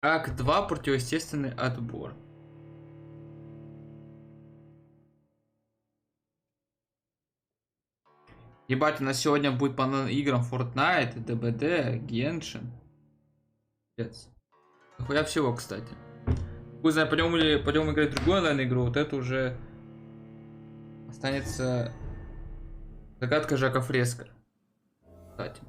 Акт 2. Противоестественный отбор. Ебать, у нас сегодня будет по играм Fortnite, ДБД, Геншин. Пец. Нахуя всего, кстати. Пусть знаю, пойдем играть в другую онлайн-игру, вот это уже останется загадка Жака Фреско. Кстати.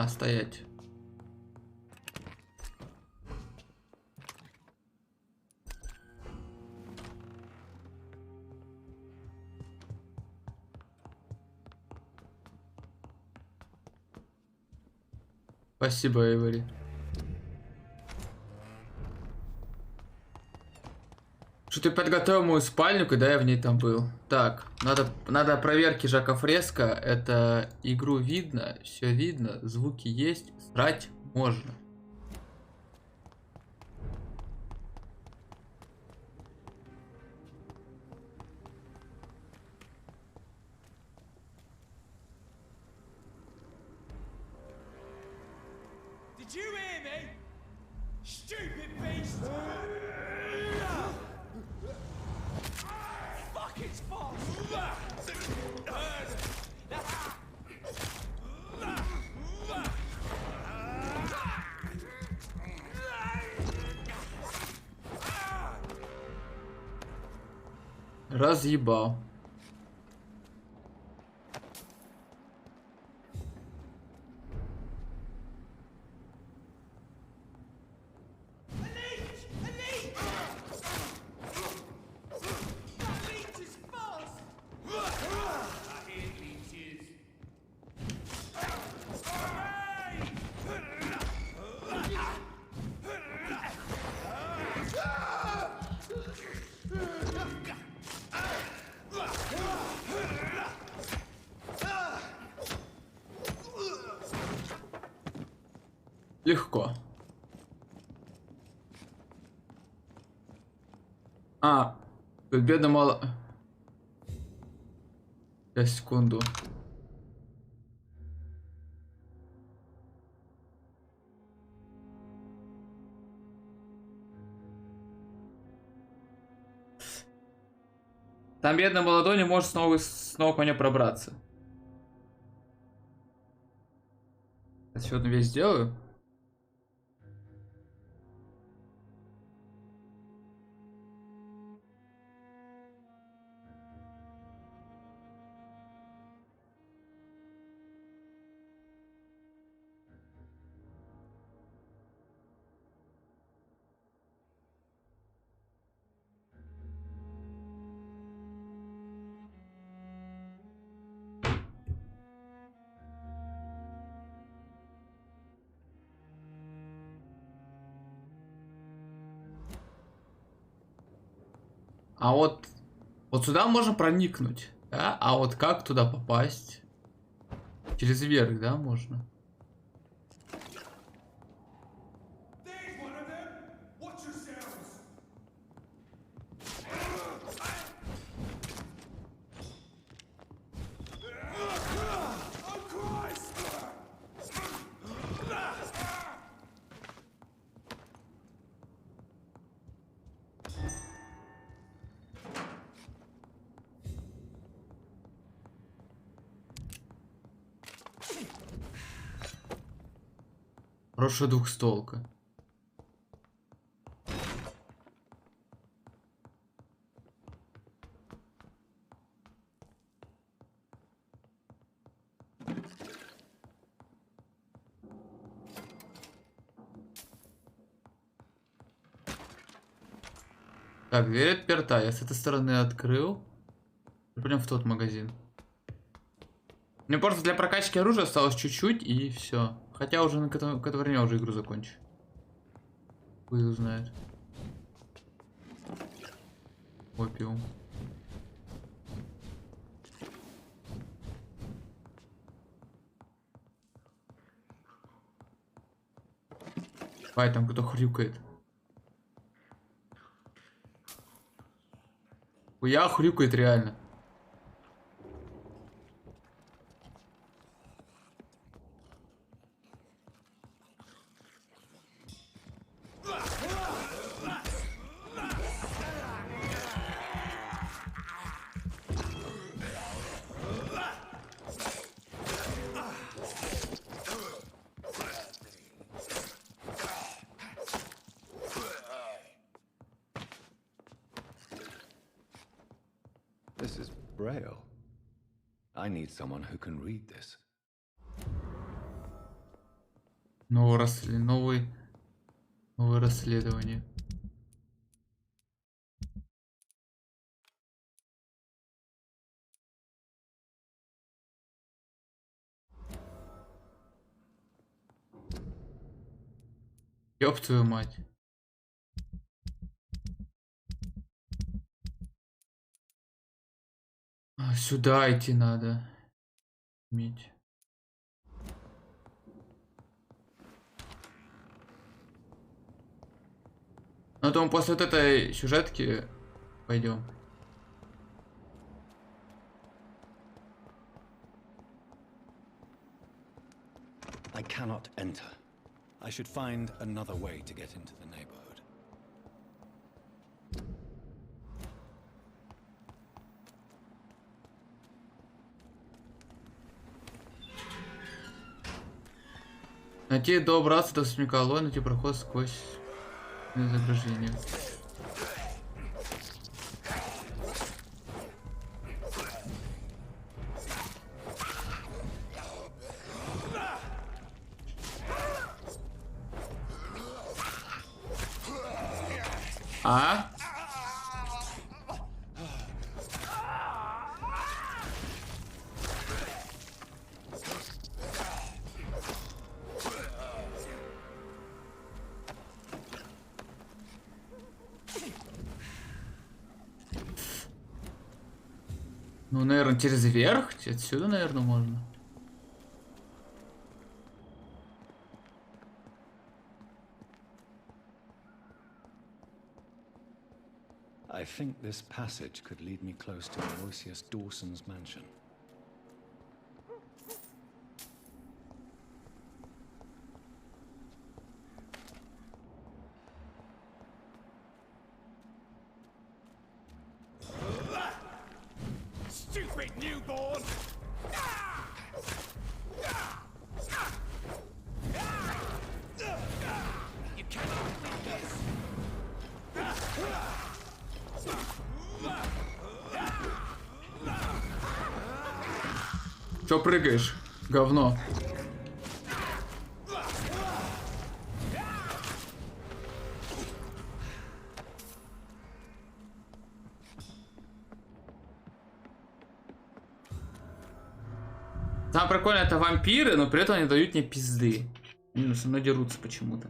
Стоять. Спасибо, Эйвори. Что ты подготовил мою спальню, когда я в ней там был? Так, надо проверки Жака Фреско. Это игру видно, все видно, звуки есть, срать можно. Разъебал. Легко. Тут бедно мало. Сейчас, секунду. Там бедный молодой не может снова ко мне пробраться. Я сегодня весь сделаю. А вот сюда можно проникнуть, да? А вот как туда попасть? Через верх, да, можно? Хорошая двухстволка. Так, дверь отперта. Я с этой стороны открыл. Пойдем в тот магазин. Мне просто для прокачки оружия осталось чуть-чуть и все. Хотя уже к этому времени уже игру закончу. Хуй его знает. Опиум. Ай, там кто-то хрюкает. Хуя хрюкает реально. This is Braille. I need someone who can read this. Новое расследование. Ёб твою мать. Сюда идти надо. Иметь. Ну, то мы после вот этой сюжетки пойдем. I cannot enter. I should find another way to get into the neighborhood. Найти добраться до Смекалой, найти проход сквозь заграждение. А? Ну, наверное, через верх. Отсюда, наверное, можно. I think this passage could lead me close to Aloysius Dawson's mansion. Stupid newborn! You cannot win this! Чё прыгаешь? Говно. Самое прикольное это вампиры, но при этом они дают мне пизды. Они со мной дерутся почему-то.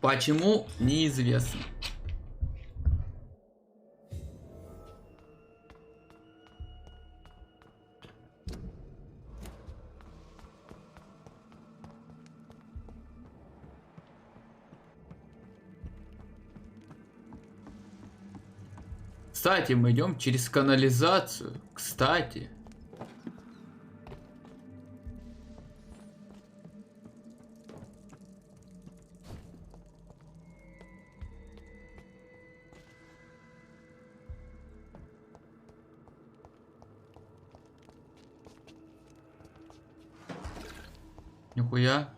Почему? Неизвестно. Кстати, мы идем через канализацию. Кстати. Нихуя.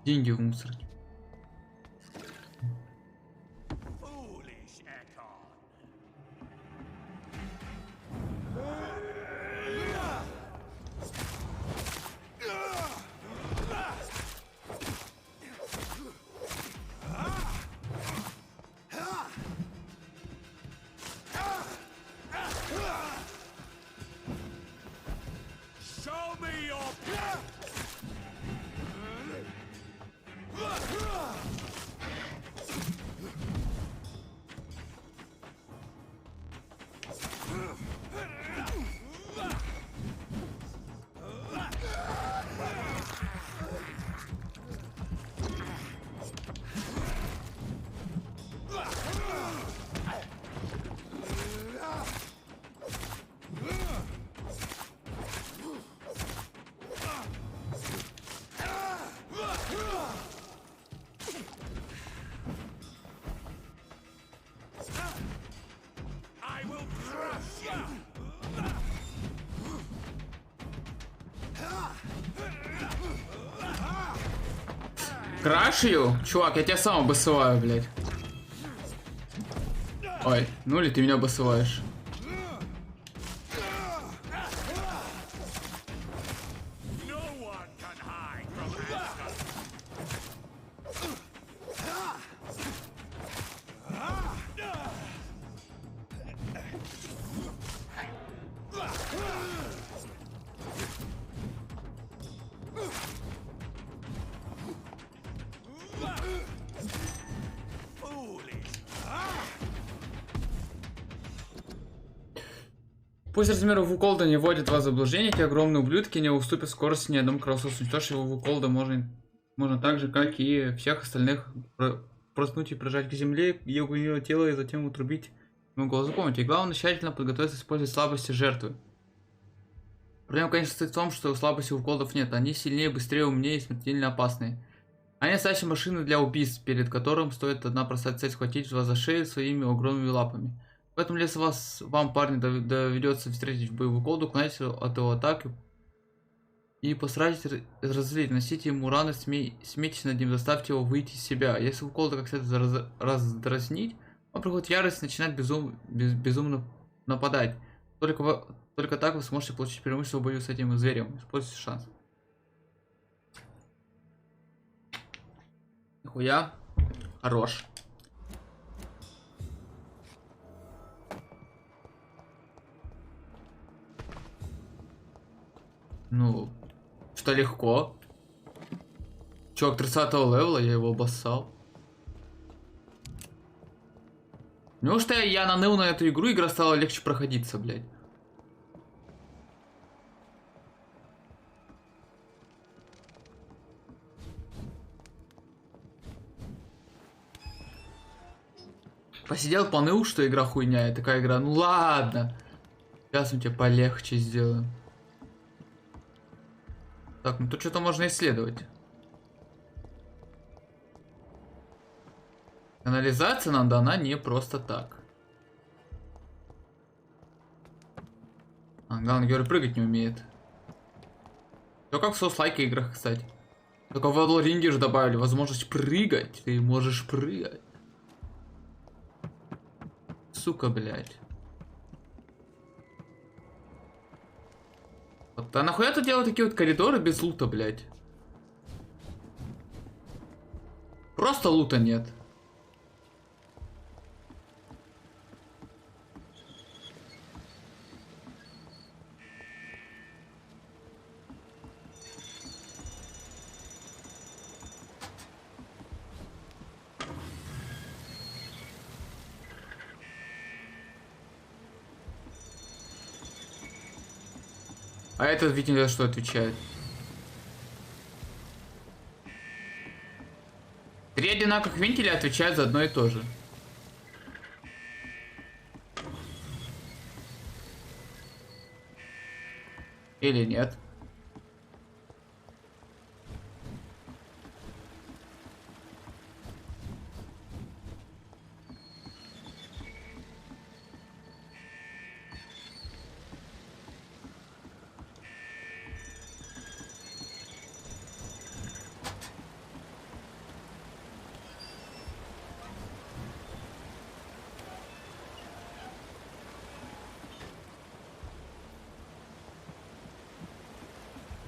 Деньги в мусорке. Крашью? Чувак, я тебя сам обоссываю, блядь. Ой, ну или ты меня обоссываешь. No one can hide from Asgard. Пусть размеры Вуколда не вводят вас в заблуждение, эти огромные ублюдки не уступят скорости ни одному кровососу. Уничтожить его Вуколда можно так же, как и всех остальных, проснуть и прижать к земле его тело и затем утрубить ему голову. Запомните, главное тщательно подготовиться использовать слабости жертвы. Проблема, конечно, состоит в том, что слабостей у Вуколдов нет. Они сильнее, быстрее, умнее и смертельно опасные. Они настоящие машины для убийств, перед которым стоит одна простая цель — схватить вас за шею своими огромными лапами. Поэтому, если вам, парни, доведется встретить в бою Вуколду, уклоняйтесь от его атаки и постарайтесь разозлить, носите ему раны, смейтесь над ним, заставьте его выйти из себя. Если Вуколда как следует раздразнить, он приходит в ярость и начинает безумно нападать. Только так вы сможете получить преимущество в бою с этим зверем. Используйте шанс. Нихуя. Хорош. Ну, что легко. Чувак 30-го левела, я его обоссал. Неужто я наныл на эту игру, игра стала легче проходиться, блядь. Посидел, поныл, что игра хуйня, и такая игра, ну ладно. Сейчас мы тебе полегче сделаем. Так, ну тут что-то можно исследовать. Канализация нам дана не просто так. Главный герой прыгать не умеет. Все как в соус-лайке играх, кстати. Только в Valorant же добавили возможность прыгать. Ты можешь прыгать. Сука, блядь. Вот, а нахуя тут делают такие вот коридоры без лута, блядь? Просто лута нет. А этот ведь за что отвечает? Три одинаковых вентиля отвечают за одно и то же. Или нет?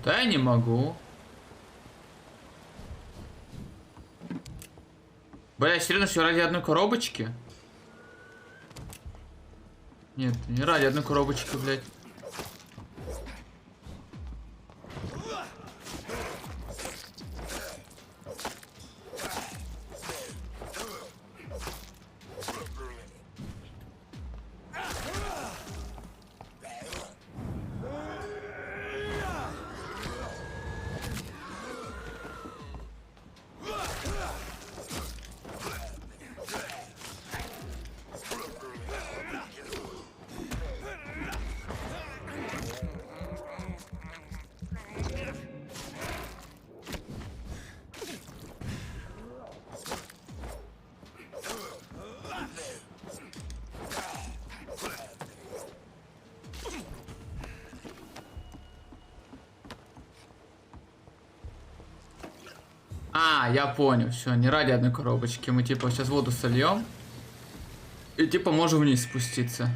Да, я не могу. Бля, серьезно, все ради одной коробочки? Нет, не ради одной коробочки, блядь. А, я понял, все, не ради одной коробочки. Мы типа сейчас воду сольем. И типа можем вниз спуститься.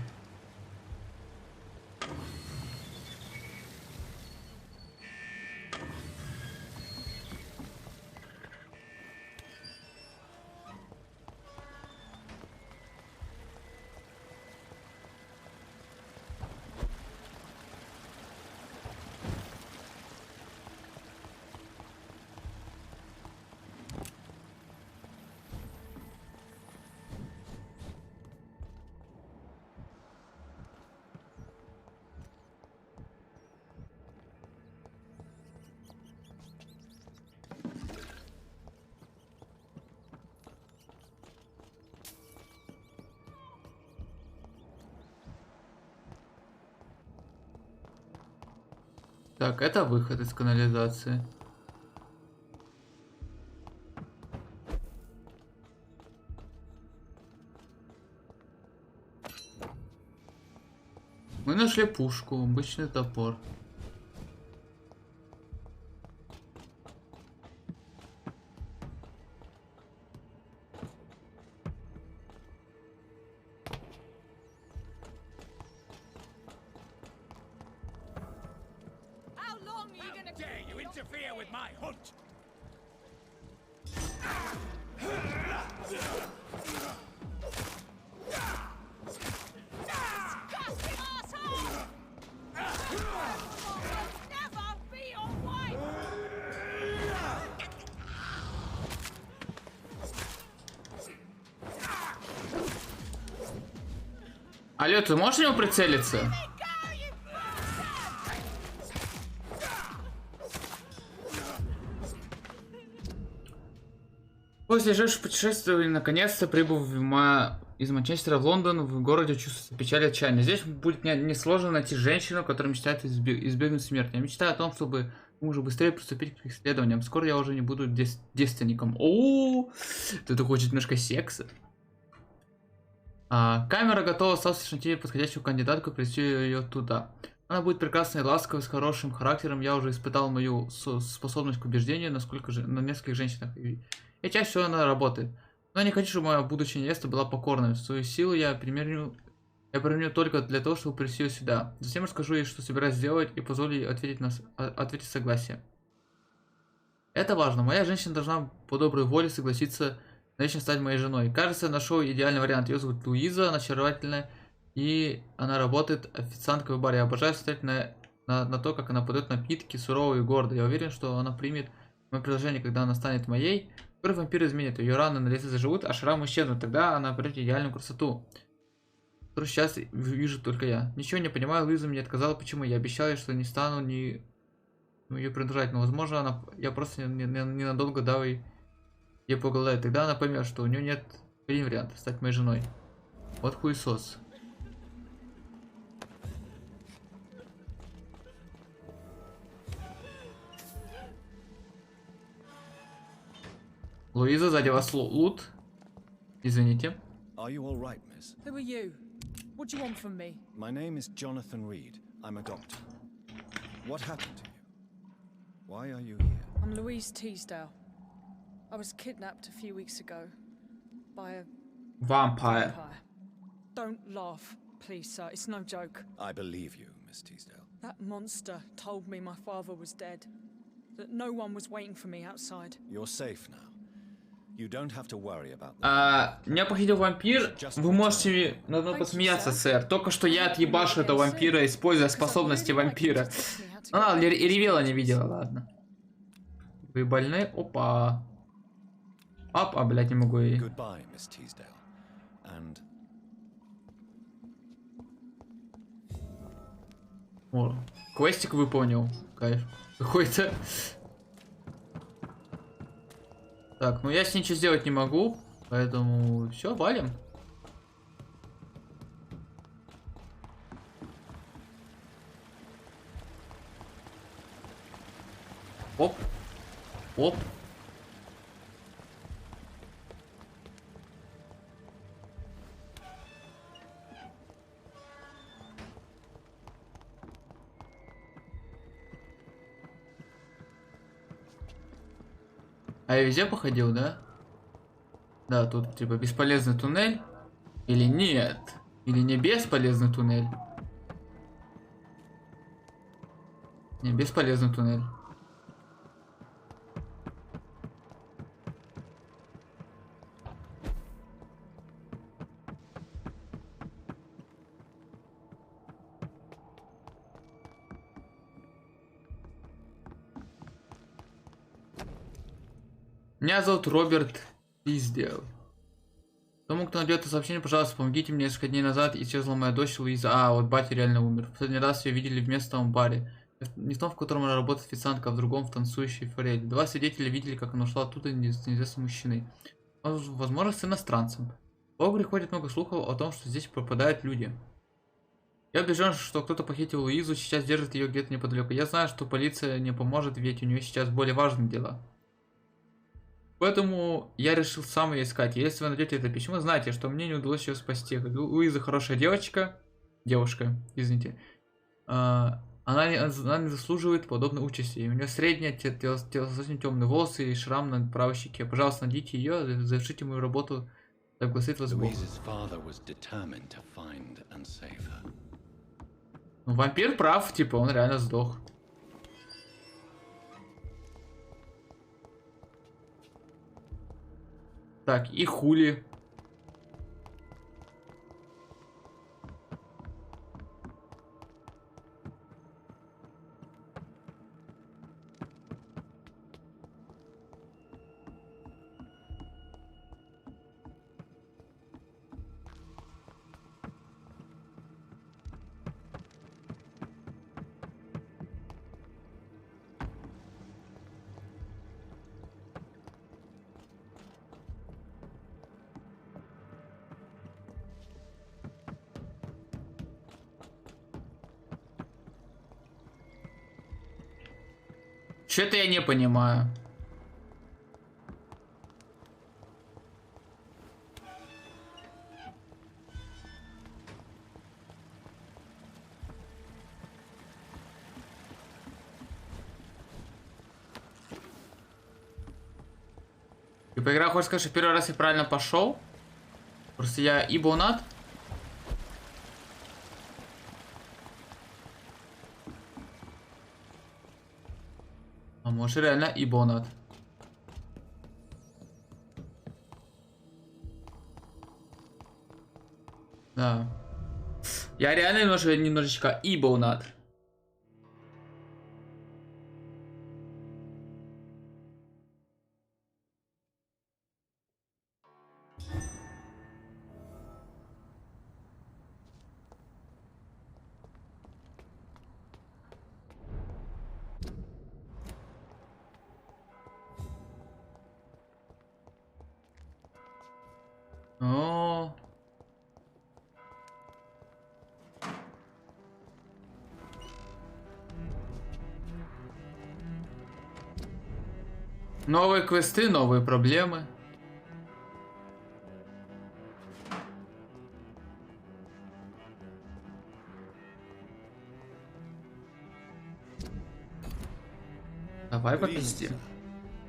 Так, это выход из канализации. Мы нашли пушку, обычный топор. How long are you gonna dare you interfere with my hunt? Disgusting asshole! I'll never be your wife! Алло, ты можешь в него прицелиться? После жестокого путешествия наконец-то прибыл из Манчестера в Лондон, в городе чувствуется печаль и отчаяние. Здесь будет несложно найти женщину, которая мечтает избегнуть смерти. Я мечтаю о том, чтобы уже быстрее приступить к исследованиям. Скоро я уже не буду девственником. О, кто-то хочет немножко секса. Камера готова, осталось найти подходящую кандидатку и привести ее туда. Она будет прекрасной, ласковой, с хорошим характером. Я уже испытал мою способность к убеждению на нескольких женщинах. И чаще всего она работает. Но я не хочу, чтобы моя будущая невеста была покорной. Свою силу я применю только для того, чтобы привести ее сюда. Затем расскажу ей, что собираюсь сделать, и позволю ей ответить согласие. Это важно. Моя женщина должна по доброй воле согласиться навечно стать моей женой. Кажется, я нашел идеальный вариант. Ее зовут Луиза, она очаровательная, и она работает официанткой в баре. Я обожаю смотреть на то, как она подает напитки, суровые и гордо. Я уверен, что она примет мое предложение, когда она станет моей. Скоро вампир изменит ее, раны на лице заживут, а шрамы исчезнут. Тогда она обретет идеальную красоту, которую сейчас вижу только я. Ничего не понимаю, Луиза мне отказала, почему. Я обещал ей, что не стану ее принуждать, но возможно я просто ненадолго дал ей поголодать. Тогда она поймет, что у нее нет один вариант — стать моей женой. Вот хуесос. Луиза, сзади вас лут. Извините. Are you all right, miss? Who are you? What do you want from me? My name is Jonathan Reed. I'm a doctor. What happened to you? Why are you here? I'm Louise Teasdale. I was kidnapped a few weeks ago by a Vampire. vampire. Don't laugh, please, sir. It's no joke. I believe you, Miss Teasdale. That monster told me my father was dead. That no one was waiting for me outside. You're safe now. You don't have to worry about that. Меня похитил вампир. Вы можете над мной посмеяться, сэр. Только что я отъебашу этого вампира, используя способности вампира. Ну ладно, и ревела не видела, ладно. Вы больны? Опа. Опа, блядь, не могу и... Goodbye, Miss Teasdale. And О, квестик выполнил. Кайф. Какой-то... Так, ну я с ним ничего сделать не могу, поэтому все, валим. Оп. Оп. А я везде походил, да? Да, тут типа бесполезный туннель. Или нет? Или не бесполезный туннель? Не, бесполезный туннель. Меня зовут Роберт Пиздел. Тому, кто найдет это сообщение, пожалуйста, помогите мне. Несколько дней назад исчезла моя дочь Луиза. А, вот батя реально умер. В последний раз ее видели в местном баре. Не в том, в котором она работает официанткой, а в другом, в танцующей форели. Два свидетеля видели, как она ушла оттуда с неизвестным мужчиной. Возможно, с иностранцем. По округу ходит много слухов о том, что здесь пропадают люди. Я убежден, что кто-то похитил Луизу, сейчас держит ее где-то неподалеку. Я знаю, что полиция не поможет, ведь у нее сейчас более важные дела. Поэтому я решил сам ее искать. Если вы найдете это письмо, знайте, что мне не удалось ее спасти. Луиза хорошая девочка. Девушка, извините. Она не заслуживает подобной участи. У нее средняя, совсем темные волосы и шрам на правой щеке. Пожалуйста, найдите ее, завершите мою работу. Так гласит вас Бог. Ну, вампир прав, типа, он реально сдох. Так, и хули. Что-то я не понимаю. Типа игра хочет сказать, что первый раз я правильно пошел. Просто я ибонат. А может реально ибонат. Да. Я реально немножечко ибонат. О. Новые квесты, новые проблемы. Давай попизди.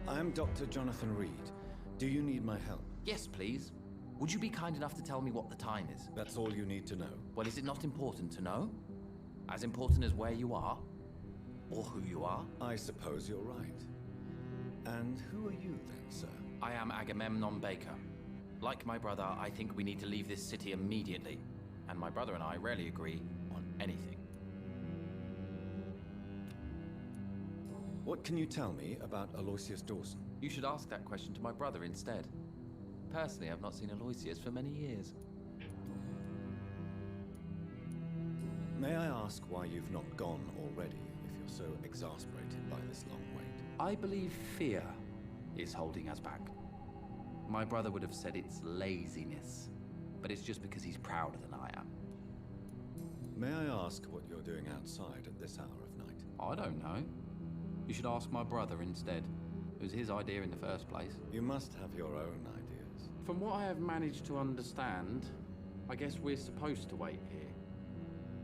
I'm Dr. Jonathan Reed. Do you need my help? Yes, please. Would you be kind enough to tell me what the time is? That's all you need to know. Well, is it not important to know? As important as where you are? Or who you are? I suppose you're right. And who are you then, sir? I am Agamemnon Baker. Like my brother, I think we need to leave this city immediately. And my brother and I rarely agree on anything. What can you tell me about Aloysius Dawson? You should ask that question to my brother instead. Personally, I've not seen Aloysius for many years. May I ask why you've not gone already, if you're so exasperated by this long wait? I believe fear is holding us back. My brother would have said it's laziness, but it's just because he's prouder than I am. May I ask what you're doing outside at this hour of night? I don't know. You should ask my brother instead. It was his idea in the first place. You must have your own ideas. From what I have managed to understand, I guess we're supposed to wait here.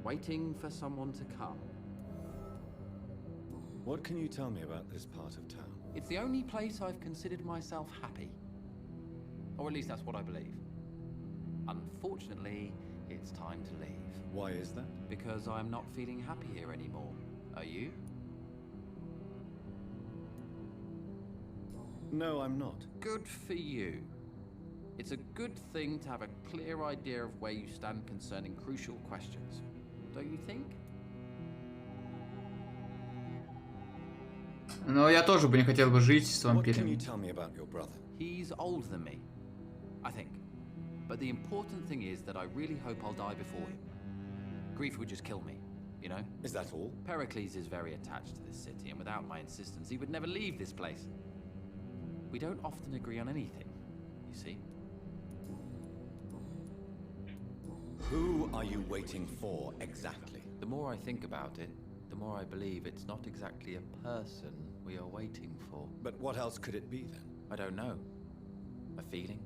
Waiting for someone to come. What can you tell me about this part of town? It's the only place I've considered myself happy. Or at least that's what I believe. Unfortunately, it's time to leave. Why is that? Because I'm not feeling happy here anymore. Are you? No, I'm not. Good for you. It's a good thing to have a clear idea of where you stand concerning crucial questions. Don't you think? Но я тоже бы не хотел бы жить с What can вампирами. you tell me about your brother? He's older than me, I think. But the important thing is that I really hope I'll die before him. Grief would just kill me, you know? Is that all? Pericles is very attached to this city, and without my insistence, he would never leave this place. We don't often agree on anything, you see? Who are you waiting for exactly? The more I think about it, the more I believe it's not exactly a person we are waiting for. But what else could it be then? I don't know. A feeling?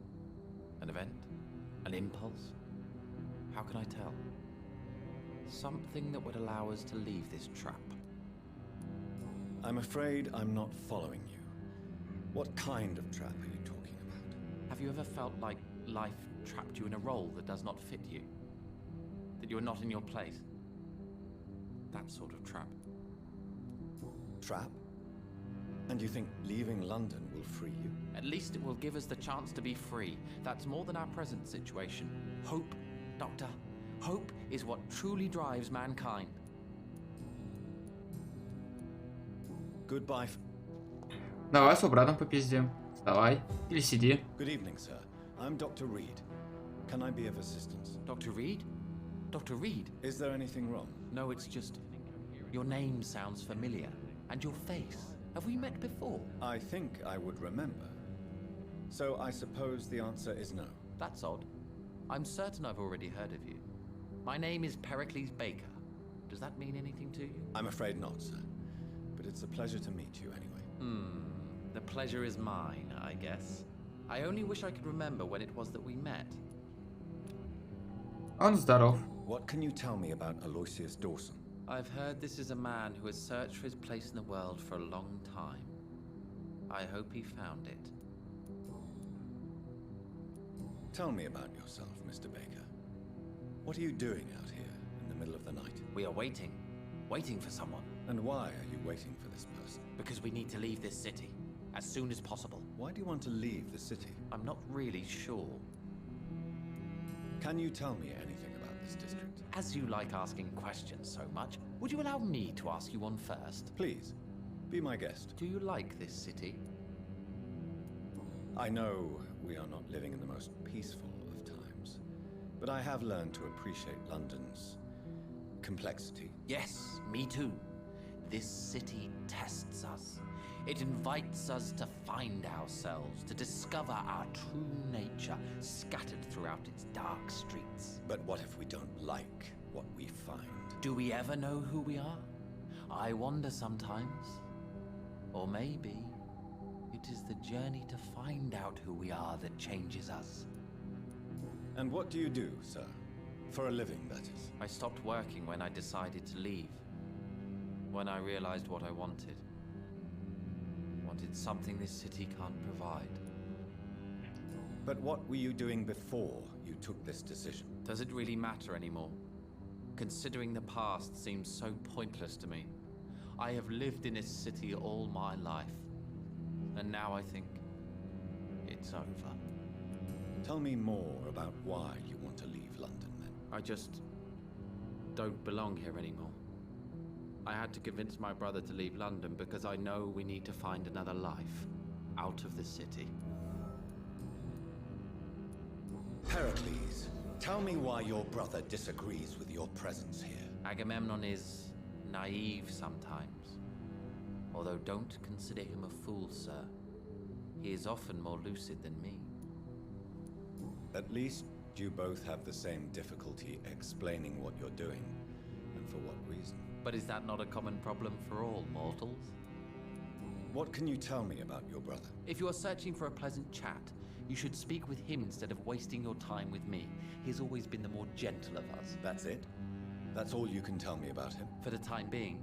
An event? An impulse? How can I tell? Something that would allow us to leave this trap. I'm afraid I'm not following you. What kind of trap are you talking about? Have you ever felt like life trapped you in a role that does not fit you? That you're not in your place? That sort of trap. Trap? And you think leaving London will free you? At least it will give us the chance to be free. That's more than our present situation. Hope, Doctor. Hope is what truly drives mankind. Goodbye. Давай с братом попиздим. Давай. Или сиди. Good evening, sir. I'm Dr. Reed. Can I be of assistance? Dr. Reed? Dr. Reed? Is there anything wrong? No, it's just... Your name sounds familiar. And your face. Have we met before? I think I would remember. So I suppose the answer is no. That's odd. I'm certain I've already heard of you. My name is Pericles Baker. Does that mean anything to you? I'm afraid not, sir. But it's a pleasure to meet you anyway. The pleasure is mine, I guess. I only wish I could remember when it was that we met. Он здоров. What can you tell me about Aloysius Dawson? I've heard this is a man who has searched for his place in the world for a long time. I hope he found it. Tell me about yourself, Mr. Baker. What are you doing out here in the middle of the night? We are waiting. Waiting for someone. And why are you waiting for this person? Because we need to leave this city. As soon as possible. Why do you want to leave the city? I'm not really sure. Can you tell me anything about this district? As you like asking questions so much, would you allow me to ask you one first? Please, be my guest. Do you like this city? I know we are not living in the most peaceful of times, but I have learned to appreciate London's complexity. Yes, me too. This city tests us. It invites us to find ourselves, to discover our true nature scattered throughout its dark streets. But what if we don't like what we find? Do we ever know who we are? I wonder sometimes. Or maybe it is the journey to find out who we are that changes us. And what do you do, sir? For a living, that is. I stopped working when I decided to leave. When I realized what I wanted. Wanted something this city can't provide. But what were you doing before you took this decision? Does it really matter anymore? Considering the past seems so pointless to me. I have lived in this city all my life. And now I think it's over. Tell me more about why you want to leave London, then. I just don't belong here anymore. I had to convince my brother to leave London because I know we need to find another life out of the city. Pericles, tell me why your brother disagrees with your presence here. Agamemnon is naive sometimes. Although don't consider him a fool, sir. He is often more lucid than me. At least you both have the same difficulty explaining what you're doing, and for what reason. But is that not a common problem for all mortals? What can you tell me about your brother? If you are searching for a pleasant chat, you should speak with him instead of wasting your time with me. He's always been the more gentle of us. That's it? That's all you can tell me about him? For the time being,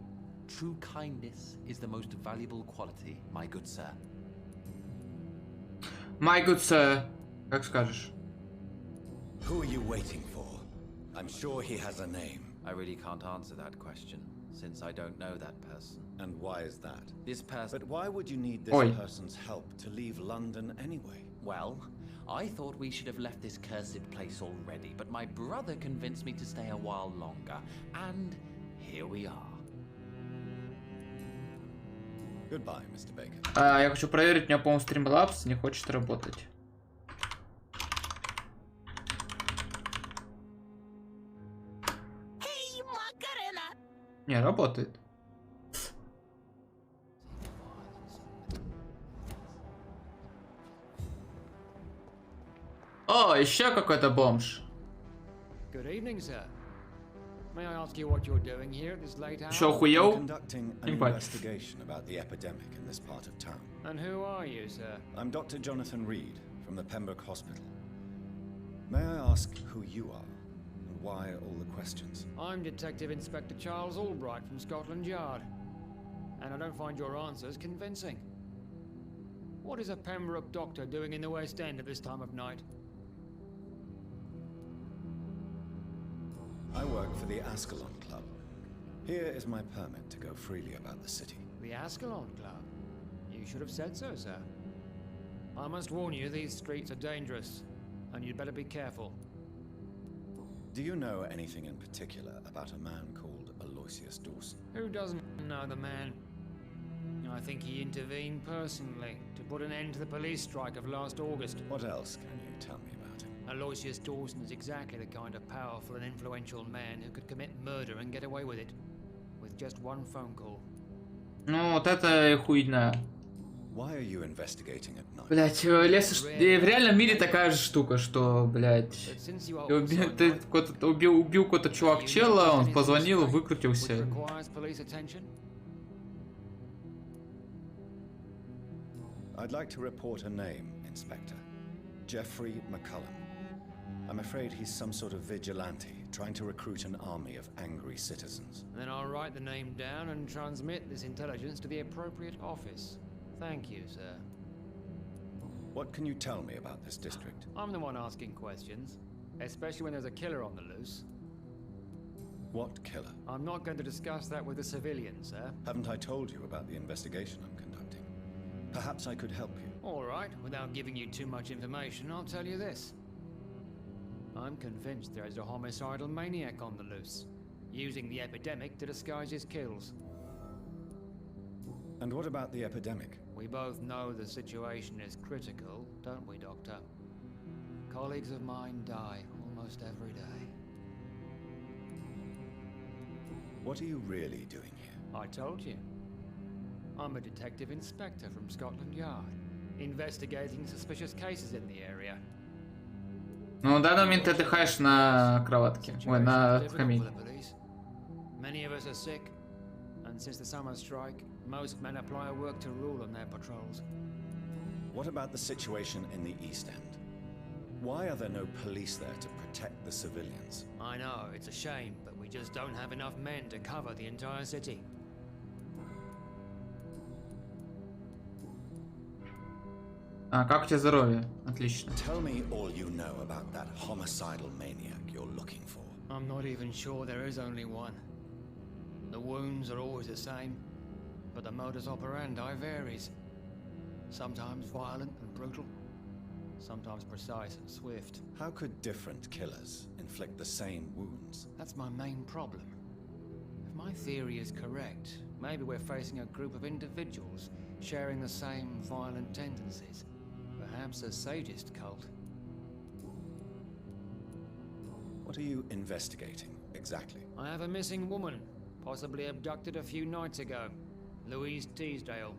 True kindness is the most valuable quality, my good sir. My good sir. Как скажешь. Who are you waiting for? I'm sure he has a name. I really can't answer that question, since I don't know that person. And why is that? This person... But why would you need this Oi. person's help to leave London anyway? Well, I thought we should have left this cursed place already, but my brother convinced me to stay a while longer, and here we are. Goodbye, Mr. Baker. Я хочу проверить, у меня, по-моему, Streamlabs не хочет работать. Не, работает. О, еще какой-то бомж. Good evening, sir. May I ask you what you're doing here at this late hour? Че, I'm охуел? conducting an Ебать. investigation about the epidemic in this part of town. And who are you, sir? I'm Dr. Jonathan Reed from the Pembroke Hospital. May I ask who you are and why all the questions? I'm Detective Inspector Charles Albright from Scotland Yard. And I don't find your answers convincing. What is a Pembroke doctor doing in the West End at this time of night? I work for the Ascalon Club. Here is my permit to go freely about the city. The Ascalon Club? You should have said so, sir. I must warn you, these streets are dangerous, and you'd better be careful. Do you know anything in particular about a man called Aloysius Dawson? Who doesn't know the man? I think he intervened personally to put an end to the police strike of last August. What else can you tell me about him? Aloysius Dawson is exactly the kind of powerful and influential man who could commit murder and get away with it. With just one phone call. Ну, вот это хуйня. Why are you investigating at night? Блять, в реальном мире такая же штука, что, блять, But since you are ты убил какой-то чувак чела, он позвонил, which выкрутился. requires police attention. I'd like to report a name, Inspector. Jeffrey McCullum. I'm afraid he's some sort of vigilante, trying to recruit an army of angry citizens. Then I'll write the name down and transmit this intelligence to the appropriate office. Thank you, sir. What can you tell me about this district? I'm the one asking questions, especially when there's a killer on the loose. What killer? I'm not going to discuss that with the civilians, sir. Haven't I told you about the investigation I'm conducting? Perhaps I could help you. All right, without giving you too much information, I'll tell you this. I'm convinced there is a homicidal maniac on the loose, using the epidemic to disguise his kills. And what about the epidemic? We both know the situation is critical, don't we, Doctor? Colleagues of mine die almost every day. What are you really doing here? I told you. I'm a detective inspector from Scotland Yard, investigating suspicious cases in the area. Ну, в данный момент ты отдыхаешь на кроватке. Ой, на камине. Many of us are sick, and since the summer strike, most men apply a work to rule on their patrols. What about the situation in the East End? Why are there no police there to protect the civilians? I know, it's a shame, but we just don't have enough men to cover the entire city. А, как у тебя здоровье? Отлично. Tell me all you know about that homicidal maniac you're looking for. I'm not even sure there is only one. The wounds are always the same, but the modus operandi varies. Sometimes violent and brutal, sometimes precise and swift. How could different killers inflict the same wounds? That's my main problem. If my theory is correct, maybe we're facing a group of individuals sharing the same violent tendencies. Perhaps a sadist cult. What are you investigating exactly? I have a missing woman, possibly abducted a few nights ago. Louise Teasdale.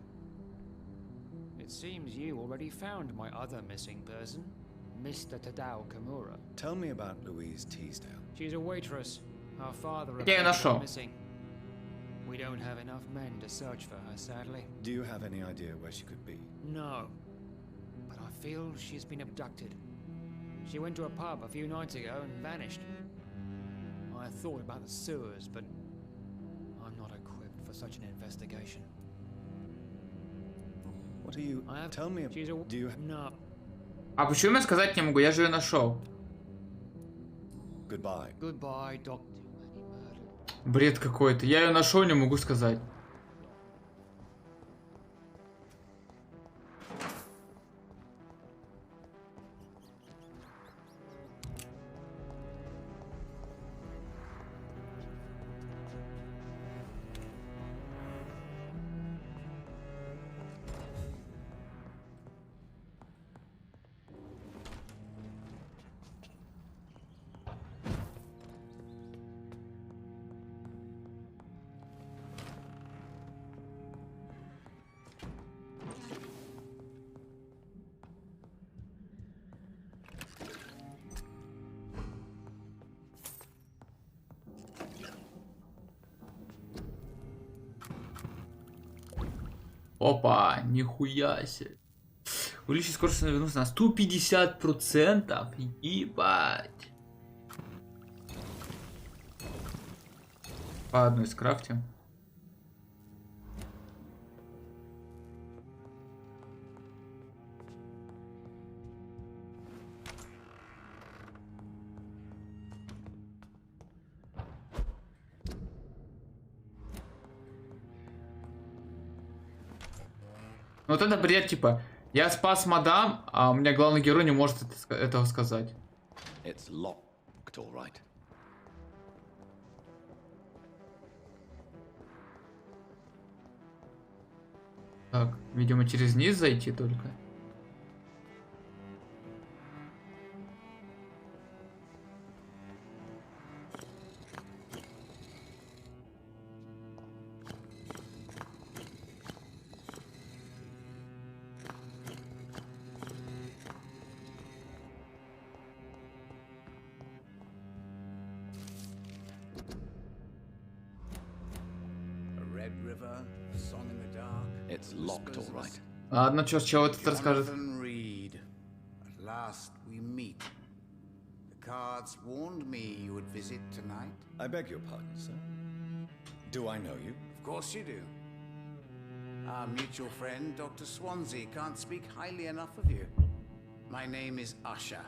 It seems you already found my other missing person, Mr. Tadao Kimura. Tell me about Louise Teasdale. She's a waitress. Her father Я её нашел. missing. We don't have enough men to search for her, sadly. Do you have any idea where she could be? No. But I feel she's been abducted. She went to a pub a few nights ago and vanished. I thought about the sewers, but I'm not equipped for for such an investigation. What are you? I have. Tell me. She's a. Do you? No. А почему я сказать не могу? Я же ее нашел. Goodbye. Goodbye, Doctor. Бред какой-то. Я ее нашел, не могу сказать. Опа, нихуя себе. Увеличить скорость навернуться на 150%. Ебать. По одной скрафтим. Вот это бред, типа, я спас мадам, а у меня главный герой не может этого сказать. It's locked, all right. Так, видимо, через низ зайти только. It's locked, all right. Ладно, чего этот расскажет. Jonathan Reed. At last we meet. The cards warned me you would visit tonight. I beg your pardon, sir. Do I know you? Of course you do. Our mutual friend, Dr. Swansea, can't speak highly enough of you. My name is Usher.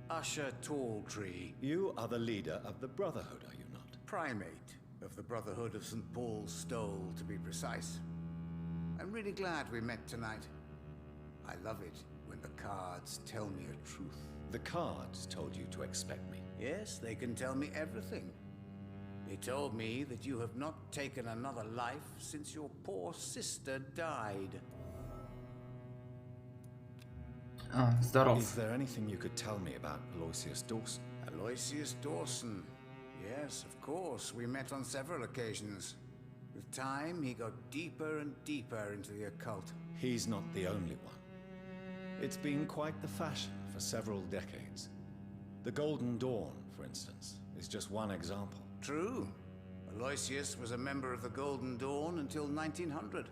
Usher Talltree. You are the leader of the Brotherhood, are you not? Primate of the Brotherhood of St. Paul's Stole, to be precise. I'm really glad we met tonight. I love it when the cards tell me a truth. The cards told you to expect me. Yes, they can tell me everything. They told me that you have not taken another life since your poor sister died. Здоров. Is there anything you could tell me about Aloysius Dawson? Aloysius Dawson. Yes, of course. We met on several occasions. With time, he got deeper and deeper into the occult. He's not the only one. It's been quite the fashion for several decades. The Golden Dawn, for instance, is just one example. True. Aloysius was a member of the Golden Dawn until 1900.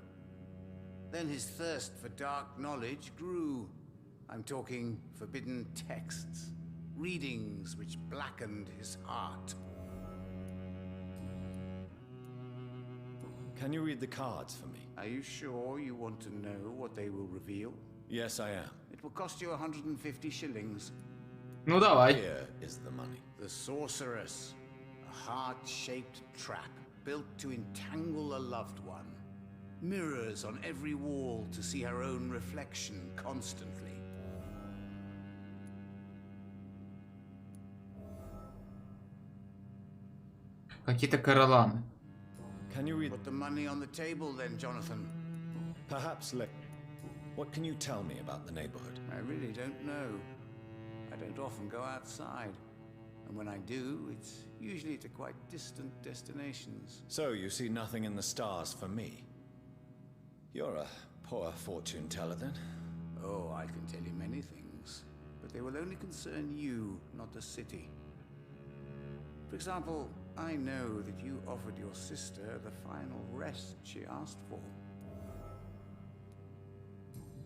Then his thirst for dark knowledge grew. I'm talking forbidden texts, readings which blackened his heart. Can you read the cards for me? Are you sure you want to know what they will reveal? Yes, I am. It will cost you 150 shillings. Ну давай. Here is the money. The Sorceress, a heart-shaped trap built to entangle a loved one. Mirrors on every wall to see her own reflection constantly. Какие-то короланы. Can you read? Put the money on the table then, Jonathan. Perhaps what can you tell me about the neighborhood? I really don't know. I don't often go outside. And when I do, it's usually to quite distant destinations. So you see nothing in the stars for me? You're a poor fortune teller then. Oh, I can tell you many things, but they will only concern you, not the city. For example, I know that you offered your sister the final rest she asked for.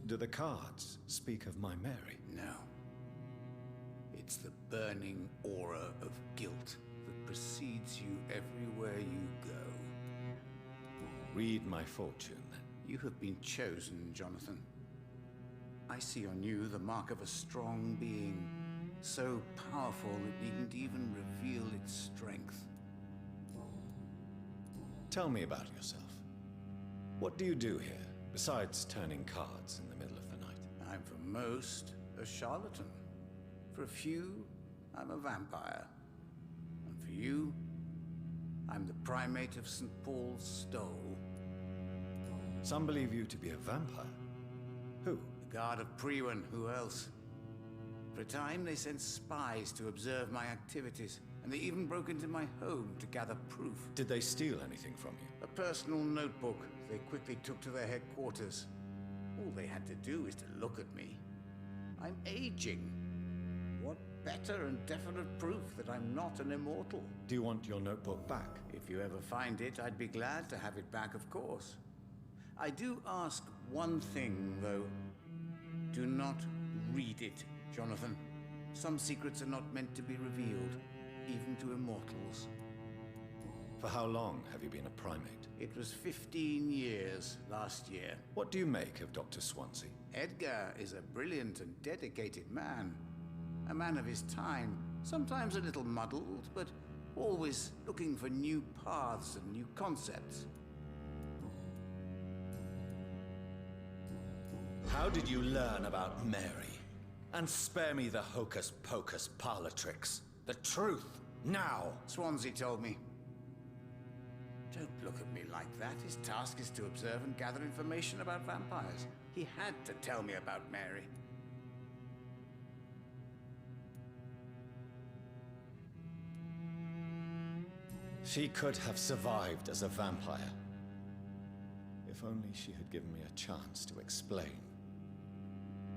Do the cards speak of my Mary? No. It's the burning aura of guilt that precedes you everywhere you go. Read my fortune, then. You have been chosen, Jonathan. I see on you the mark of a strong being, so powerful it needn't even reveal its strength. Tell me about yourself. What do you do here, besides turning cards in the middle of the night? I'm for most a charlatan. For a few, I'm a vampire. And for you, I'm the primate of St. Paul's Stole. Some believe you to be a vampire. Who? The guard of Priwen, who else? For a time, they sent spies to observe my activities, and they even broke into my home to gather proof. Did they steal anything from you? A personal notebook they quickly took to their headquarters. All they had to do is to look at me. I'm aging. What better and definite proof that I'm not an immortal? Do you want your notebook back? If you ever find it, I'd be glad to have it back, of course. I do ask one thing, though. Do not read it, Jonathan. Some secrets are not meant to be revealed, even to immortals. For how long have you been a primate? It was 15 years last year. What do you make of Dr. Swansea? Edgar is a brilliant and dedicated man. A man of his time, sometimes a little muddled, but always looking for new paths and new concepts. How did you learn about Mary? And spare me the hocus-pocus parlor tricks. The truth, now! Swansea told me. Don't look at me like that. His task is to observe and gather information about vampires. He had to tell me about Mary. She could have survived as a vampire. If only she had given me a chance to explain.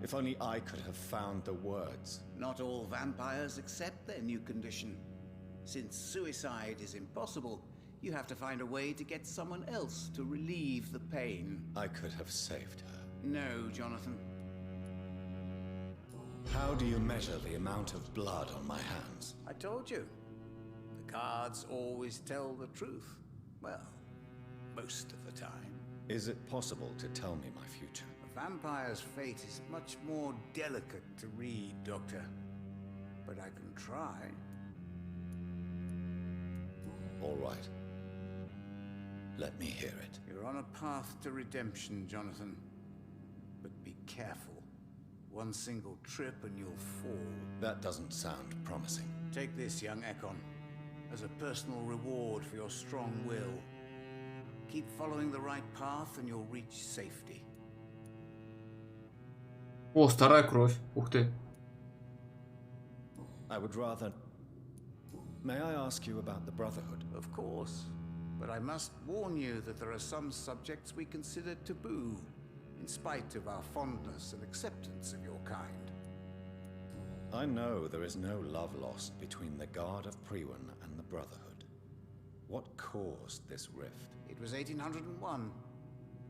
If only I could have found the words. Not all vampires accept their new condition. Since suicide is impossible, you have to find a way to get someone else to relieve the pain. I could have saved her. No, Jonathan. How do you measure the amount of blood on my hands? I told you. The cards always tell the truth. Well, most of the time. Is it possible to tell me my future? A vampire's fate is much more delicate to read, Doctor. But I can try. All right. Let me hear it. You're on a path to redemption, Jonathan. But be careful. One single trip and you'll fall. That doesn't sound promising. Take this, young Ekon, as a personal reward for your strong will. Keep following the right path and you'll reach safety. О, старая кровь. Ух ты. I would rather... May I ask you about the Brotherhood? Of course. But I must warn you that there are some subjects we consider taboo, in spite of our fondness and acceptance of your kind. I know there is no love lost between the Guard of Priwen and the Brotherhood. What caused this rift? It was 1801.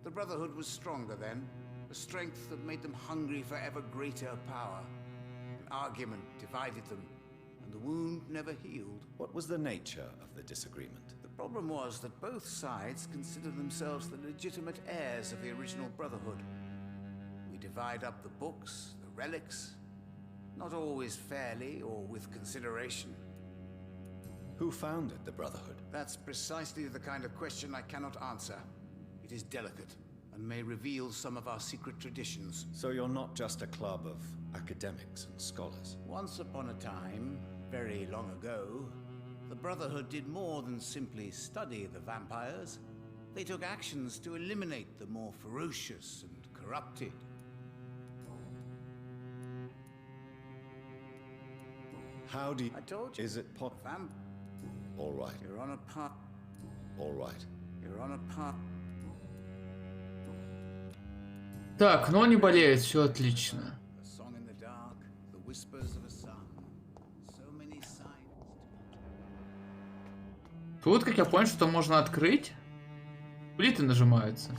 The Brotherhood was stronger then, a strength that made them hungry for ever greater power. An argument divided them, and the wound never healed. What was the nature of the disagreement? The problem was that both sides considered themselves the legitimate heirs of the original Brotherhood. We divide up the books, the relics, not always fairly or with consideration. Who founded the Brotherhood? That's precisely the kind of question I cannot answer. It is delicate and may reveal some of our secret traditions. So you're not just a club of academics and scholars? Once upon a time, very long ago, the Brotherhood did more than simply study the vampires. They took actions to eliminate the more ferocious and corrupted. How do you... I told you. Is it All right. You're on a path. All right. You're on a path. Так, но не болеет, все отлично. A song in the dark, the whispers of a song. So many signs. Тут, как я понял, что можно открыть. Плиты нажимаются.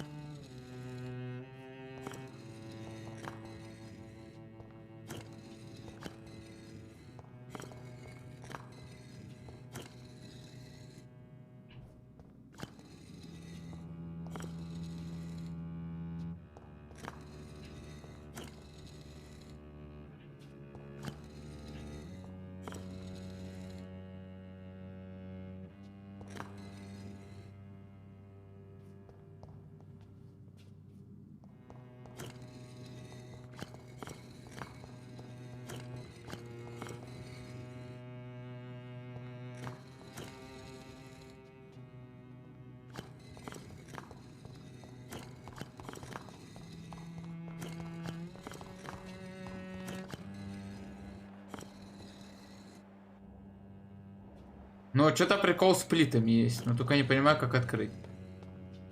Ну, что-то прикол с плитами есть, но только не понимаю, как открыть.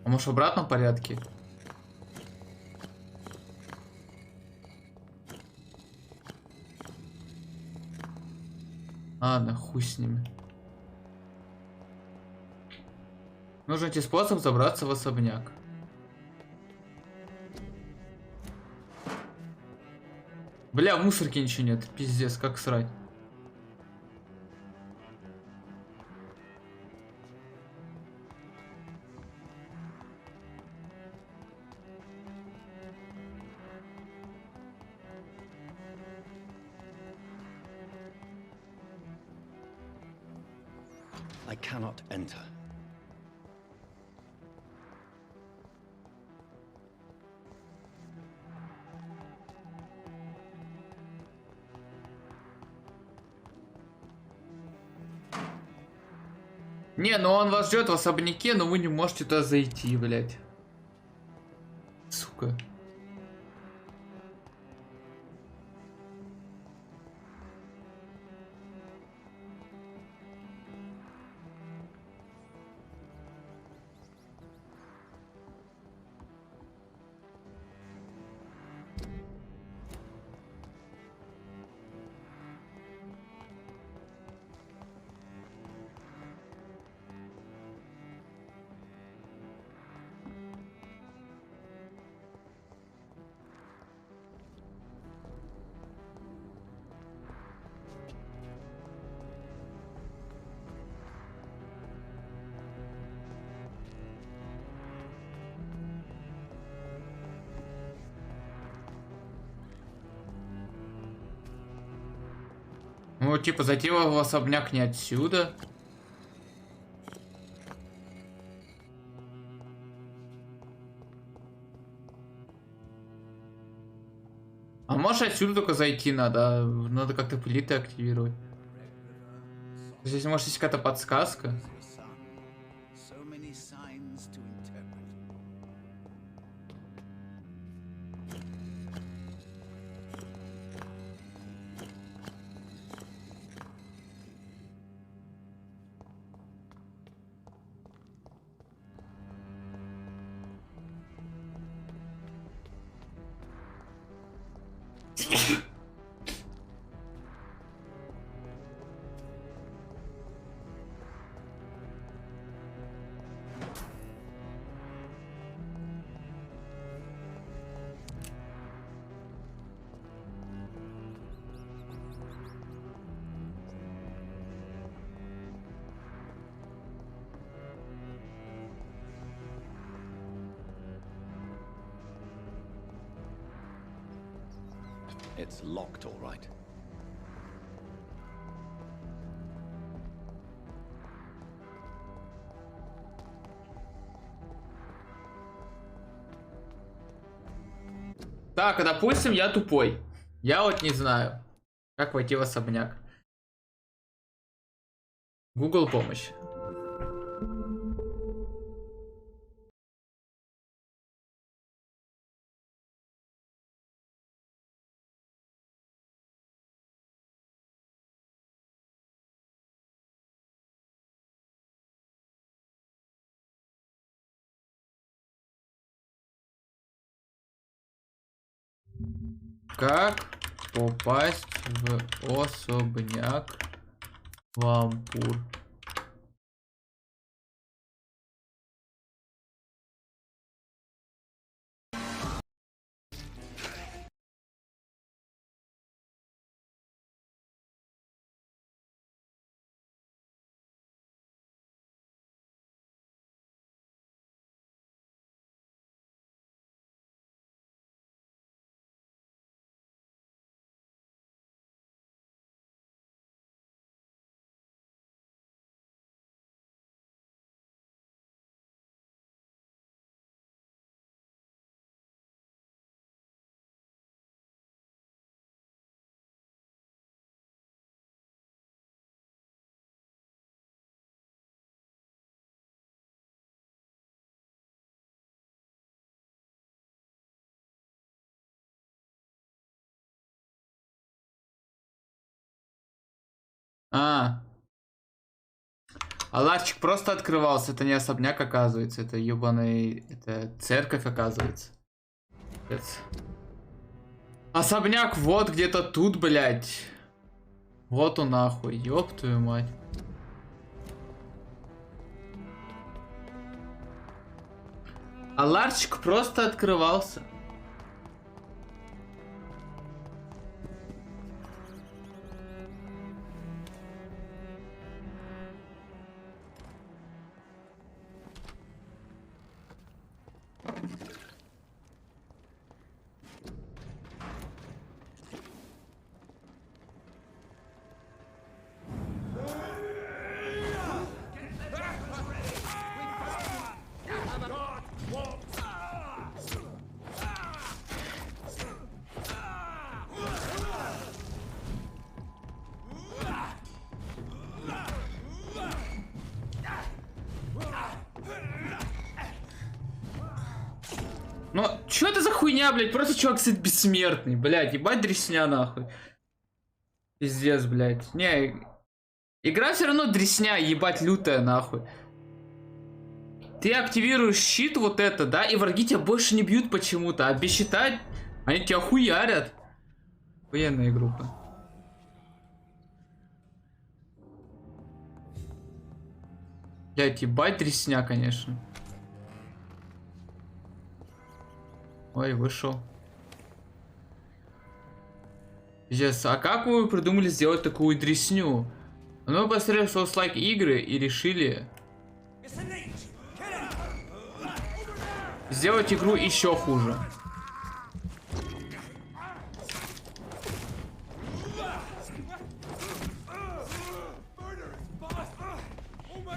А может, в обратном порядке? Ладно, хуй с ними. Нужен найти способ забраться в особняк. Бля, в мусорке ничего нет. Пиздец, как срать. I cannot enter. Не, ну он вас ждет в особняке, но вы не можете туда зайти, блядь. Сука. Ну, типа, зайти в особняк не отсюда. А может отсюда только зайти надо? Надо как-то плиты активировать. Здесь может есть какая-то подсказка. So many signs to interpret. It's locked, all right. Так, а допустим, я тупой. Я вот не знаю, как войти в особняк. Google помощь. Как попасть в особняк Вампур? А, А ларчик просто открывался, это не особняк, оказывается, это ебаный, это церковь, оказывается. Пец. Особняк вот где-то тут, блядь. Вот он нахуй, ёб твою мать. А ларчик просто открывался. Ну, чё это за хуйня, блядь? Просто чувак сидит бессмертный, блядь. Ебать дресня, нахуй. Пиздец, блядь. Не, игра все равно дресня, ебать лютая, нахуй. Ты активируешь щит вот это, да, и враги тебя больше не бьют почему-то. А без щита они тебя хуярят. Военная группа. Блядь, ебать дресня, конечно. Ой, вышел. Пиздец, а как вы придумали сделать такую дресню? Ну, мы посмотрели соус-лайк игры и решили сделать игру еще хуже.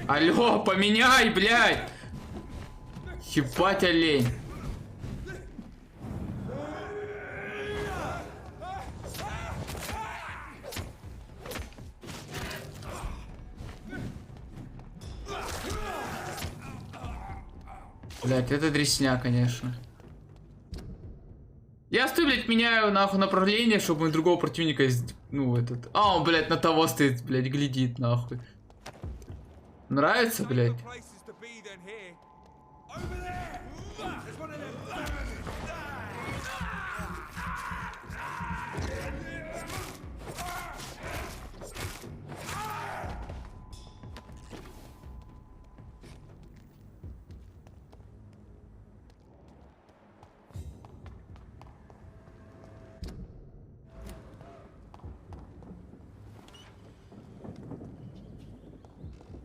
Алло, поменяй, блядь! Ебать олень. Блять, это дресня, конечно. Я стою, блядь, меняю нахуй направление, чтобы другого противника, ну, этот... А, он, блядь, на того стоит, блядь, глядит, нахуй. Нравится, блядь?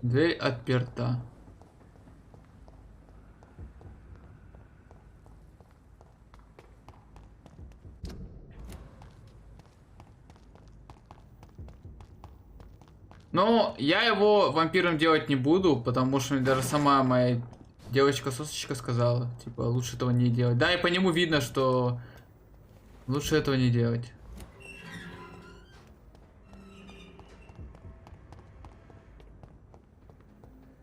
Дверь отперта. Но я его вампиром делать не буду, потому что даже сама моя девочка-сосочка сказала, типа, лучше этого не делать. Да, и по нему видно, что лучше этого не делать.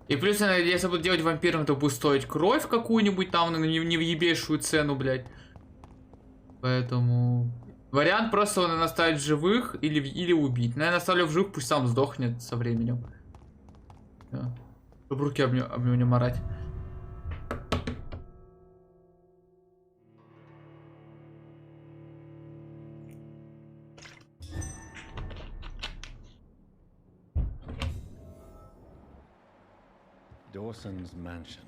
И плюс, если буду делать вампиром, то будет стоить кровь какую-нибудь там, не в ебейшую цену, блядь. Поэтому... Вариант просто наставить живых или убить. Наверное, оставлю в живых, пусть сам сдохнет со временем. Да. Чтобы руки об него не марать. Dawson's mansion.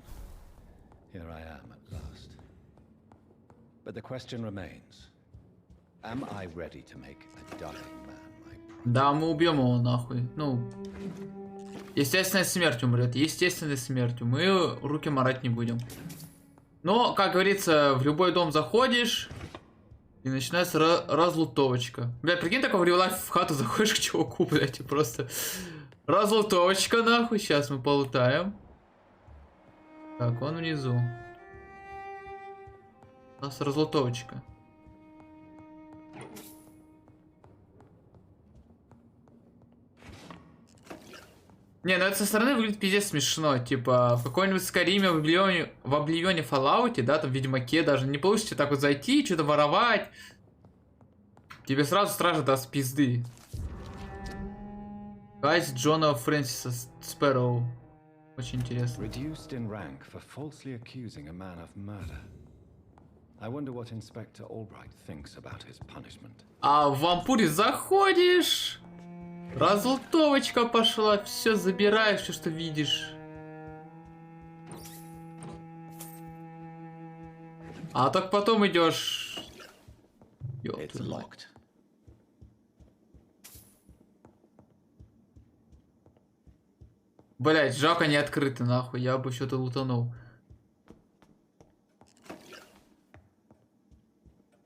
Here I am at last. But the question remains. Am I ready to make a dying man my pride? Да, мы убьем его нахуй. Ну, естественной смертью умрет. Естественной смертью. Мы руки марать не будем. Но, как говорится, в любой дом заходишь и начинается разлутовочка. Бля, прикинь, такой в реал-лайф в хату заходишь к чуваку, блядь, и просто разлутовочка нахуй. Сейчас мы полутаем. Так, он внизу. У нас разлутовочка. Не, ну это со стороны выглядит пиздец смешно. Типа, в какой-нибудь Скайриме, в Обливионе, Fallout, да, там в Ведьмаке даже не получится так вот зайти, что-то воровать. Тебе сразу стража даст пизды. Кайс Джона Фрэнсиса Спэроу. Очень интересно. Reduced in rank for falsely accusing a man of murder. I wonder what Inspector Albright thinks about his punishment. А в вампире заходишь, разлутовочка пошла, все забираешь, все, что видишь. А так потом идешь. It's locked. Блять, жалко не открыто, нахуй, я бы что-то лутанул.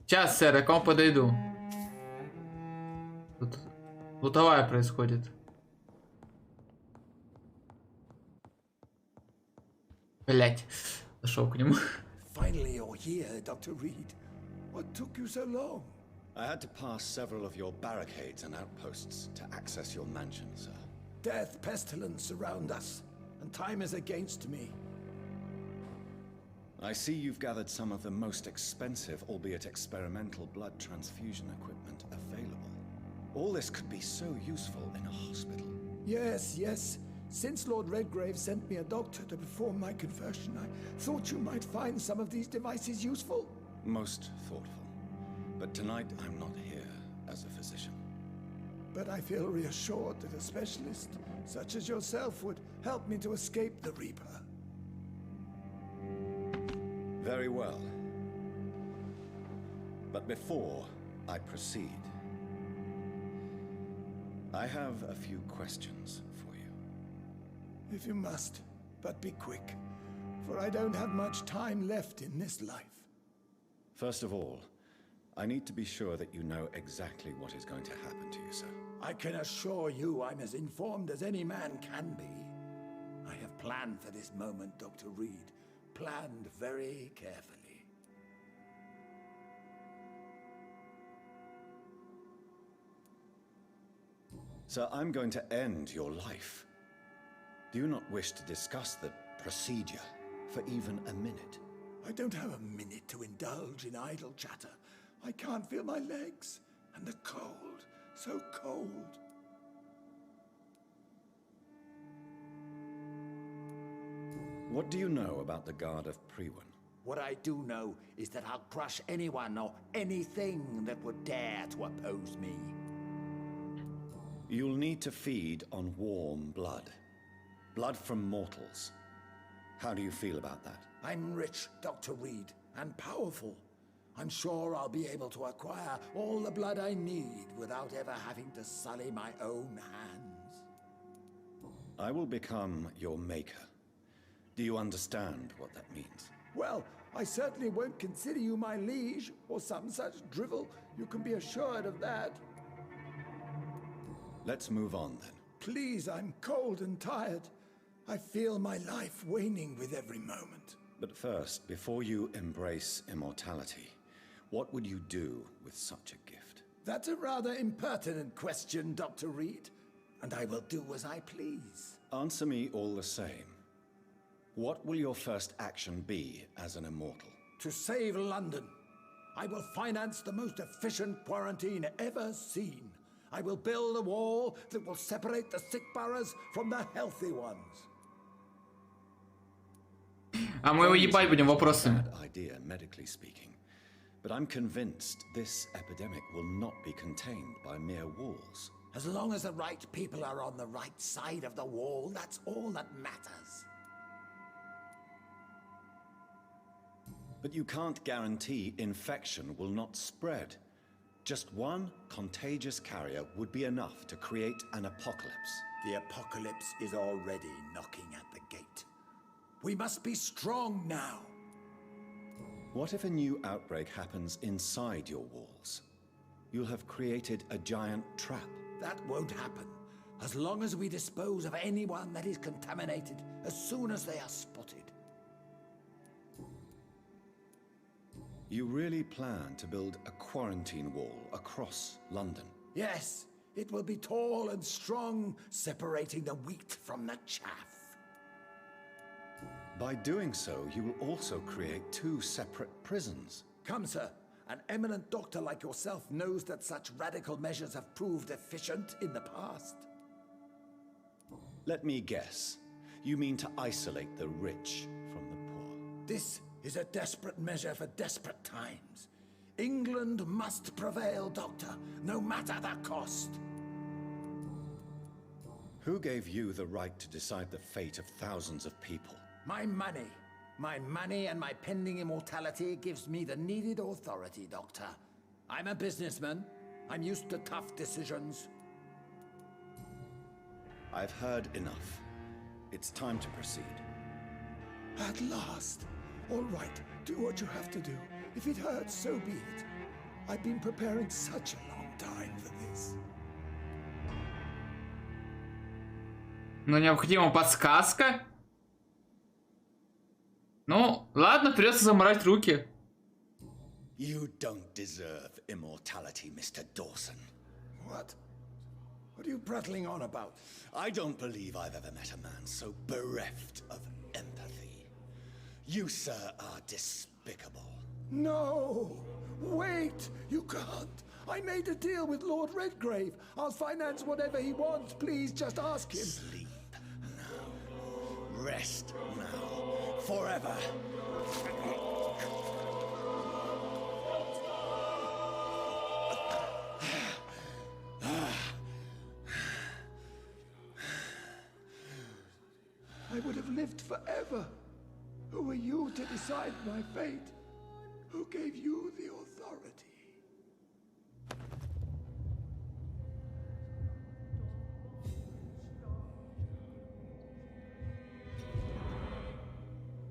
Сейчас, сэр, я к вам подойду. Тут лутовая происходит. Блять, зашел к нему. Finally you're here, Dr. Reed. What took you so long? I had to pass several of your barricades and outposts to access your mansion, sir. Death, pestilence surround us, and time is against me. I see you've gathered some of the most expensive, albeit experimental, blood transfusion equipment available. All this could be so useful in a hospital. Yes, yes. Since Lord Redgrave sent me a doctor to perform my conversion, I thought you might find some of these devices useful. Most thoughtful. But tonight I'm not here as a physician. But I feel reassured that a specialist such as yourself would help me to escape the Reaper. Very well. But before I proceed, I have a few questions for you. If you must, but be quick, for I don't have much time left in this life. First of all, I need to be sure that you know exactly what is going to happen to you, sir. I can assure you I'm as informed as any man can be. I have planned for this moment, Dr. Reed. Planned very carefully. Sir, I'm going to end your life. Do you not wish to discuss the procedure for even a minute? I don't have a minute to indulge in idle chatter. I can't feel my legs. And the cold, so cold. What do you know about the Guard of Priwen? What I do know is that I'll crush anyone or anything that would dare to oppose me. You'll need to feed on warm blood. Blood from mortals. How do you feel about that? I'm rich, Dr. Reed, and powerful. I'm sure I'll be able to acquire all the blood I need without ever having to sully my own hands. I will become your maker. Do you understand what that means? Well, I certainly won't consider you my liege or some such drivel. You can be assured of that. Let's move on then. Please, I'm cold and tired. I feel my life waning with every moment. But first, before you embrace immortality, what would you do with such a gift? That's a rather impertinent question, Dr. Reed, and I will do as I please. Answer me all the same. What will your first action be as an immortal? To save London, I will finance the most efficient quarantine ever seen. I will build a wall that will separate the sick boroughs from the healthy ones. А мы его ебать будем вопросами. Bad idea, medically speaking. But I'm convinced this epidemic will not be contained by mere walls. As long as the right people are on the right side of the wall, that's all that matters. But you can't guarantee infection will not spread. Just one contagious carrier would be enough to create an apocalypse. The apocalypse is already knocking at the gate. We must be strong now. What if a new outbreak happens inside your walls? You'll have created a giant trap. That won't happen. As long as we dispose of anyone that is contaminated as soon as they are spotted. You really plan to build a quarantine wall across London? Yes, it will be tall and strong, separating the wheat from the chaff. By doing so, you will also create two separate prisons. Come, sir. An eminent doctor like yourself knows that such radical measures have proved efficient in the past. Let me guess. You mean to isolate the rich from the poor? This is a desperate measure for desperate times. England must prevail, Doctor, no matter the cost. Who gave you the right to decide the fate of thousands of people? My money. My money and my pending immortality gives me the needed authority, Doctor. I'm a businessman. I'm used to tough decisions. I've heard enough. It's time to proceed. At last. All right, do what you have to do. If it hurts, so be it. I've been preparing such a long time for this. Но необходима подсказка. Ну, ладно, придется заморать руки. You don't deserve immortality, Mr. Dawson. What? What are you prattling on about? I don't believe I've ever met a man so bereft of empathy. You, sir, are despicable. No! Wait! You can't! I made a deal with Lord Redgrave. I'll finance whatever he wants. Please, just ask him. Sleep now. Rest now. Forever. I would have lived forever. Who are you to decide my fate? Who gave you the authority?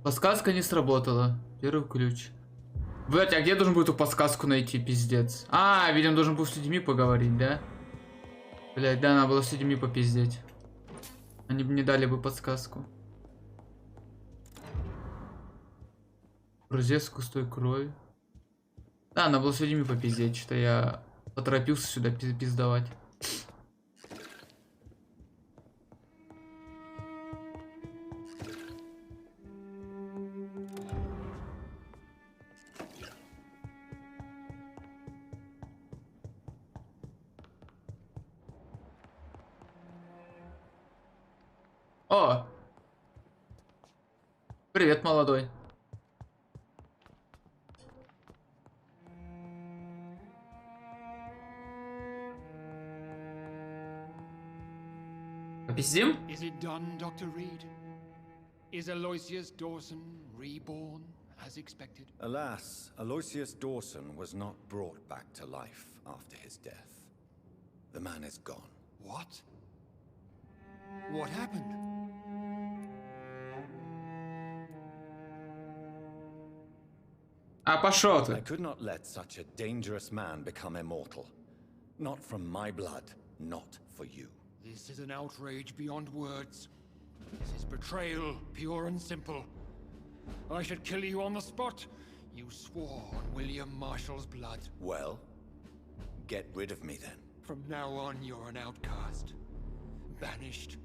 Подсказка не сработала. Первый ключ. Блять, а где я должен был эту подсказку найти, пиздец? А, видимо, должен был с людьми поговорить, да? Блять, да, надо было с людьми попиздеть. Они бы не дали бы подсказку. Друзья с густой кровью. Да, надо было с людьми попиздеть, что я поторопился сюда пиздовать. О! Привет, молодой. Попиздим? Is it done, Dr. Reed? Is Aloysius Dawson reborn as expected? Alas, Aloysius Dawson was not brought back to life after his death. The man is gone. What? What happened? А пошел I ты. could not let such a dangerous man become immortal. Not from my blood, not for you. This is an outrage beyond words. This is betrayal, pure and simple. I should kill you on the spot. You swore on William Marshall's blood. Well, get rid of me then. From now on, you're an outcast. Banished.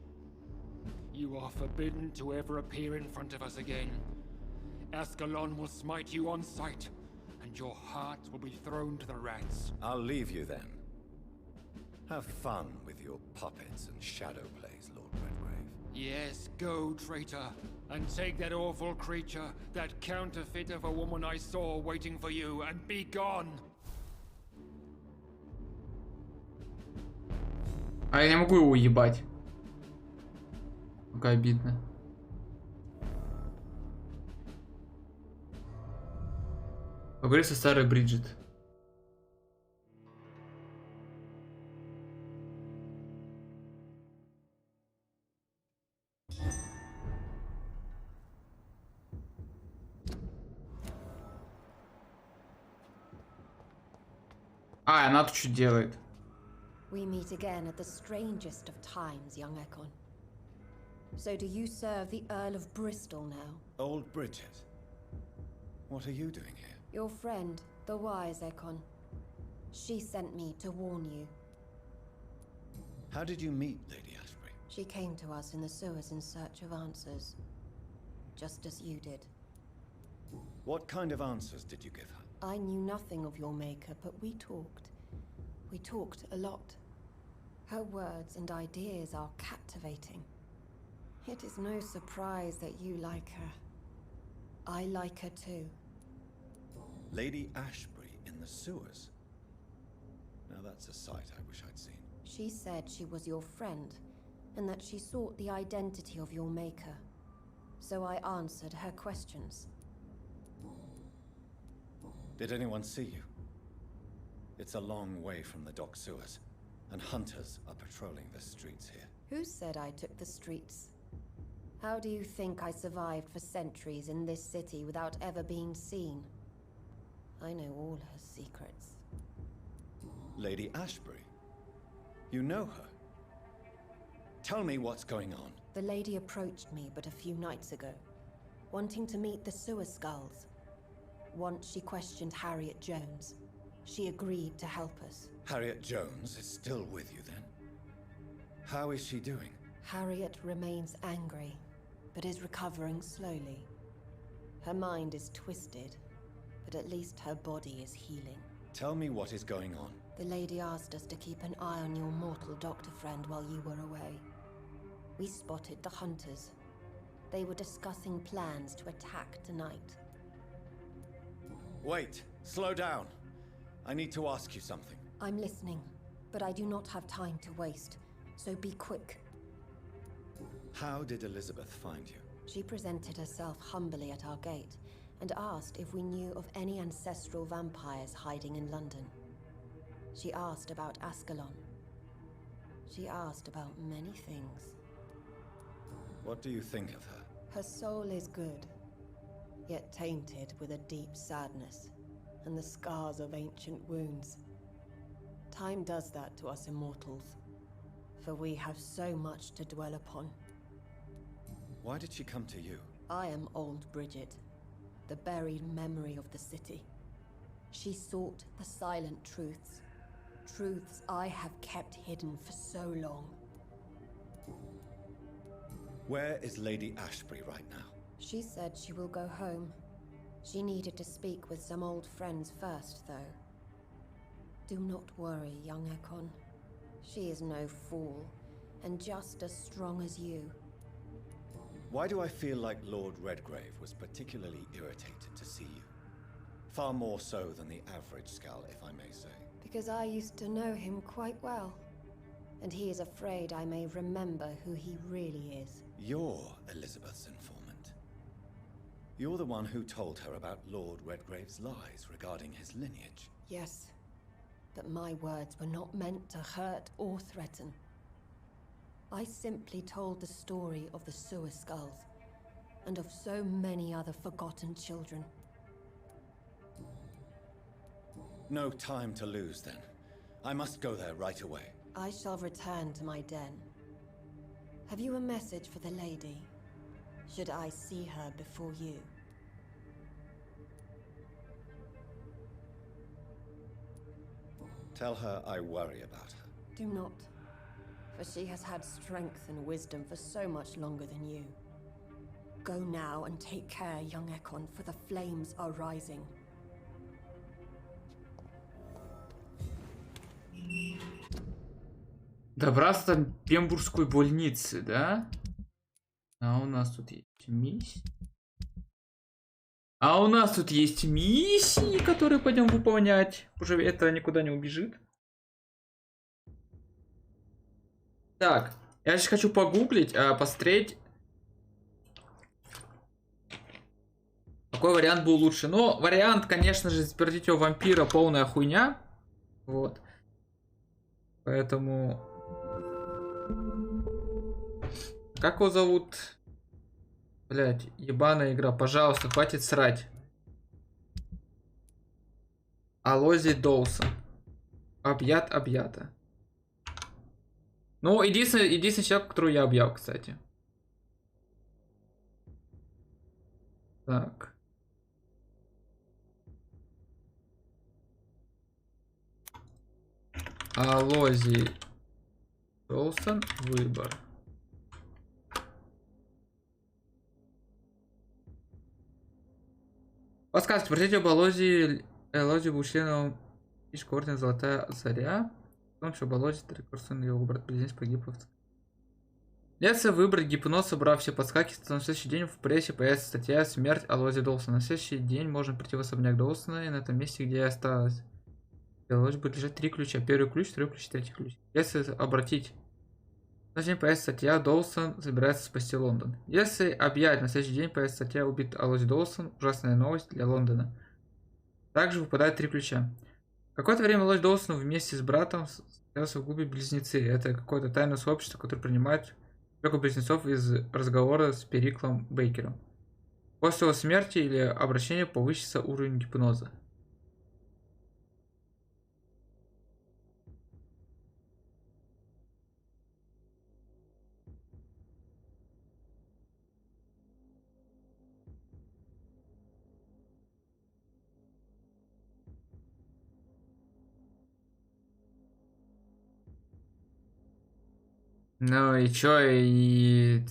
You are forbidden to ever appear in front of us again. Ascalon will smite you on sight, and your heart will be thrown to the rats. I'll leave you then. Have fun with your puppets and shadow plays, Lord Redgrave. Yes, go, traitor, and take that awful creature, that counterfeit of a woman I saw waiting for you, and be gone! А я не могу его уебать. Как обидно. Поговори со старой Бриджит. А, она тут что делает? We meet again at the strangest of times, young Ekon. So do you serve the Earl of Bristol now? Old Bridget, what are you doing here? Your friend, the wise Ekon. She sent me to warn you. How did you meet Lady Ashbury? She came to us in the sewers in search of answers. Just as you did. What kind of answers did you give her? I knew nothing of your maker, but we talked. We talked a lot. Her words and ideas are captivating. It is no surprise that you like her. I like her too. Lady Ashbury in the sewers. Now that's a sight I wish I'd seen. She said she was your friend, and that she sought the identity of your maker. So I answered her questions. Did anyone see you? It's a long way from the dock sewers, and hunters are patrolling the streets here. Who said I took the streets? How do you think I survived for centuries in this city without ever being seen? I know all her secrets. Lady Ashbury? You know her? Tell me what's going on. The lady approached me but a few nights ago, wanting to meet the sewer skulls. Once she questioned Harriet Jones. She agreed to help us. Harriet Jones is still with you then? How is she doing? Harriet remains angry, but is recovering slowly. Her mind is twisted, but at least her body is healing. Tell me what is going on. The lady asked us to keep an eye on your mortal doctor friend while you were away. We spotted the hunters. They were discussing plans to attack tonight. Wait, slow down. I need to ask you something. I'm listening, but I do not have time to waste, so be quick. How did Elizabeth find you? She presented herself humbly at our gate and asked if we knew of any ancestral vampires hiding in London. She asked about Ascalon. She asked about many things. What do you think of her? Her soul is good, yet tainted with a deep sadness and the scars of ancient wounds. Time does that to us immortals, for we have so much to dwell upon. Why did she come to you? I am old Bridget, the buried memory of the city. She sought the silent truths, truths I have kept hidden for so long. Where is Lady Ashbury right now? She said she will go home. She needed to speak with some old friends first, though. Do not worry, young Ekon. She is no fool, and just as strong as you. Why do I feel like Lord Redgrave was particularly irritated to see you? Far more so than the average Skull, if I may say. Because I used to know him quite well, and he is afraid I may remember who he really is. You're Elizabeth's informant. You're the one who told her about Lord Redgrave's lies regarding his lineage. Yes, but my words were not meant to hurt or threaten. I simply told the story of the sewer skulls, and of so many other forgotten children. No time to lose, then. I must go there right away. I shall return to my den. Have you a message for the lady? Should I see her before you? Tell her I worry about her. Do not, for she has had strength and wisdom for so much longer than you. Go now and take care, young Ekon, for the flames are rising. Добраться до Пембургской больницы, да? А у нас тут есть миссии. А у нас тут есть миссии, которые пойдем выполнять. Уже это никуда не убежит. Так, я сейчас хочу погуглить, посмотреть, какой вариант был лучше. Но вариант, конечно же, запердить его вампира полная хуйня. Вот. Поэтому... Как его зовут? Блять, ебаная игра. Пожалуйста, хватит срать. Алози Доусон. Объята. Ну, единственный человек, которого я объял, кстати. Так. Алози Доусон. Выбор. Подсказки. Прочтите об Алози был членом ордена Золотая Заря. В том, что Балози, рекордсмен его брат-близнец, погиб в... Если выбрать гипноз, собрав все подсказки, то на следующий день в прессе появится статья «Смерть Алози Доусона». На следующий день можно прийти в особняк Доусона, и на этом месте, где я осталась, Алози будет лежать 3 ключа. Первый ключ, второй ключ, третий ключ. Если обратить... На следующий день появится статья «Доусон собирается спасти Лондон». Если объять, на следующий день появится статья «Убит Алози Доусон. Ужасная новость для Лондона». Также выпадает 3 ключа. Какое-то время Алози Доусон вместе с братом остался в клубе Близнецы. Это какое-то тайное сообщество, которое принимает трех близнецов из разговора с Периклом Бейкером. После его смерти или обращения повысится уровень гипноза. Ну и чё, и...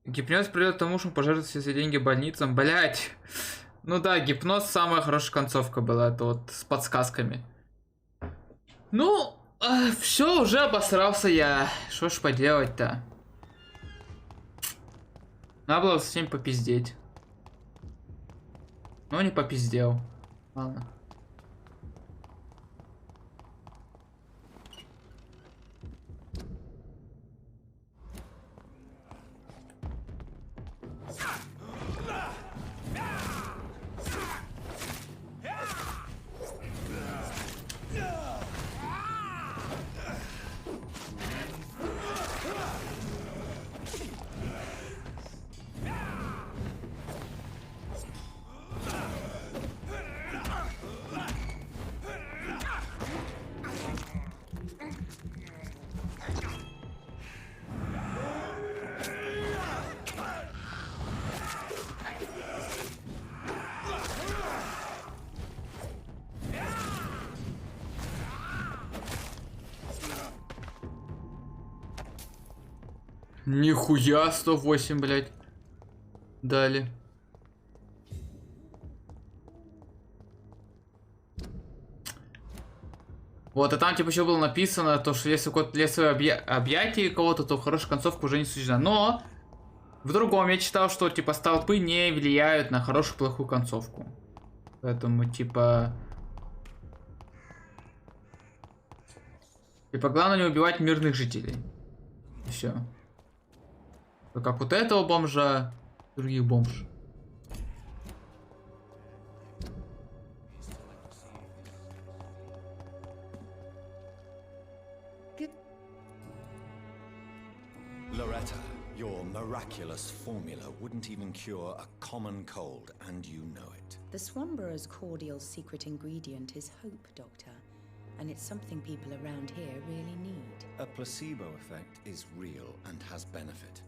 Гипноз приведет к тому, что он пожертвует все свои деньги больницам. Блять. Ну да, гипноз самая хорошая концовка была, это вот с подсказками. Ну, все, уже обосрался я. Что ж поделать-то? Надо было с ним попиздеть. Но не попиздел. Ладно. Нихуя, 108, блядь. Дали. Вот, а там типа еще было написано, то, что если объятие кого-то, то хорошая концовка уже не суждена. Но в другом я читал, что типа столпы не влияют на хорошую плохую концовку. Поэтому типа главное не убивать мирных жителей. Все. Как вот этого бомжа, других бомж. Loretta, your miraculous formula wouldn't even cure a common cold, and you know it. The Swanborough's cordial secret ingredient is hope, Doctor. And it's something people around here really need. A placebo effect is real and has benefit.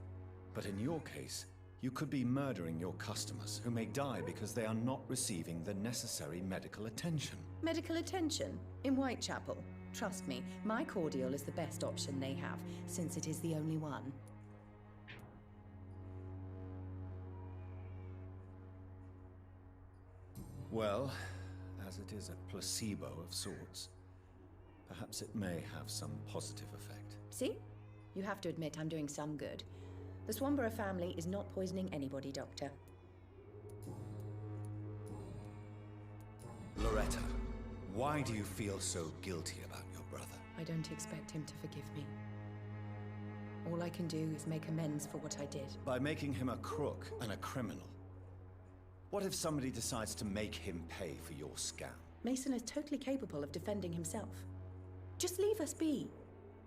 But in your case, you could be murdering your customers who may die because they are not receiving the necessary medical attention. Medical attention? In Whitechapel? Trust me, my cordial is the best option they have, since it is the only one. Well, as it is a placebo of sorts, perhaps it may have some positive effect. See? You have to admit I'm doing some good. The Swanborough family is not poisoning anybody, Doctor. Loretta, why do you feel so guilty about your brother? I don't expect him to forgive me. All I can do is make amends for what I did. By making him a crook and a criminal. What if somebody decides to make him pay for your scam? Mason is totally capable of defending himself. Just leave us be.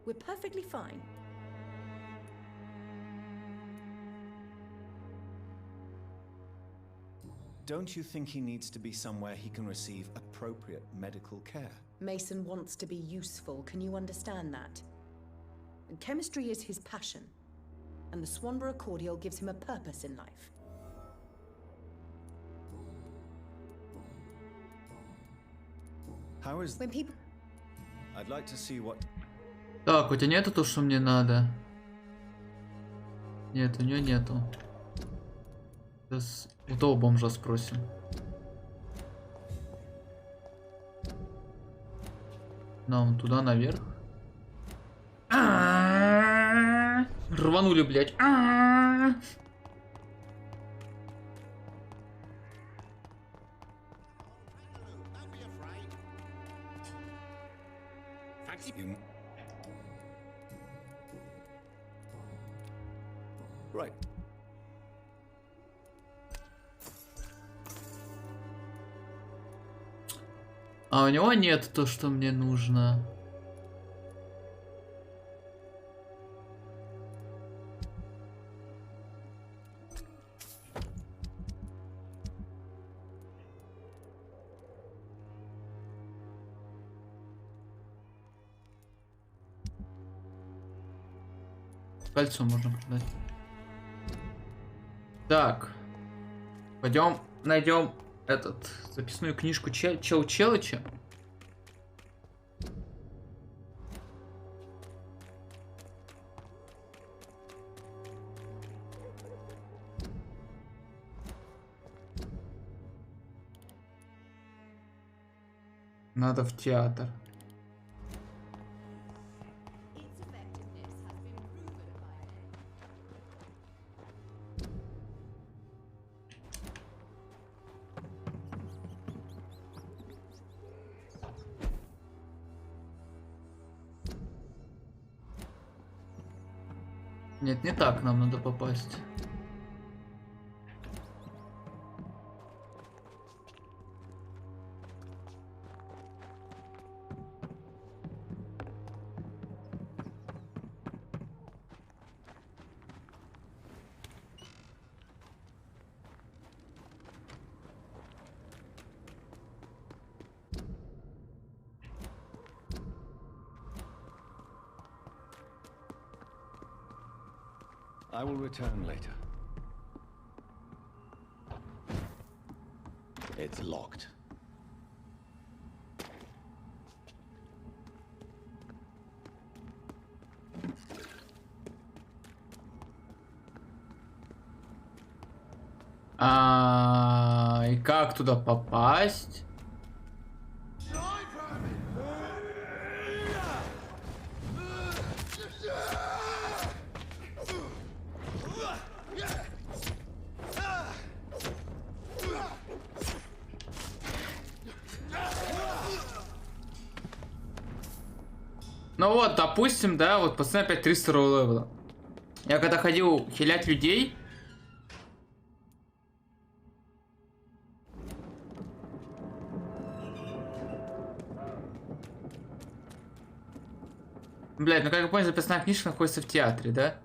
We're perfectly fine. Don't you think he needs to be somewhere he can receive appropriate medical care? Mason wants to be useful, can you understand that? And chemistry is his passion. And the Swanborough cordial gives him a purpose in life. How is... When people... I'd like to see what... Так, у тебя нету то, что мне надо? Нет, у нее нету. Сейчас у того бомжа спросим. Нам туда наверх. Рванули, блядь. Right. А у него нет то, что мне нужно. Кольцо можно продать. Так. Пойдем найдем записную книжку Челыча. Надо в театр. Нет, не так нам надо попасть. I will return later. It's locked. И как туда попасть? Ну вот, допустим, да, вот пацаны опять 300 левела. Я когда ходил хилять людей... Блядь, ну как я понял, записная книжка находится в театре, да?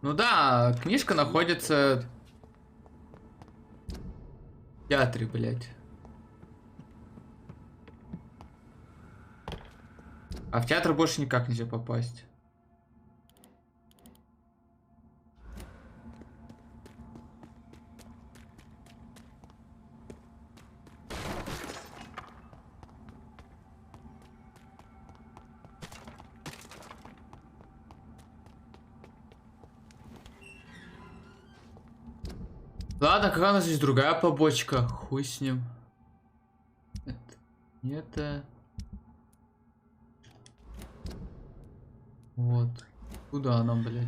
Ну да, книжка находится в театре, блядь. А в театр больше никак нельзя попасть. Ладно, какая у нас здесь другая побочка? Хуй с ним. Это... Вот. Куда она, блядь?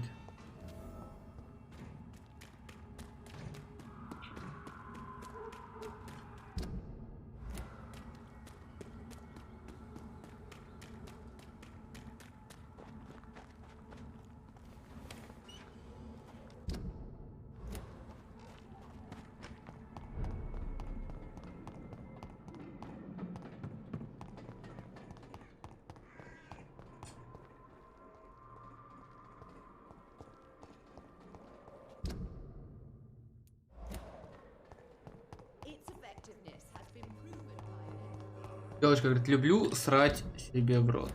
Девочка говорит, люблю срать себе в рот.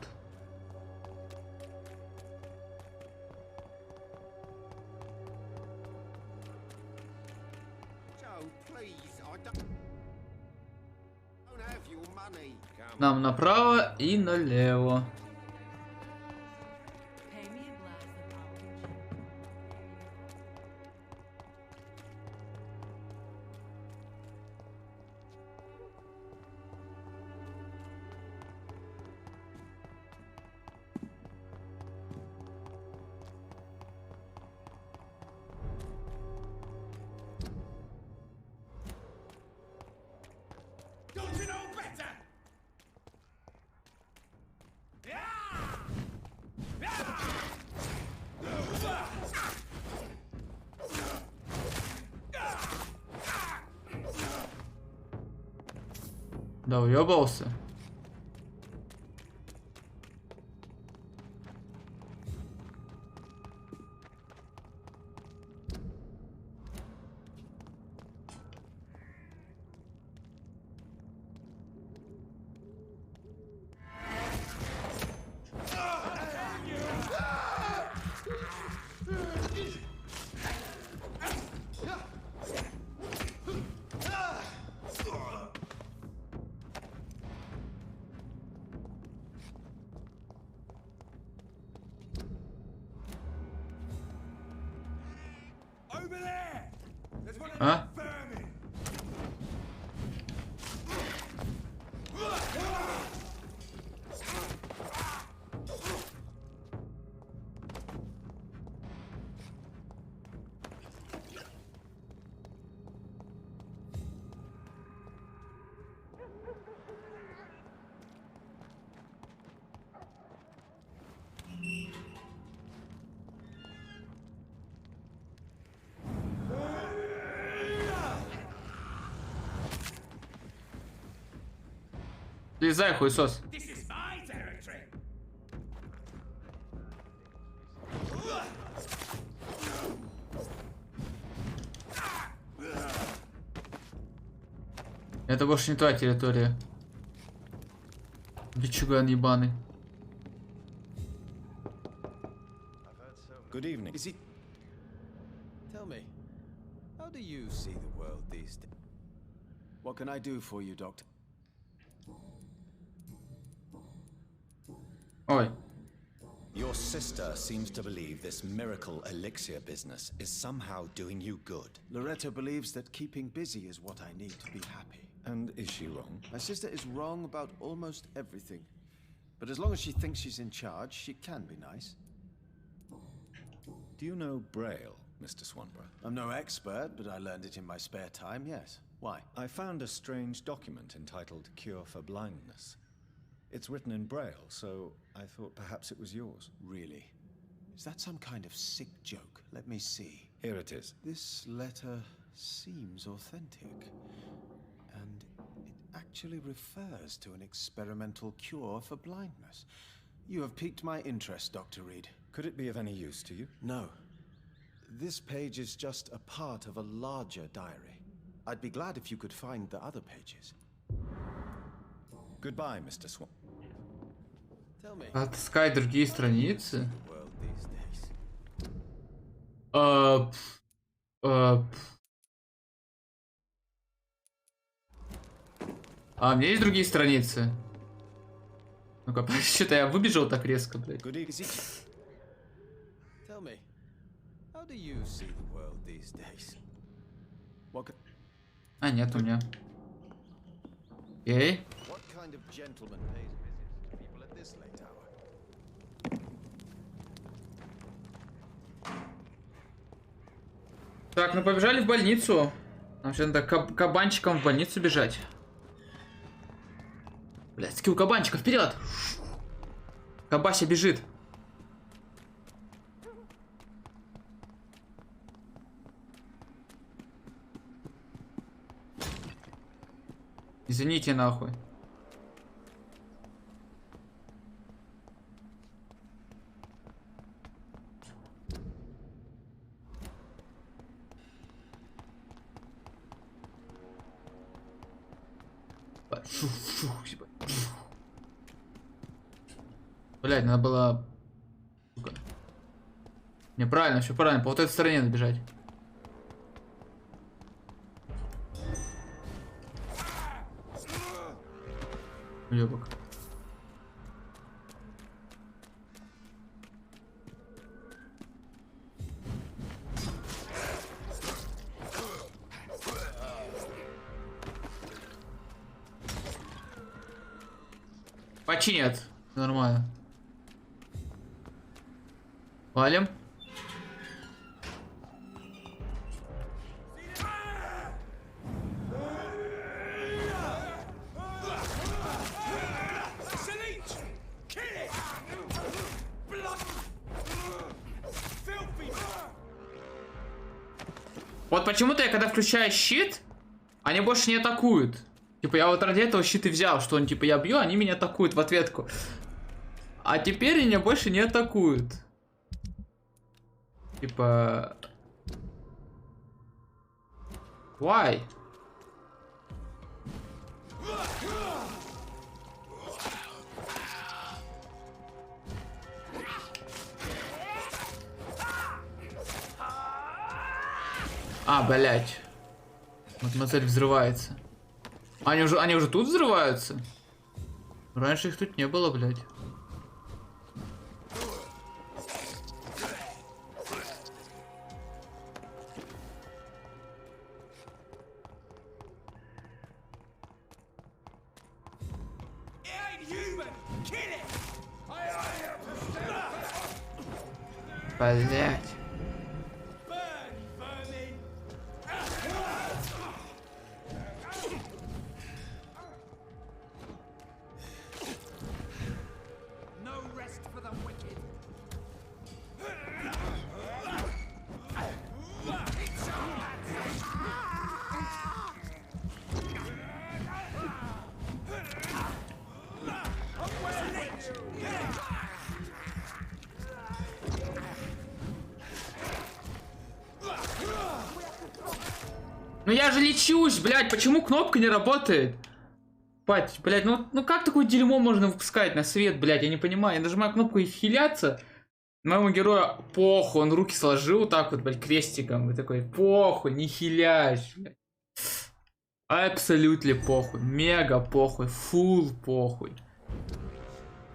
Нам направо и налево. Да уебался. А? Слезай, хуесос. Это больше не твоя территория. Бичуган ебаный. Good evening. Is it? Tell me, how do you see the world these days? What can I do for you, Doctor? Ой. Your sister seems to believe this miracle elixir business is somehow doing you good. Loretta believes that keeping busy is what I need to be happy. And is she wrong? My sister is wrong about almost everything. But as long as she thinks she's in charge, she can be nice. Do you know Braille, Mr. Swanborough? I'm no expert, but I learned it in my spare time, yes. Why? I found a strange document entitled Cure for Blindness. It's written in Braille, so I thought perhaps it was yours. Really? Is that some kind of sick joke? Let me see. Here it is. This letter seems authentic. And it actually refers to an experimental cure for blindness. You have piqued my interest, Dr. Reed. Could it be of any use to you? No. This page is just a part of a larger diary. I'd be glad if you could find the other pages. Goodbye, Mr. Swan. Tell me. Отыскать другие страницы. The world these days. А, у меня есть другие страницы. Ну-ка, что-то я выбежал так резко, блядь. Good evening. Tell me, how do you see the world these days? What А, нет у меня. Окей. What kind of gentleman pays a visit to people at this late hour? Так, ну побежали в больницу. Нам сейчас надо кабанчиком в больницу бежать. Блядь, скилл кабанчика, вперед! Кабася бежит. Извините, нахуй. Блять, надо было... Сука. Неправильно, все правильно. По вот этой стороне надо бежать. Ёбок. Починят. Нормально. Валим. Вот почему-то я когда включаю щит, они больше не атакуют. Типа я вот ради этого щит и взял, что он типа я бью, они меня атакуют в ответку. А теперь меня больше не атакуют. Типа... Why? А, блять. Вот модель взрывается. Они уже тут взрываются? Раньше их тут не было, блядь. Блять. Ну я же лечусь, блядь, почему кнопка не работает? Пать, блядь, ну как такое дерьмо можно выпускать на свет, блядь, я не понимаю. Я нажимаю кнопку «Хиляться», моему герою похуй, он руки сложил вот так вот, блядь, крестиком, и такой, похуй, не хилясь, блядь. Абсолютно похуй, мега похуй, фул похуй.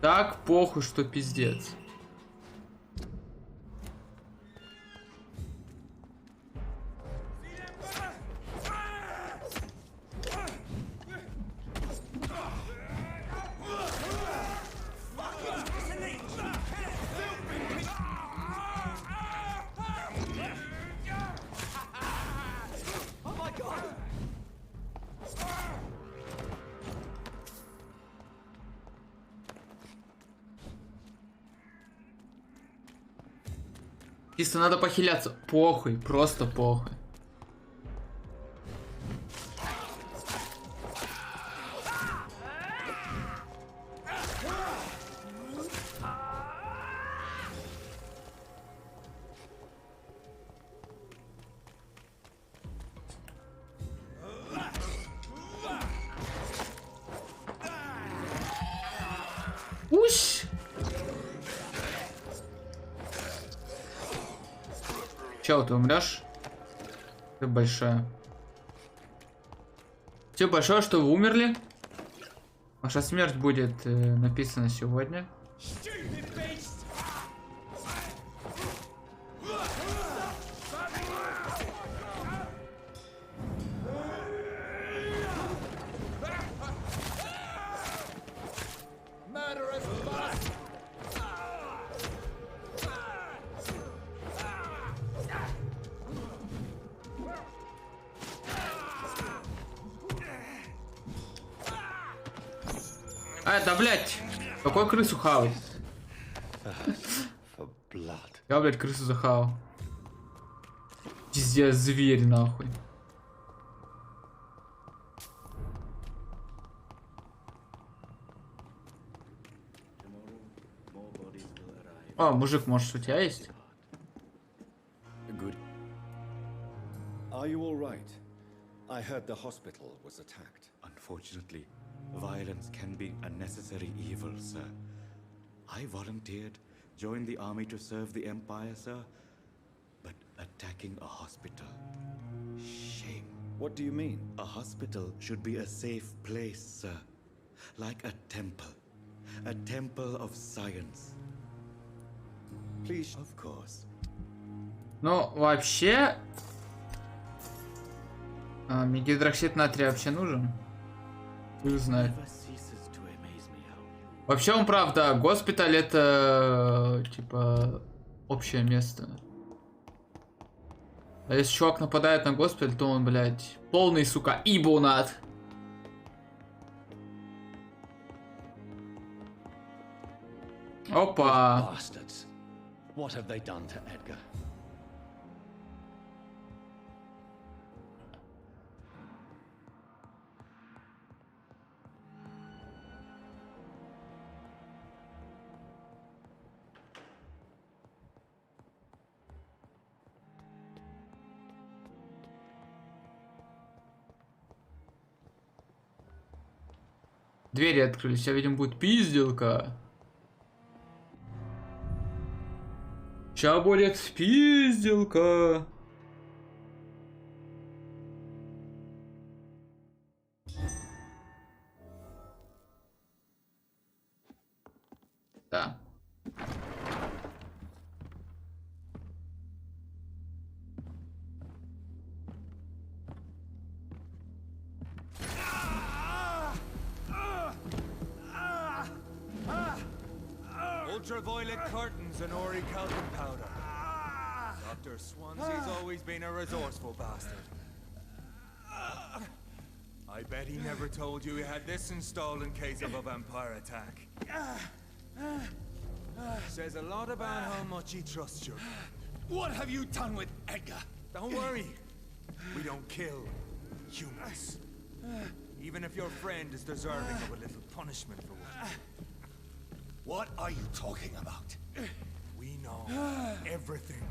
Так похуй, что пиздец. Чисто надо похиляться. Похуй, просто похуй. Усь! Чел, ты умрешь? Ты большая. Все большое, что вы умерли. Ваша смерть будет написана сегодня. Да, блядь! Какой крысу хавать? Я, блядь, крысу захавал. Пиздец, зверь, нахуй. О, мужик, может, у тебя есть? Good. Are you all right? I heard the hospital was attacked. Unfortunately, Violence can be a necessary evil, sir. I volunteered, joined the army to serve the Empire, sir. But attacking a hospital... shame. What do you mean? A hospital should be a safe place, sir. Like a temple. A temple of science. Please, of course. Ну, вообще... мне гидроксид натрия вообще нужен? Вы знаете. Вообще он прав, да. Госпиталь это... типа... общее место. А если чувак нападает на госпиталь, то он, блядь, полный, сука, ибунат. Опа. What have they done to Edgar? Двери открылись, а видимо будет пизделка. Ща будет пизделка. Да. Ultraviolet curtains and orichalcum powder. Dr. Swansea's always been a resourceful bastard. I bet he never told you he had this installed in case of a vampire attack. Says a lot about how much he trusts you. What have you done with Edgar? Don't worry. We don't kill humans. Even if your friend is deserving of a little punishment for what he did. What are you talking about? We know everything.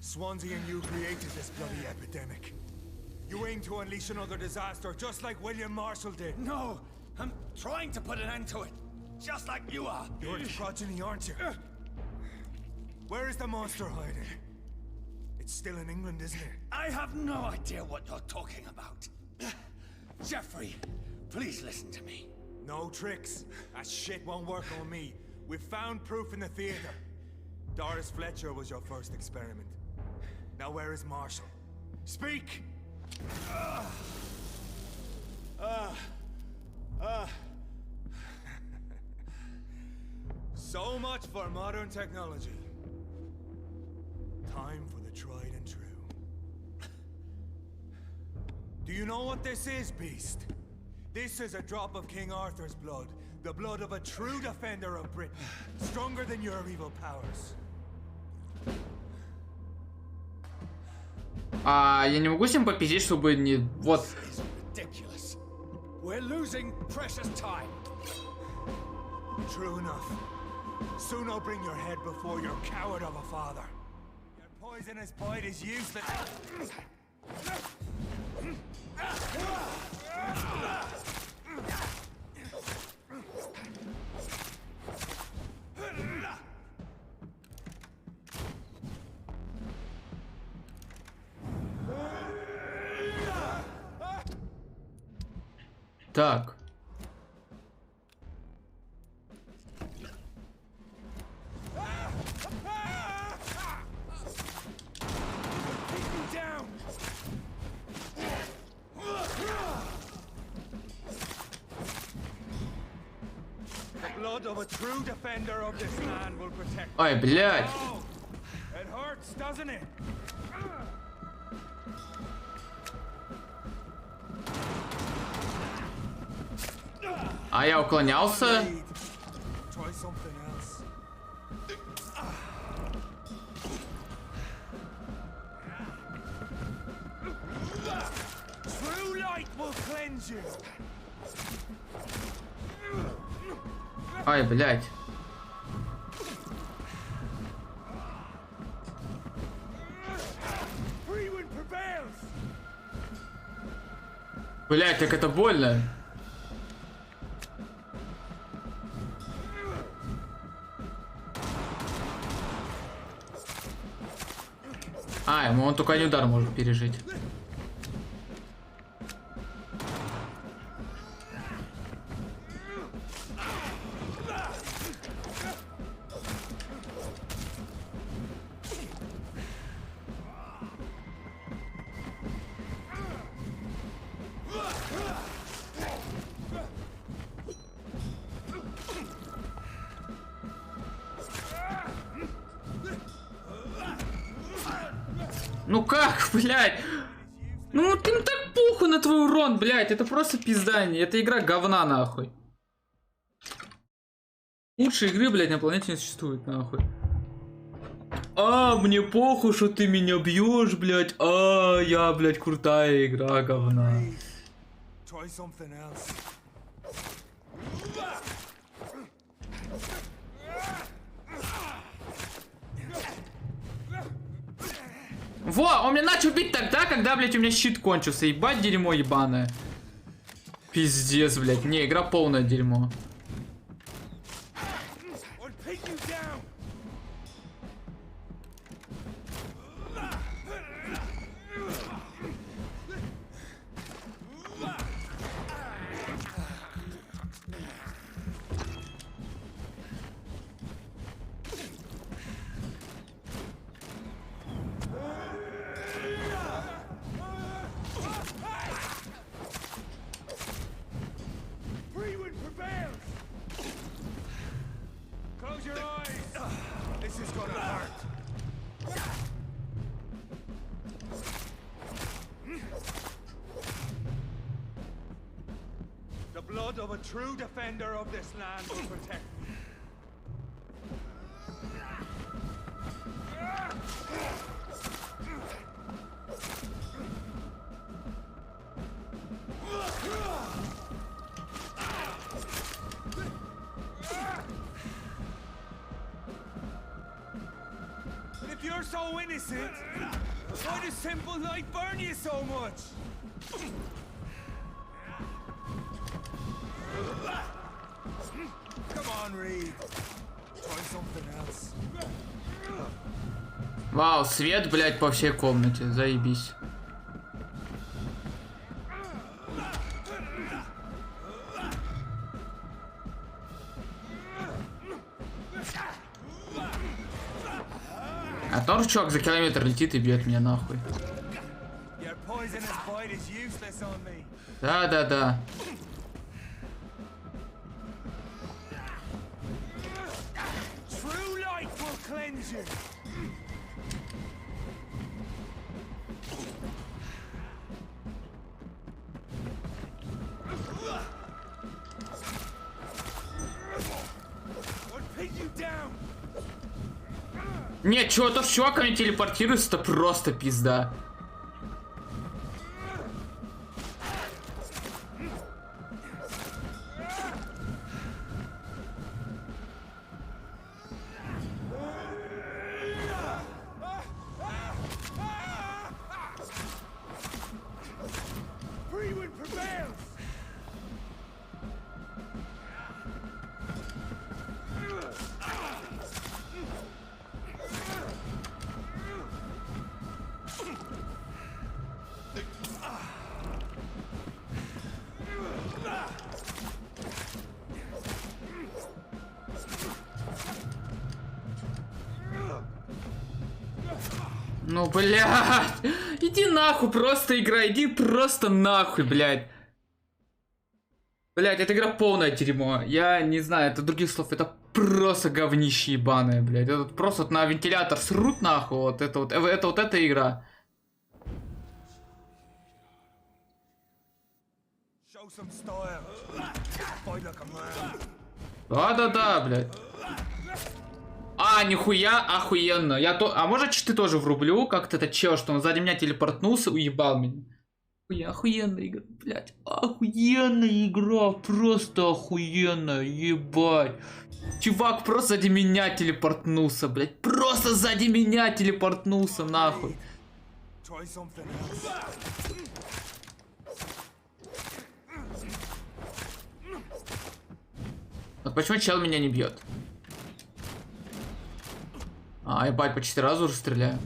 Swansea and you created this bloody epidemic. You aim to unleash another disaster, just like William Marshall did. No, I'm trying to put an end to it, just like you are. You're its progeny, aren't you? Where is the monster hiding? It's still in England, isn't it? I have no idea what you're talking about. Jeffrey, please listen to me. No tricks. That shit won't work on me. We've found proof in the theater. Doris Fletcher was your first experiment. Now where is Marshall? Speak! So much for modern technology. Time for the tried and true. Do you know what this is, Beast? This is a drop of King Arthur's blood. The blood of a true defender of Britain. Stronger than your evil powers. Я не могу с ним попиздить, чтобы не... Вот. We're losing precious time. True enough. Soon I'll bring your head before your coward of a father. Your poisonous bite is useless. Так. Ой, блядь. А я уклонялся. Ай, блядь. Блядь, так это больно. А, ему он только один удар может пережить. Ну как, блядь? Ну ты так похуй на твой урон, блядь. Это просто пиздание. Это игра говна, нахуй. Лучшей игры, блядь, на планете не существует, нахуй. А, мне похуй, что ты меня бьешь, блядь. А, я, блядь, крутая игра, говна. Во, он меня начал бить тогда, когда, блядь, у меня щит кончился. Ебать, дерьмо ебаное. Пиздец, блядь. Не, игра полное дерьмо. The blood of a true defender of this land will protect me. And if you're so innocent, why does simple light burn you so much? Come on, Reed. Try something else. Вау, свет, блядь, по всей комнате. Заебись. А тоже чувак за километр летит и бьет меня нахуй. Да. Нет, чего, то, что чувак ко мне телепортируется, это просто пизда. Ну, блядь. Иди нахуй, просто игра. Иди просто нахуй, блядь. Блядь, эта игра полное дерьмо. Я не знаю, это других слов. Это просто говнище ебаное, блядь. Это просто вот на вентилятор срут нахуй. Вот это вот эта игра. Да, блядь. А, нихуя, охуенно. А может читы тоже врублю? Как-то это чел, что он сзади меня телепортнулся, уебал меня. Охуенная игра, блядь. Охуенная игра, просто охуенная, ебать. Чувак просто сзади меня телепортнулся, блядь. Просто сзади меня телепортнулся, нахуй. Вот почему чел меня не бьет? А, ебать, по 4 раза уже стреляю.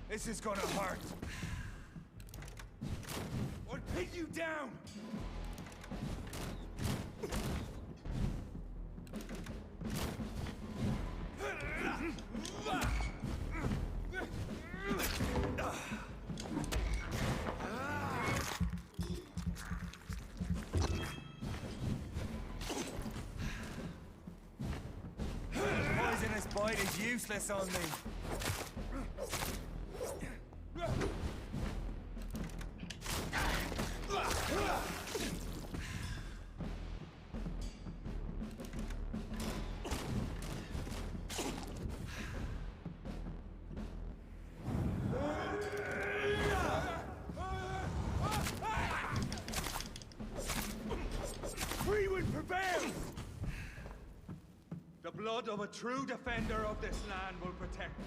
This is gonna hurt. I'll pin you down. Poisonous bite is useless on me. The blood of a true defender of this land will protect me.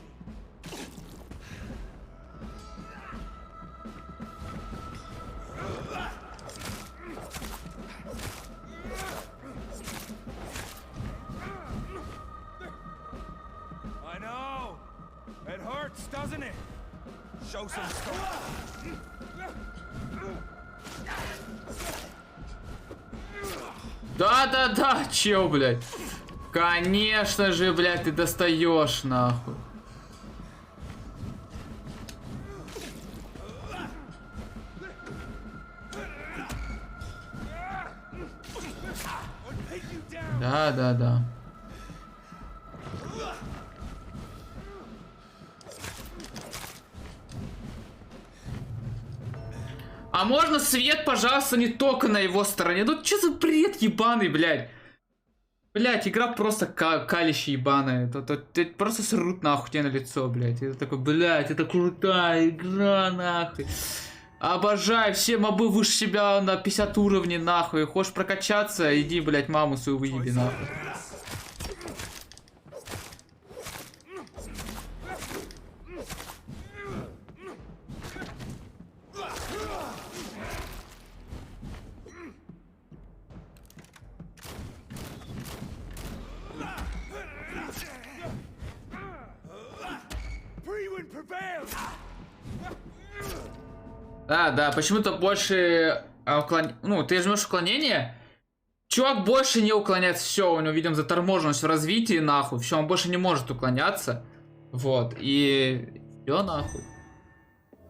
I know. It hurts, doesn't it? Show some stuff. Да-да-да, чё, блядь? Конечно же, блядь, ты достаешь, нахуй. Да-да-да. А можно свет, пожалуйста, не только на его стороне? Ну что за бред ебаный, блядь? Блядь, игра просто калище ебаная. Это просто срут нахуй тебе на лицо, блядь. Это такой, блядь, это крутая игра, нахуй. Обожаю, все мобы выше себя на 50 уровней, нахуй. Хочешь прокачаться, иди, блядь, маму свою выеби, нахуй. Да, почему-то больше ну, ты жмешь уклонение, чувак больше не уклоняется, все, у него, видим, заторможенность в развитии, нахуй, все, он больше не может уклоняться, вот, и все, нахуй.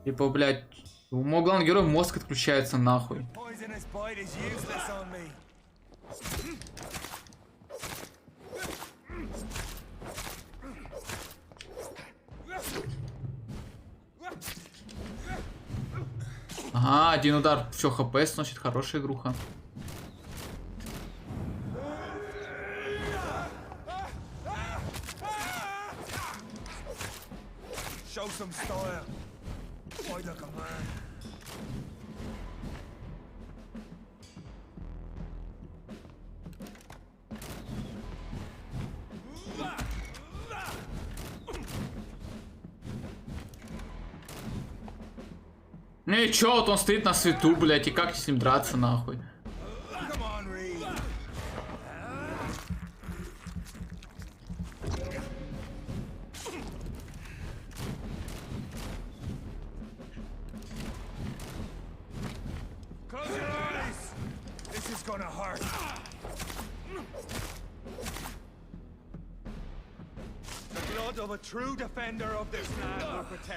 Типа, блядь, у моего главного героя мозг отключается, нахуй. Ага, один удар, все, хп сносит, хорошая игруха. Ну и чё, вот он стоит на свету, блядь, и как с ним драться, нахуй?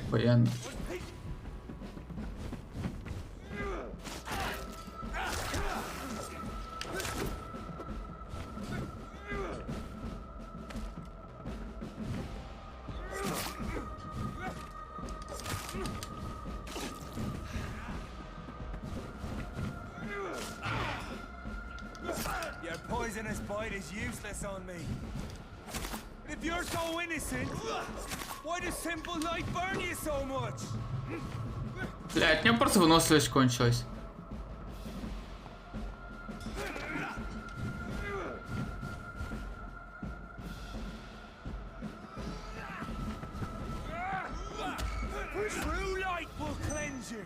Военно. Your poisonous bite is useless on me. If you're so innocent, why does simple light burn you so much? Блядь, у меня просто выносливость кончилась. True light will cleanse you.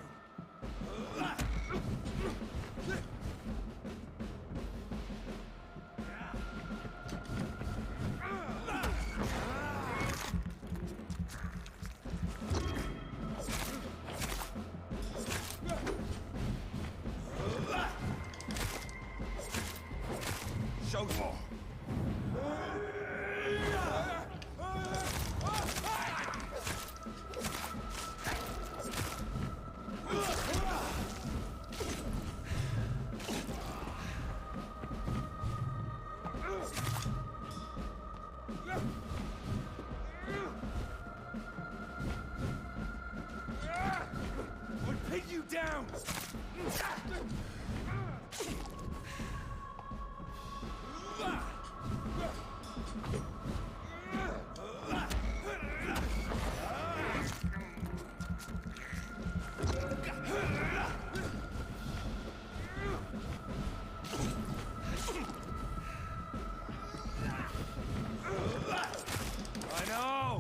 I know.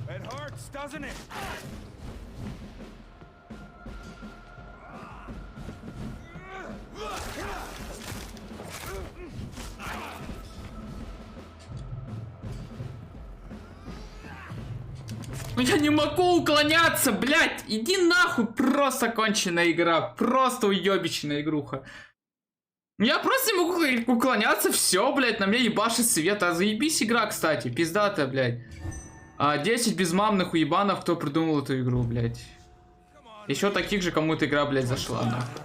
It hurts, doesn't it? Ну я не могу уклоняться, блядь! Иди нахуй! Просто конченая игра. Просто уебищная игруха. Я просто не могу уклоняться, все, блядь, на меня ебашит свет. А заебись игра, кстати, пиздатая, блядь. 10 безмамных уебанов, кто придумал эту игру, блядь. Еще таких же, кому эта игра, блядь, зашла, нахуй.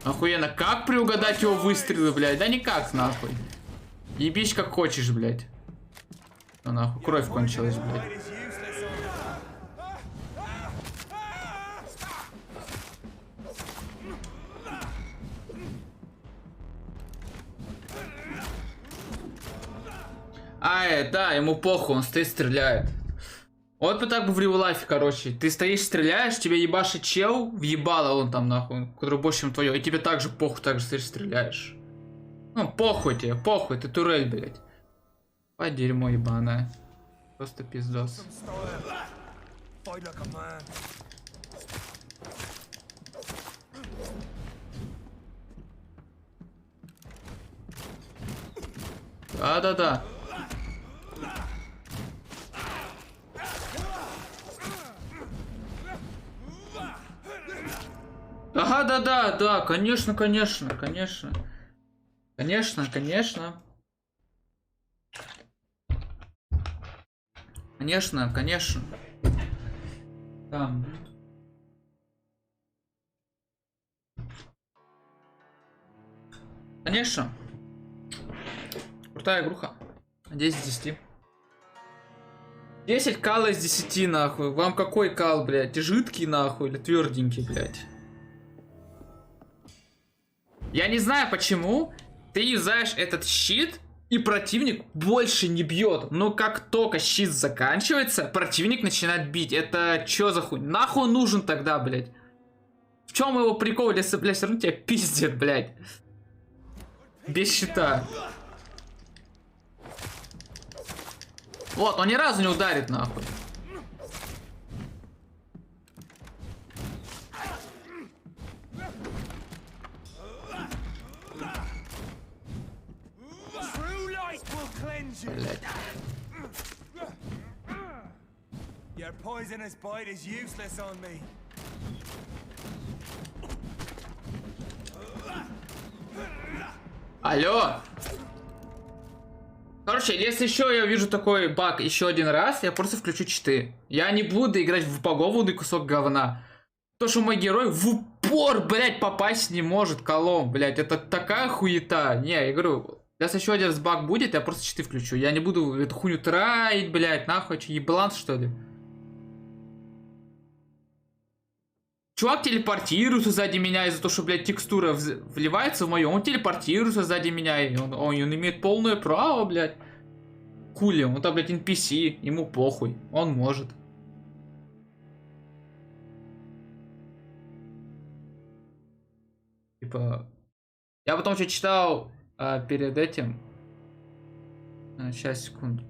Охуенно, как приугадать его выстрелы, блядь? Да никак, нахуй. Ебись как хочешь, блядь. Ну нахуй, кровь кончилась, блядь. Да, ему похуй, он стоит, стреляет. Вот бы так бы в реал-лайфе, короче. Ты стоишь, стреляешь, тебе ебашит чел, въебало он там, нахуй, который больше, чем твое, и тебе также похуй, так же стоишь, стреляешь. Ну, похуй тебе, похуй, ты турель, блядь. По дерьмо ебаное. Просто пиздос. Да-да-да. Ага, да-да-да, конечно, конечно, конечно. Конечно, конечно. Конечно, конечно. Там. Конечно. Крутая игруха. 10 из 10. 10 кала из 10, нахуй. Вам какой кал, блядь? Жидкий, нахуй, или тверденький, блядь? Я не знаю, почему ты юзаешь этот щит, и противник больше не бьет. Но как только щит заканчивается, противник начинает бить. Это чё за хуй? Нахуй он нужен тогда, блядь? В чем его прикол, если, блядь, все равно тебя пиздят, блядь? Без щита. Вот, он ни разу не ударит, нахуй. Блядь. Your poisonous bite is useless on me. Алло. Короче, если еще я вижу такой баг еще один раз, я просто включу читы. Я не буду играть в багованный кусок говна. То, что мой герой в упор, блядь, попасть не может колом, блядь. Это такая хуета. Не, я говорю, если еще один раз баг будет, я просто читы включу. Я не буду эту хуйню траить, блядь, нахуй, че, ебланс, что ли? Чувак телепортируется сзади меня из-за того, что, блядь, текстура вливается в мою. Он телепортируется сзади меня, и он имеет полное право, блядь. Хули, он там, блядь, NPC, ему похуй, он может. Типа, я потом что читал перед этим. Сейчас, секунду.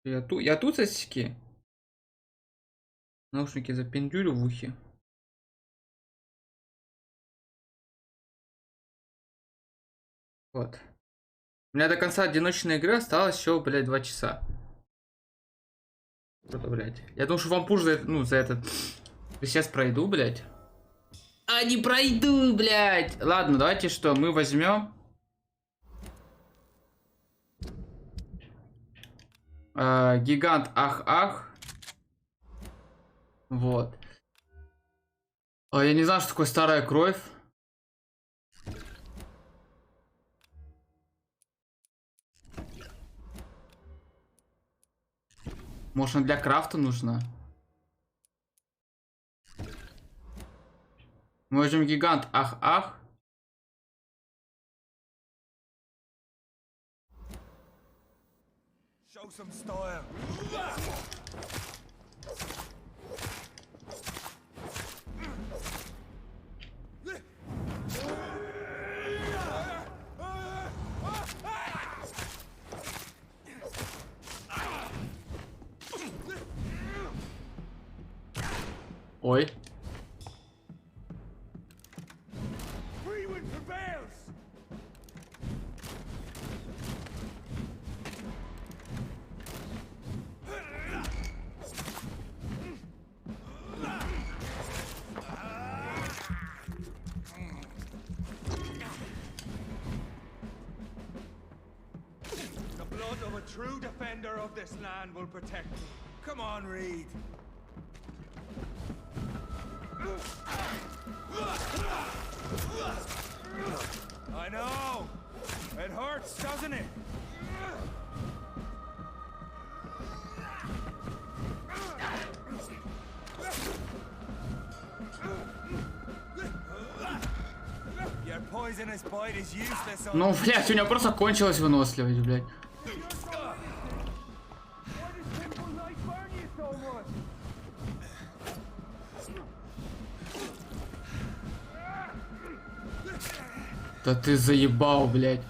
Я тут сосиски. Наушники запендюлю в ухе. Вот. У меня до конца одиночной игры осталось еще, блядь, 2 часа. Что-то, блядь. Я думаю, что вампур за этот... Сейчас пройду, блядь. А, не пройду, блядь. Ладно, давайте что, мы возьмем... Гигант ах-ах. Вот. Я не знаю, что такое старая кровь. Может, она для крафта нужна? Мы возьмем гигант ах-ах. Show some style. Ой. True defender of this land will protect me. Come on, Reed. I know. It hurts, doesn't it? Your poisonous bite is useless. Ну, блядь, у него просто кончилась выносливость, блядь. Да ты заебал, блядь.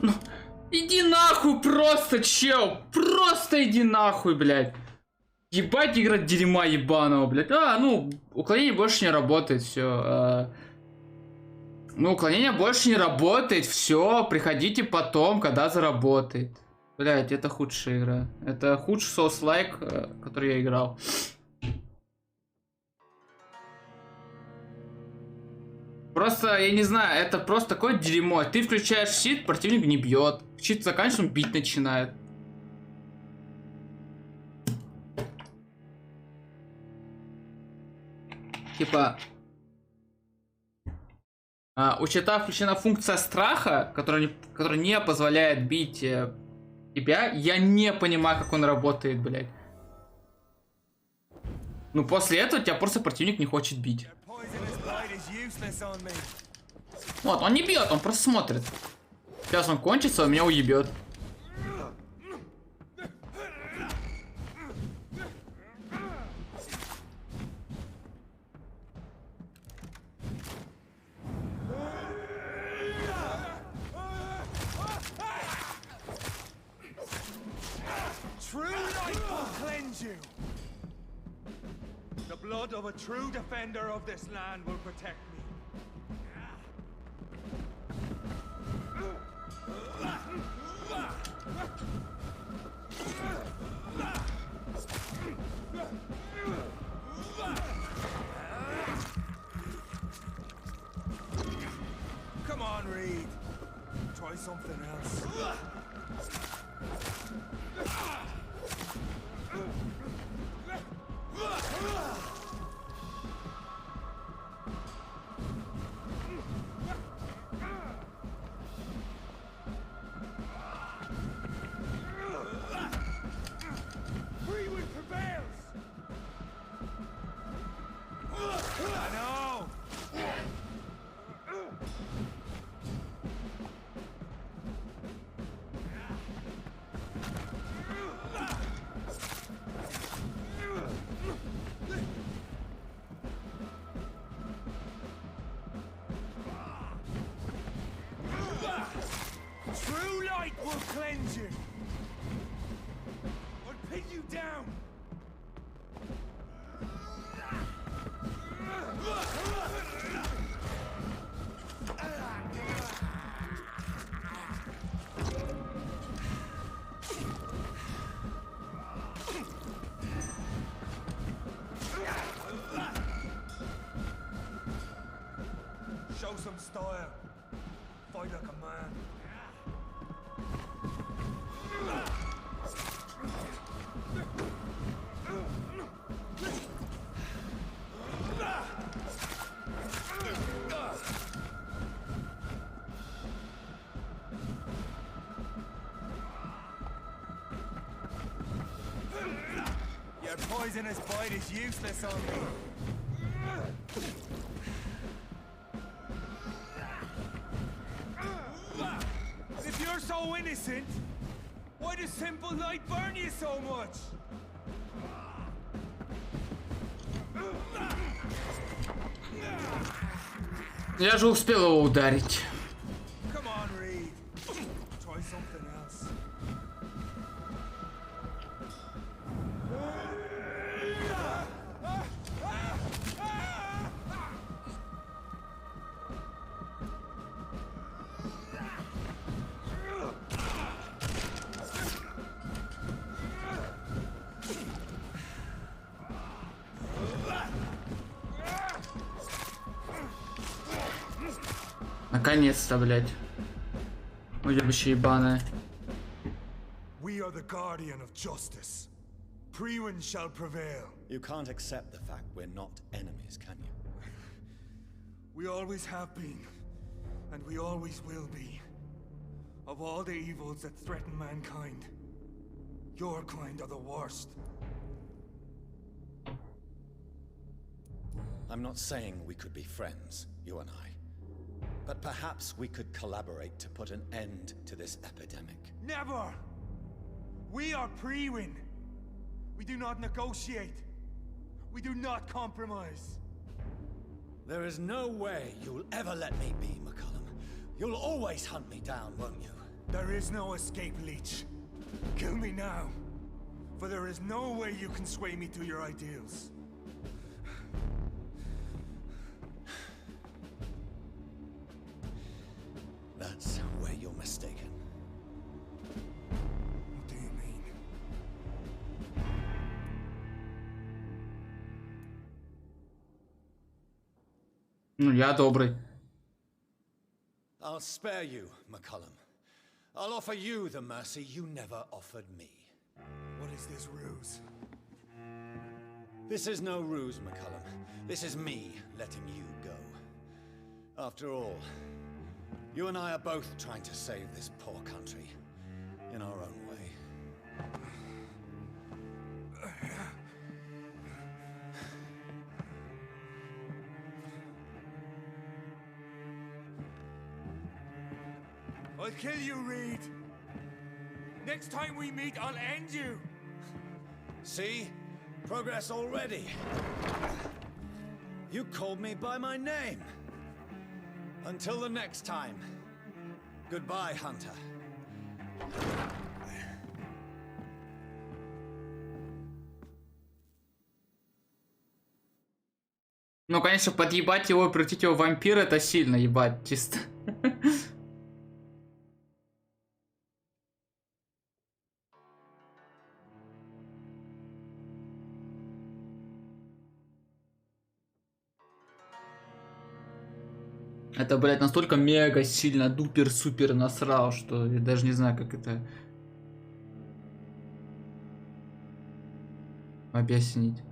Ну, иди нахуй просто, чел. Просто иди нахуй, блядь. Ебать, играть дерьма ебаного, блядь. Ну, уклонение больше не работает, все. Ну, уклонение больше не работает, все. Приходите потом, когда заработает. Блядь, это худшая игра. Это худший Souls-like, который я играл. Просто, я не знаю, это просто такое дерьмо. Ты включаешь щит, противник не бьет. Щит заканчивается, он бить начинает. Типа... у щита включена функция страха, которая не позволяет бить тебя. Я не понимаю, как он работает, блядь. Ну, после этого тебя просто противник не хочет бить. Вот, он не бьет, он просто смотрит. Сейчас он кончится, он меня уебет. blood of a true defender of this land will protect me. Come on, Reed. Try something else. Freewind prevails! I know! True light will cleanse you! Or pin you down! Show some style. Fight like a man. Your poisonous bite is useless on me. If you're so innocent, why does simple light burn you so much? Я же успел его ударить. Come on, Reed. Try something else. Наконец-то, блядь. Уебище ебаное. We are the guardian of justice. Priwen shall prevail. You can't accept the fact we're not enemies, can you? We always have been, and we always will be. Of all the evils that threaten mankind, your kind are the worst. I'm not saying we could be friends, you and I. But perhaps we could collaborate to put an end to this epidemic. Never! We are Priwen. We do not negotiate. We do not compromise. There is no way you'll ever let me be, McCullum. You'll always hunt me down, won't you? There is no escape, Leech. Kill me now. For there is no way you can sway me to your ideals. That's where you're mistaken. What do you mean? Ну, я добрый. I'll spare you, McCullum. I'll offer you the mercy you never offered me. What is this ruse? This is no ruse, McCullum. This is me letting you go. After all, you and I are both trying to save this poor country in our own way. I'll kill you, Reed. Next time we meet, I'll end you. See? Progress already. You called me by my name. Until the next time. Goodbye, Hunter. Ну, конечно, подъебать его, превратить его в вампира, это сильно ебать, чисто. Это, блядь, настолько мега сильно, дупер-супер насрал, что я даже не знаю, как это объяснить.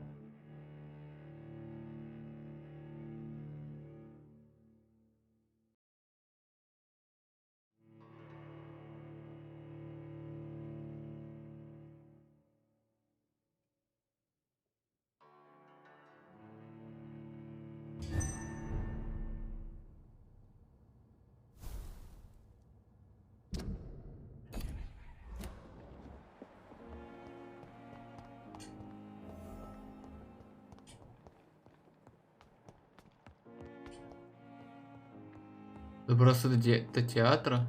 Просто до театра.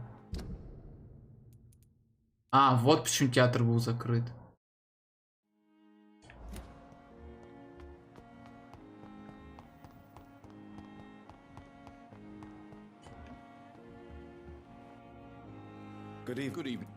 А, вот почему театр был закрыт. Good evening. Good evening.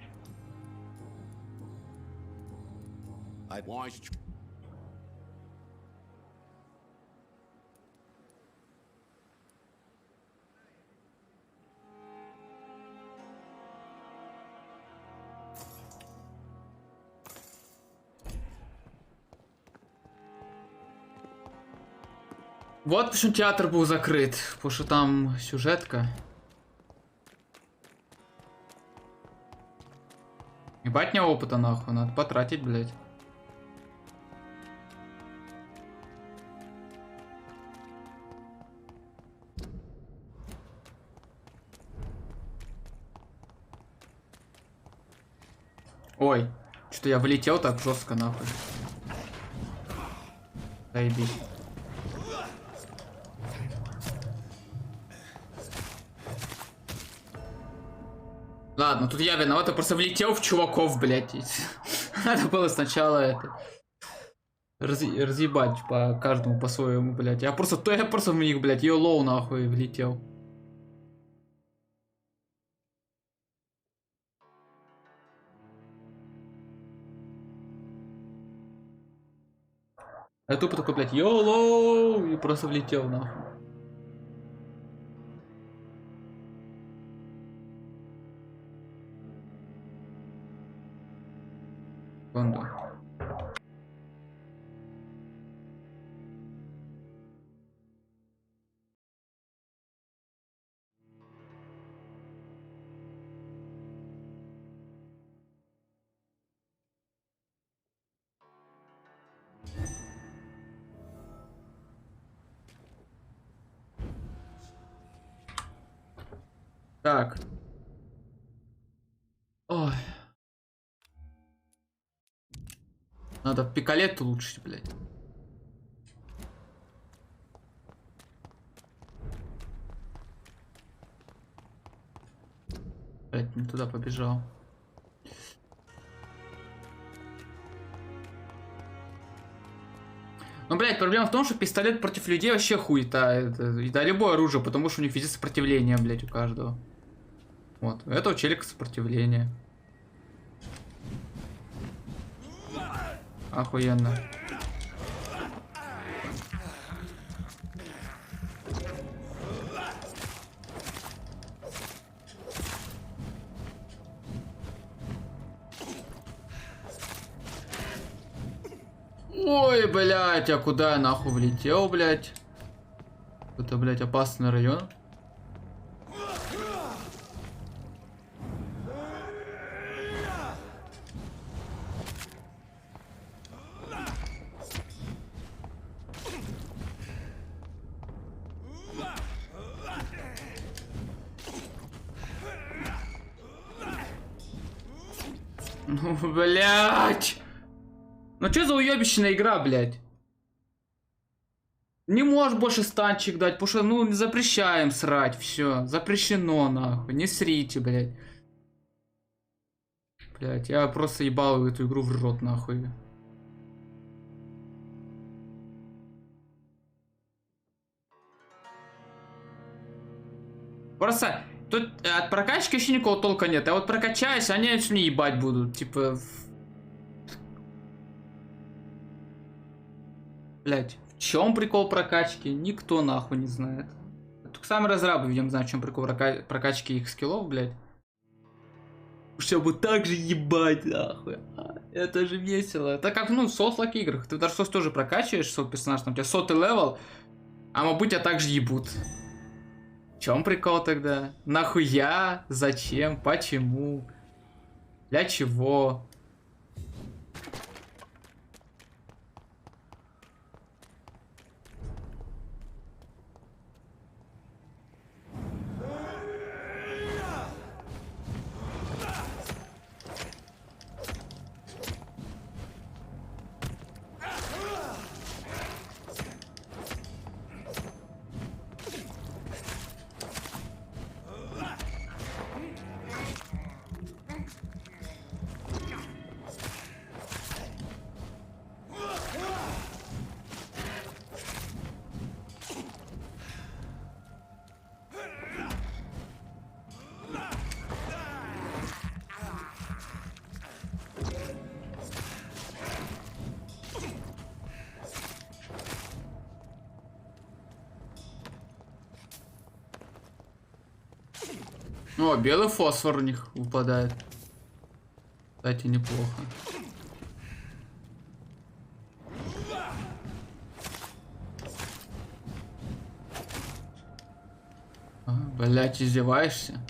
Вот почему театр был закрыт, потому что там сюжетка. Ебать мне опыта нахуй, надо потратить, блядь. Ой, что-то я влетел так жестко нахуй. Заебись. Ладно, тут я виноват, я просто влетел в чуваков, блядь. Надо было сначала это разъебать по каждому по-своему, блядь. Я просто в них, блядь, йолоу нахуй влетел. Я тупо такой, блядь, йолоу, и просто влетел нахуй. Секунду. Так. Ой. Надо пикалет улучшить, блядь. Блядь, не туда побежал. Ну, блядь, проблема в том, что пистолет против людей вообще хуета. Да, любое оружие, потому что у них везде сопротивление, блядь, у каждого. Вот, у этого челика сопротивление. Охуенно. Ой, блядь, а куда я нахуй влетел, блядь? Это, блядь, опасный район. Ну, блядь! Ну что за уебищная игра, блядь? Не можешь больше станчик дать, потому что, ну, запрещаем срать, все. Запрещено, нахуй. Не срите, блядь. Блядь, я просто ебал эту игру в рот, нахуй. Просто тут от прокачки вообще никакого толка нет. А вот прокачаюсь, они мне ебать будут. Типа... Блять, в чем прикол прокачки? Никто нахуй не знает. Только сами разрабы, видимо, знают, в чем прикол прокачки их скиллов, блять. Чтобы так же ебать, нахуй. Это же весело. Это как, ну, в соус-лайк играх. Ты в Dark Souls тоже прокачиваешь свой персонаж, там у тебя 100-й левел, а мабуть тебя так же ебут. В чем прикол тогда? Нахуя? Зачем? Почему? Для чего? О, белый фосфор у них выпадает. Кстати, неплохо. Блять, издеваешься?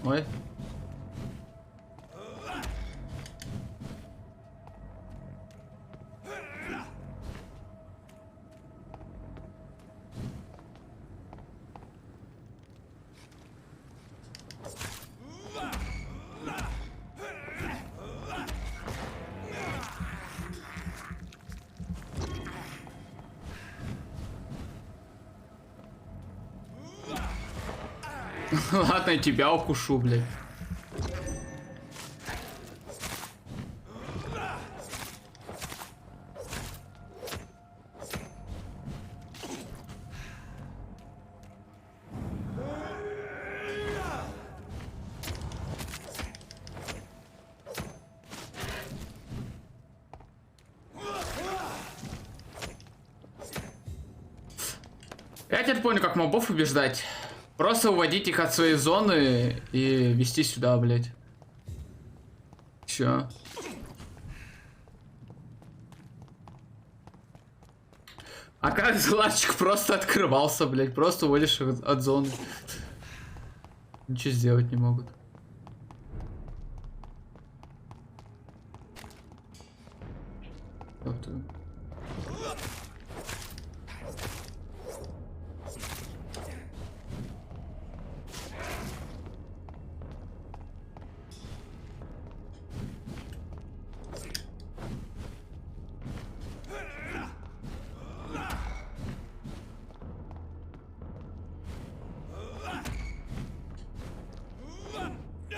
Ой. Ладно, я тебя укушу, блядь. Я теперь понял, как мобов убеждать. Просто уводить их от своей зоны и вести сюда, блядь. Чё? А как злачик просто открывался, блядь. Просто уводишь их от зоны. Ничего сделать не могут.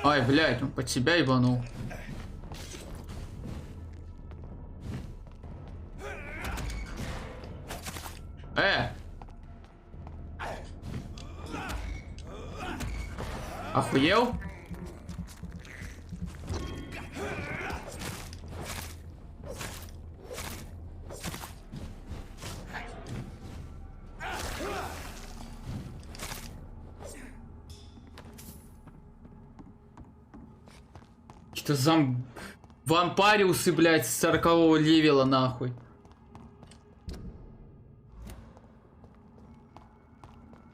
Ай, блядь, он под себя ебанул. Охуел? Какие-то вампариусы, блядь, с 40-го левела, нахуй.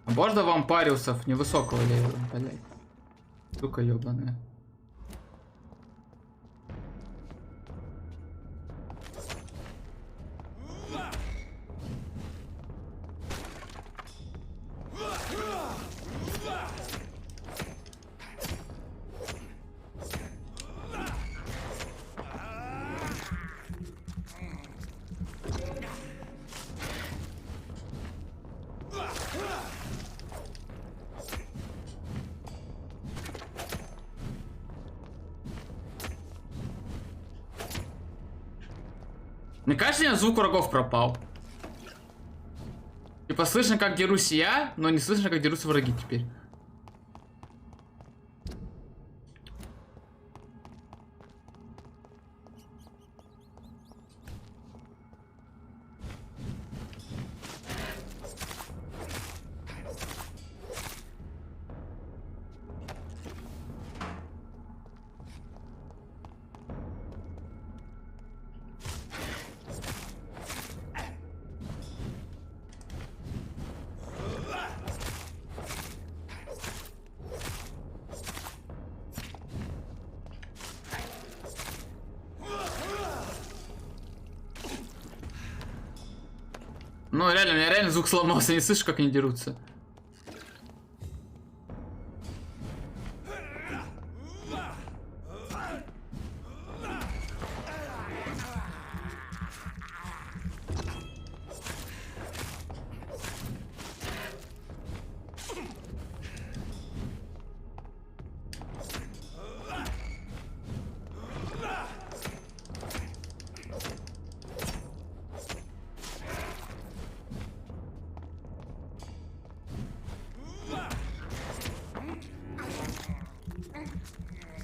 Можно вампариусов невысокого левела, блядь. Сука ёбаная. Мне кажется, звук врагов пропал. Типа слышно, как дерусь я, но не слышно, как дерутся враги теперь. Ну реально, у меня реально звук сломался, не слышу, как они дерутся.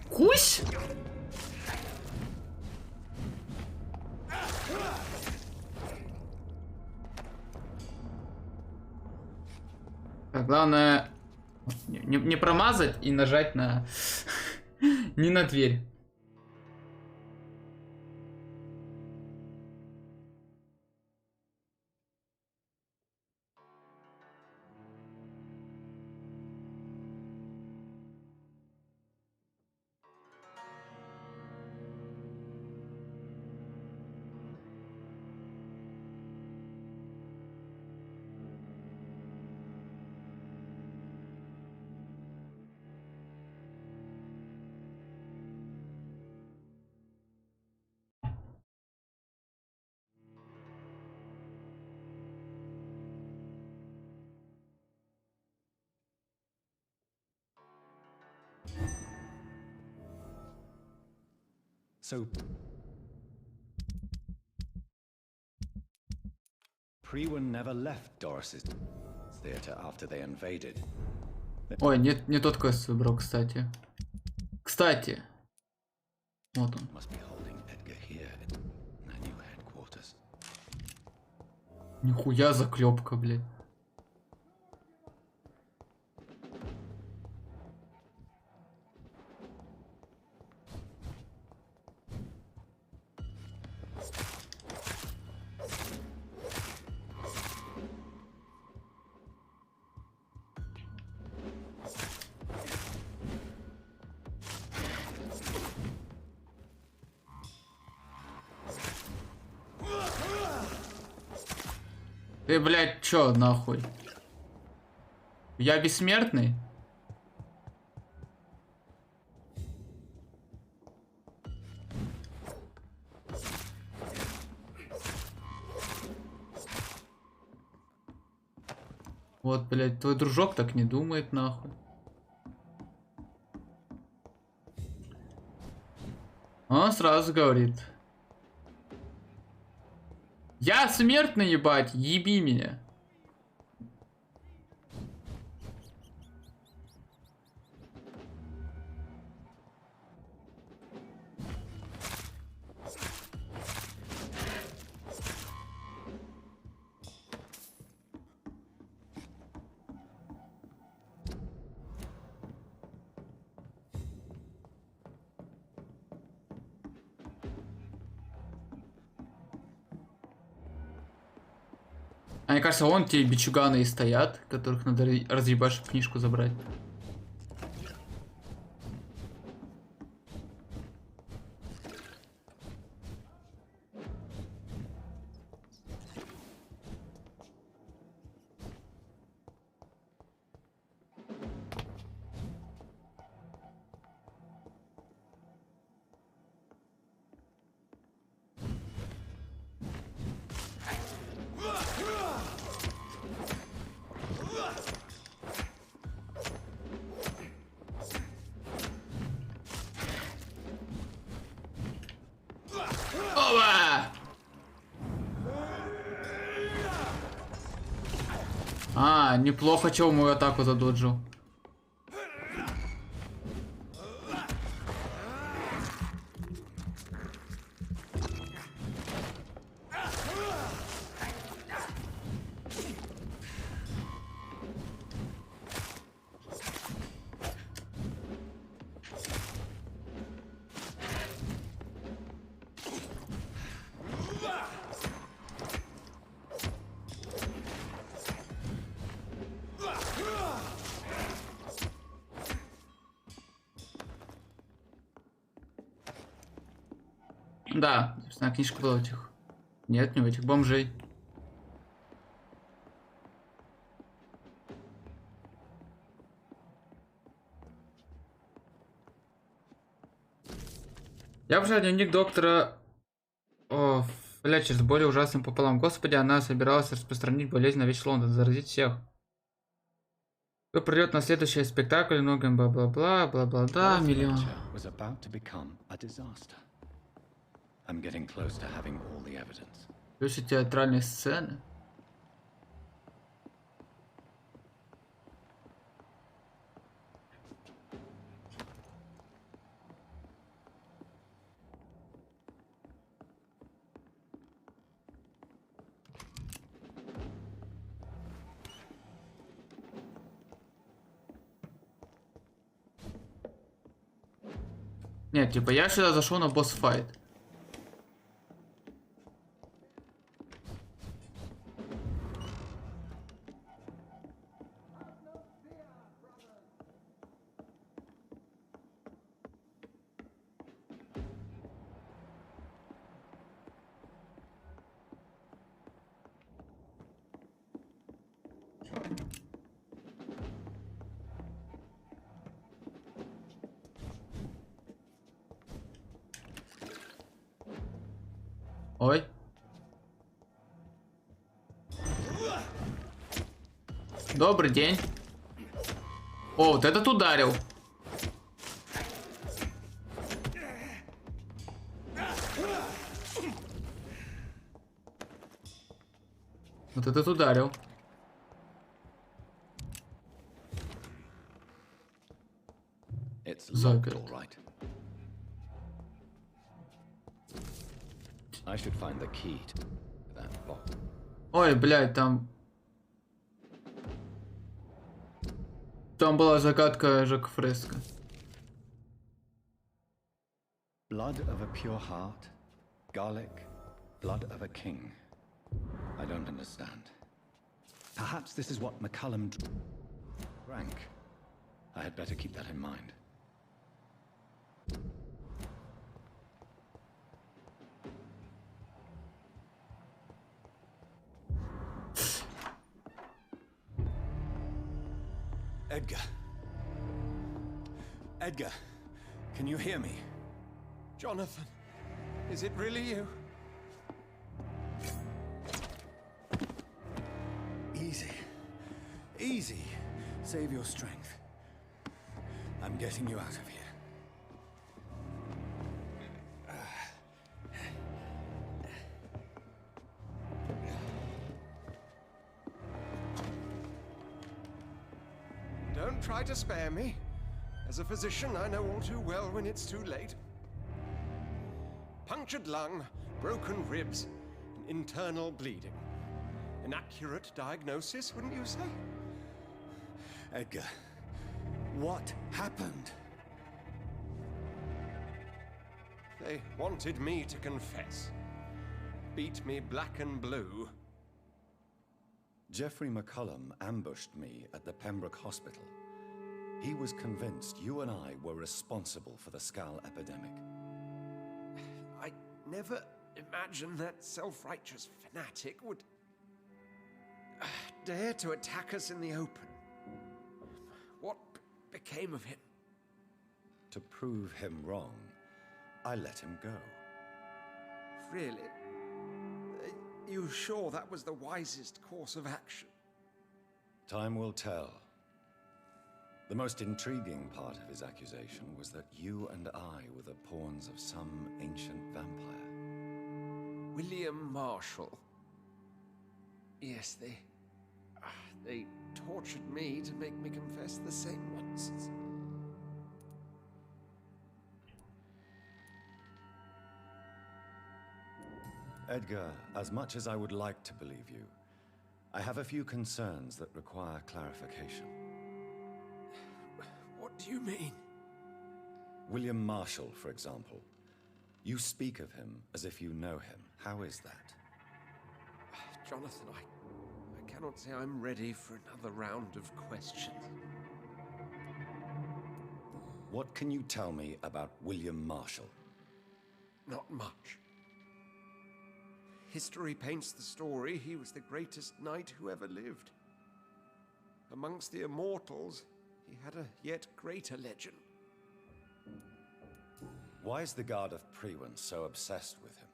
Кусь? Так, главное не промазать и нажать на не на дверь. So, Priwen never left Doris's theater after they invaded. Ой, не тот квест выбрал, кстати. Кстати. Вот он. Нихуя заклепка, блядь. Ты, блядь, чё, нахуй? Я бессмертный? Вот, блядь, твой дружок так не думает, нахуй. Он сразу говорит. Я смертный, ебать, еби меня. А мне кажется, вон те бичуганы и стоят, которых надо разъебашить книжку забрать. А, неплохо, чего мою атаку задоджил. Да, собственно, книжка была у этих. Нет, не у этих бомжей. Я прочитал дневник доктора Флетчер с более ужасным пополам. Господи, она собиралась распространить болезнь на весь Лондон, заразить всех. Кто придет на следующий спектакль, многим бла-бла-бла, бла-бла-да, миллион. Плюс и театральные сцены. Нет, типа я сюда зашел на босс-файт. Ой. Добрый день. О, вот этот ударил. Вот этот ударил. Заперт. Ой, блядь, там была загадка Жак Фреско. Blood of a pure heart, garlic, blood of a king. I don't understand. Perhaps this is what McCullum drank. I had better keep that in mind. Edgar. Edgar, can you hear me? Jonathan, is it really you? Easy. Easy. Save your strength. I'm getting you out of here. Don't try to spare me. As a physician, I know all too well when it's too late. Punctured lung, broken ribs, and internal bleeding. An accurate diagnosis, wouldn't you say? Edgar, what happened? They wanted me to confess. Beat me black and blue. Geoffrey McCullum ambushed me at the Pembroke Hospital. He was convinced you and I were responsible for the Skal epidemic. I never imagined that self-righteous fanatic would dare to attack us in the open. What became of him? To prove him wrong, I let him go. Really? Are you sure that was the wisest course of action? Time will tell. The most intriguing part of his accusation was that you and I were the pawns of some ancient vampire. William Marshall. Yes, They tortured me to make me confess the same nonsense. Edgar, as much as I would like to believe you, I have a few concerns that require clarification. What do you mean? William Marshall, for example. You speak of him as if you know him. How is that? Jonathan, I cannot say I'm ready for another round of questions. What can you tell me about William Marshall? Not much. History paints the story he was the greatest knight who ever lived. Amongst the immortals, he had a yet greater legend. Why is the Guard of Priwen so obsessed with him?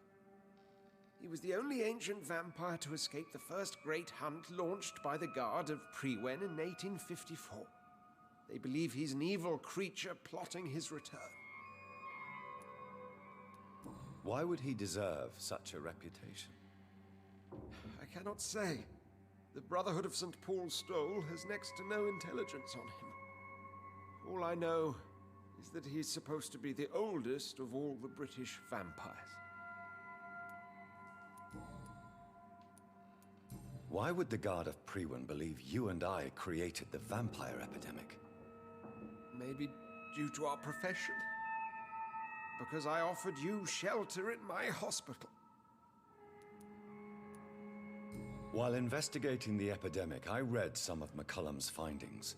He was the only ancient vampire to escape the first great hunt launched by the Guard of Priwen in 1854. They believe he's an evil creature plotting his return. Why would he deserve such a reputation? I cannot say. The Brotherhood of St. Paul's Stole has next to no intelligence on him. All I know is that he's supposed to be the oldest of all the British vampires. Why would the Guard of Priwen believe you and I created the vampire epidemic? Maybe due to our profession. Because I offered you shelter in my hospital. While investigating the epidemic, I read some of McCullum's findings.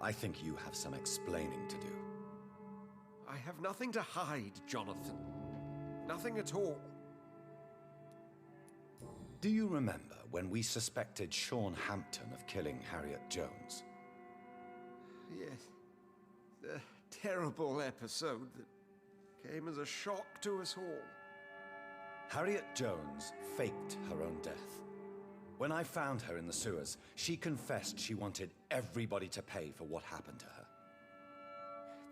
I think you have some explaining to do. I have nothing to hide, Jonathan. Nothing at all. Do you remember when we suspected Sean Hampton of killing Harriet Jones? Yes. The terrible episode that came as a shock to us all. Harriet Jones faked her own death. When I found her in the sewers, she confessed she wanted everybody to pay for what happened to her.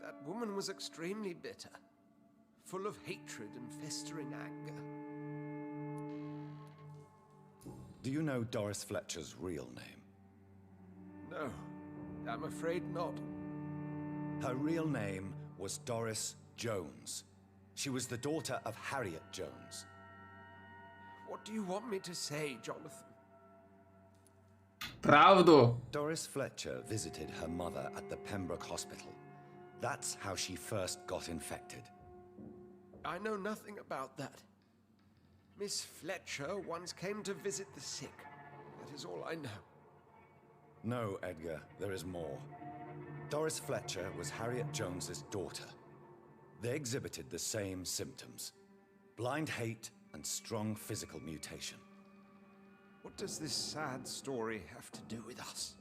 That woman was extremely bitter, full of hatred and festering anger. Do you know Doris Fletcher's real name? No, I'm afraid not. Her real name was Doris Jones. She was the daughter of Harriet Jones. What do you want me to say, Jonathan? Правду. Doris Fletcher visited her mother at the Pembroke Hospital. That's how she first got infected. I know nothing about that. Miss Fletcher once came to visit the sick. That is all I know. No, Edgar, there is more. Doris Fletcher was Harriet Jones's daughter. They exhibited the same symptoms: blind hate and strong physical mutation. What does this sad story have to do with us?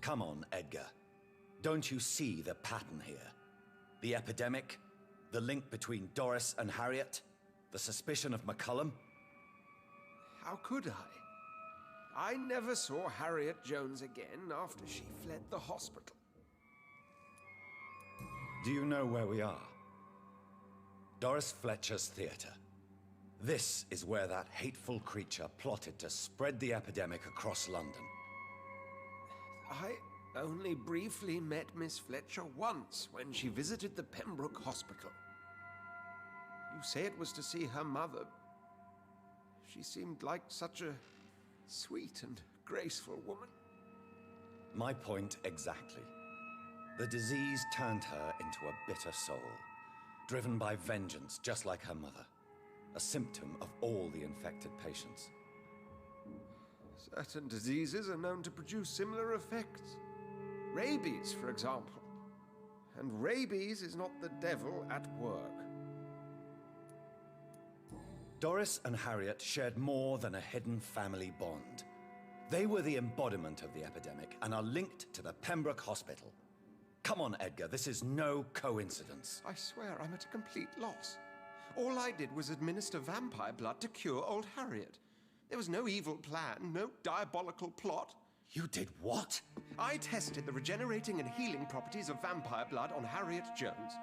Come on, Edgar. Don't you see the pattern here? The epidemic, the link between Doris and Harriet, the suspicion of McCullum? How could I? I never saw Harriet Jones again after she fled the hospital. Do you know where we are? Doris Fletcher's theater. This is where that hateful creature plotted to spread the epidemic across London. I only briefly met Miss Fletcher once when she visited the Pembroke Hospital. You say it was to see her mother. She seemed like such a sweet and graceful woman. My point exactly. The disease turned her into a bitter soul, driven by vengeance just like her mother. A symptom of all the infected patients. Certain diseases are known to produce similar effects. Rabies, for example. And rabies is not the devil at work. Doris and Harriet shared more than a hidden family bond. They were the embodiment of the epidemic and are linked to the Pembroke Hospital. Come on, Edgar, this is no coincidence. I swear I'm at a complete loss. All I did was administer vampire blood to cure old Harriet. There was no evil plan, no diabolical plot. You did what? I tested the regenerating and healing properties of vampire blood on Harriet Jones.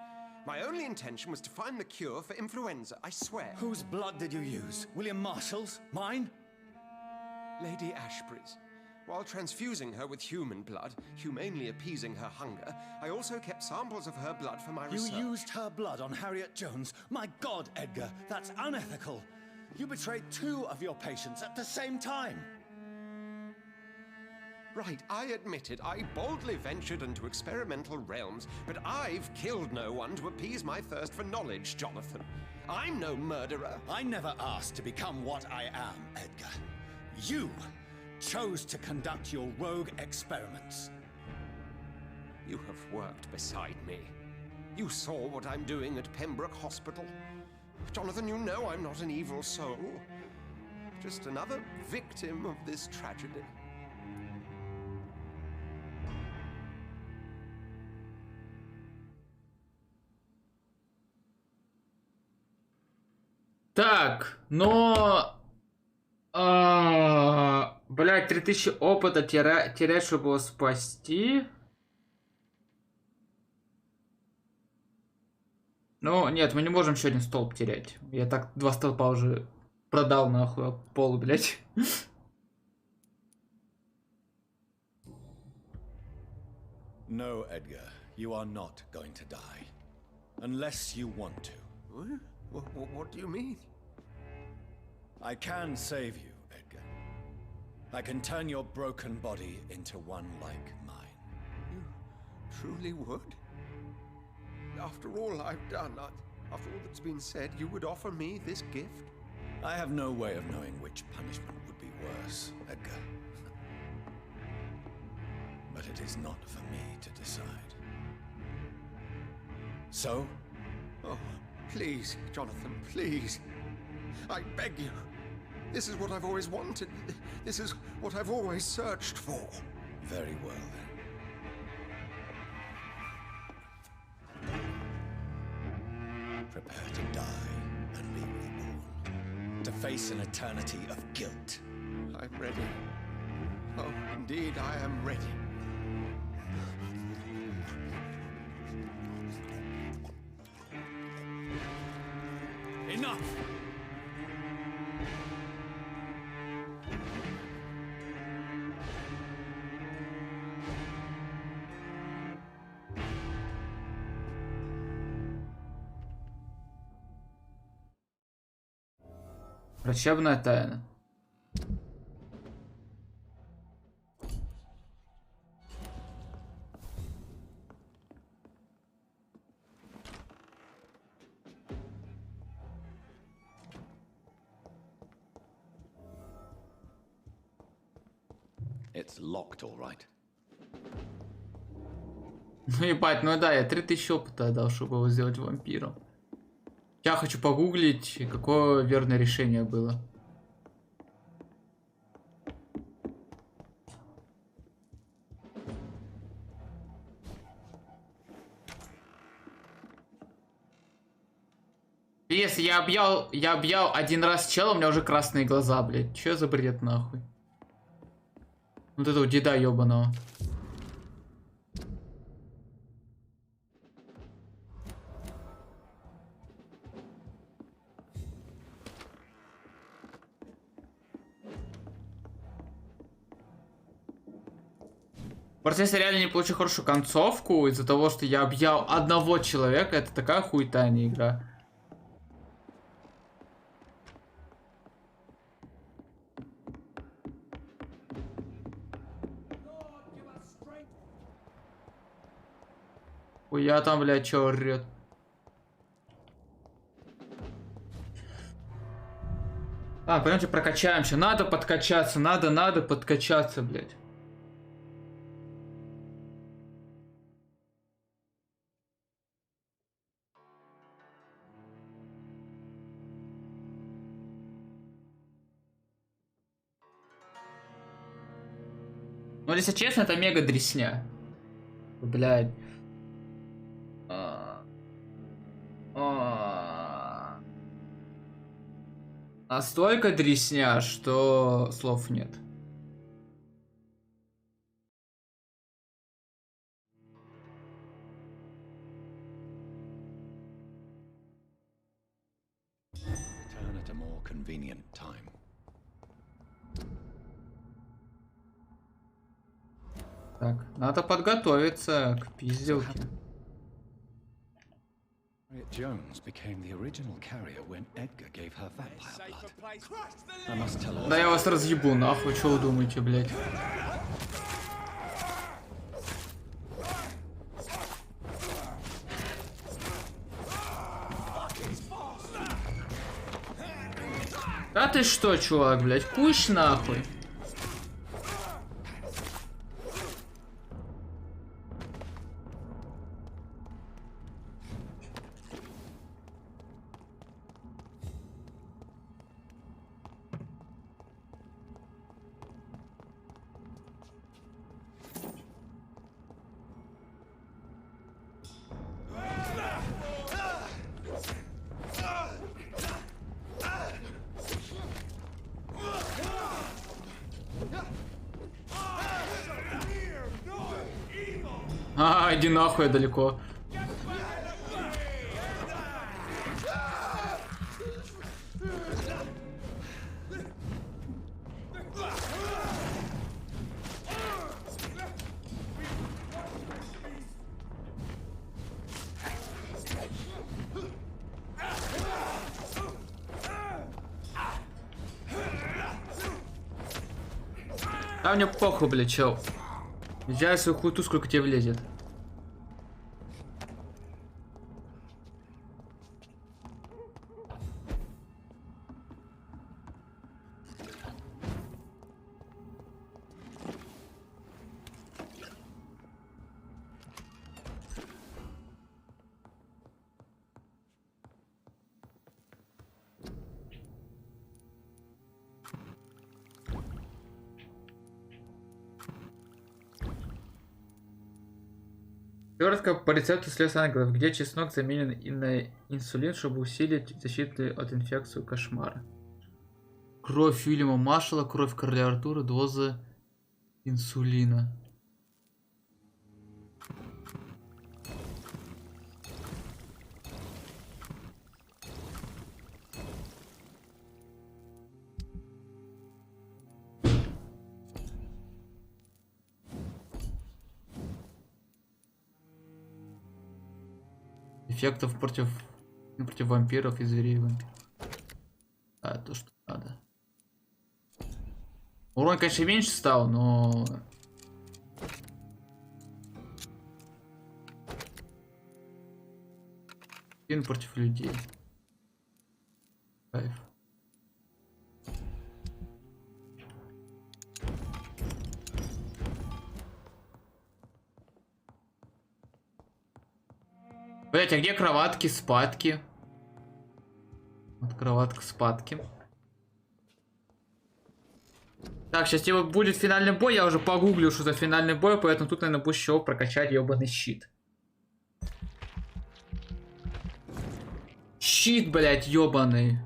My only intention was to find the cure for influenza, I swear. Whose blood did you use? William Marshall's? Mine? Lady Ashbury's. While transfusing her with human blood, humanely appeasing her hunger, I also kept samples of her blood for my research. You used her blood on Harriet Jones? My God, Edgar, that's unethical. You betrayed 2 of your patients at the same time. Right, I admit it. I boldly ventured into experimental realms, but I've killed no one to appease my thirst for knowledge, Jonathan. I'm no murderer. I never asked to become what I am, Edgar. You chose to conduct your rogue experiments. You have worked beside me. You saw what I'm doing at Pembroke Hospital. Jonathan, you know I'm not an evil soul. Just another victim of this tragedy. Так, но... Блядь, 3000 опыта терять, чтобы его спасти. Ну, нет, мы не можем еще один столб терять. Я так 2 столпа уже продал нахуй пол, блядь. No, Edgar, you are not going to die. Unless you want to. What do you mean? I can save you, Edgar. I can turn your broken body into one like mine. You truly would? After all I've done, after all that's been said, you would offer me this gift? I have no way of knowing which punishment would be worse, Edgar. But it is not for me to decide. So? Oh, please, Jonathan, please. I beg you. This is what I've always wanted. This is what I've always searched for. Very well, then. Prepare to die and be reborn. To face an eternity of guilt. I'm ready. Oh, indeed, I am ready. Enough! Врачебная тайна. It's locked, all right. Ну ебать, ну да, я 3000 опыта дал, чтобы его сделать вампиром. Я хочу погуглить, какое верное решение было. Если я объял 1 раз чела, у меня уже красные глаза, блядь. Че за бред нахуй? Вот этого деда ебаного. Просто если реально не получу хорошую концовку из-за того, что я объял 1 человека, это такая хуйта, а не игра. Хуя там, блядь, чё орёт? А, пойдемте прокачаемся. Надо подкачаться, надо подкачаться, блядь. Ну, если честно, это мега дресня. Блядь. Настолько дресня, что слов нет. Return at a more convenient time. Так, надо подготовиться к пизделке. Jones became the original carrier when Edgar gave her vampire blood. I must tell all. Да я вас разъебу нахуй, что вы думаете, блядь? Да ты что, чувак, блядь, куш нахуй. Иди нахуй далеко. Да мне похуй, блядь, чел. Езжай свою хуйту, сколько тебе влезет. Сыворотка по рецепту слез ангелов, где чеснок заменен и на инсулин, чтобы усилить защиту от инфекции кошмара. Кровь Уильяма Маршалла, кровь короля Артура, доза инсулина. Эффектов против вампиров и зверей вампиров. Да, то, что надо. Урон, конечно, меньше стал, но... Фин против людей. Кайф. Блять, а где кроватки, спадки? Вот кроватка, спадки. Так, сейчас типа будет финальный бой. Я уже погуглил, что за финальный бой, поэтому тут, наверное, будет еще прокачать ебаный щит. Щит, блять, ебаный.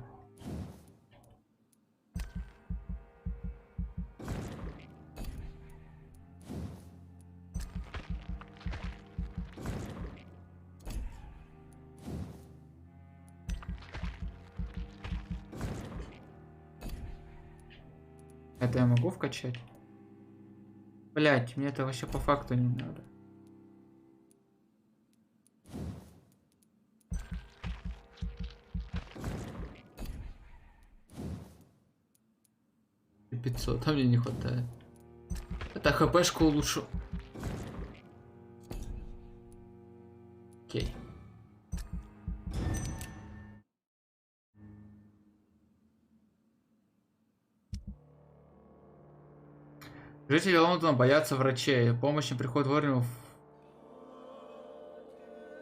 Это я могу вкачать? Блять, мне это вообще по факту не надо. И 500, а мне не хватает. Это хпшку улучшу. Окей. Жители Лондона боятся врачей. Помощь им приходит вовремя.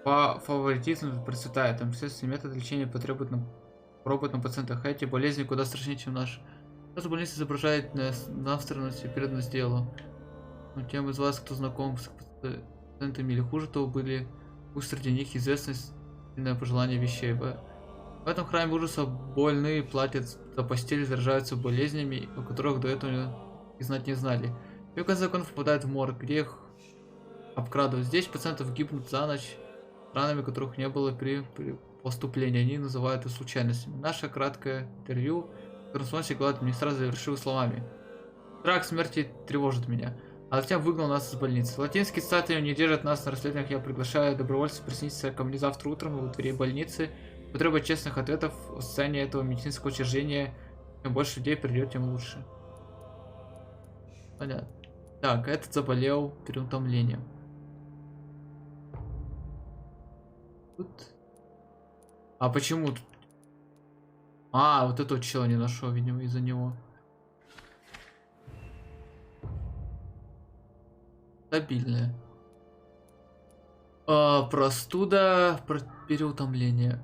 Фаворитизм процветает. Естественно, метод лечения потребует пробовать на пациентах. Эти болезни куда страшнее, чем наши. Наша больница изображает навстранность и преданность делу. Но тем из вас, кто знаком с пациентами или хуже того, были пусть среди них известность и пожелание вещей. В этом храме ужаса больные платят за постель, заражаются болезнями, о которых до этого и знать не знали. И в конце законов попадают в морг, где их обкрадывают. Здесь пациентов гибнут за ночь ранами, которых не было при поступлении. Они называют это случайностями. Наше краткое интервью, в котором глава администрации завершил словами: страх смерти тревожит меня. а затем выгнал нас из больницы. Латинские статуи не держат нас на расследованиях. Я приглашаю добровольцев присоединиться ко мне завтра утром у дверей больницы. Потребует честных ответов о состоянии этого медицинского учреждения. Чем больше людей придет, тем лучше. Понятно. Так, этот заболел переутомлением. Тут... А почему тут? А, вот этого чела не нашел, видимо, из-за него. Стабильная. Простуда, переутомление.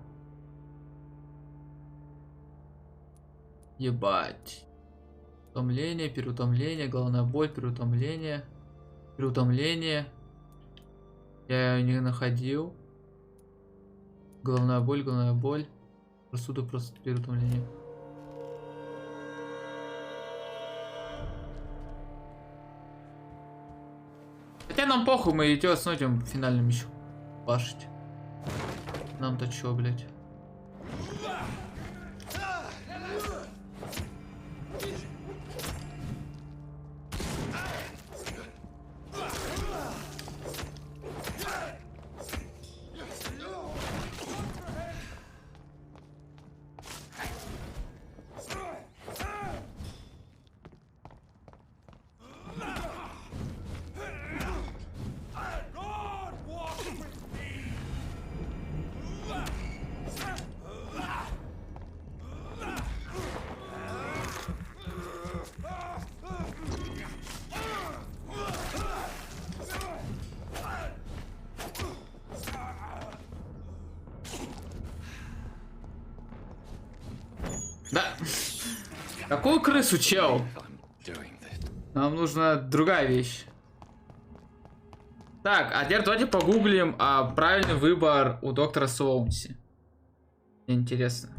Ебать. Утомление, переутомление, головная боль, переутомление. Переутомление. Я ее не находил. Головная боль. Простуда, просто переутомление. Хотя нам похуй, мы идем смотрим финальным еще пашить. Нам-то чё, блядь? Да. Какую крысу, чел? Нам нужна другая вещь. Так, а теперь давайте погуглим правильный выбор у доктора Соумси. Мне интересно.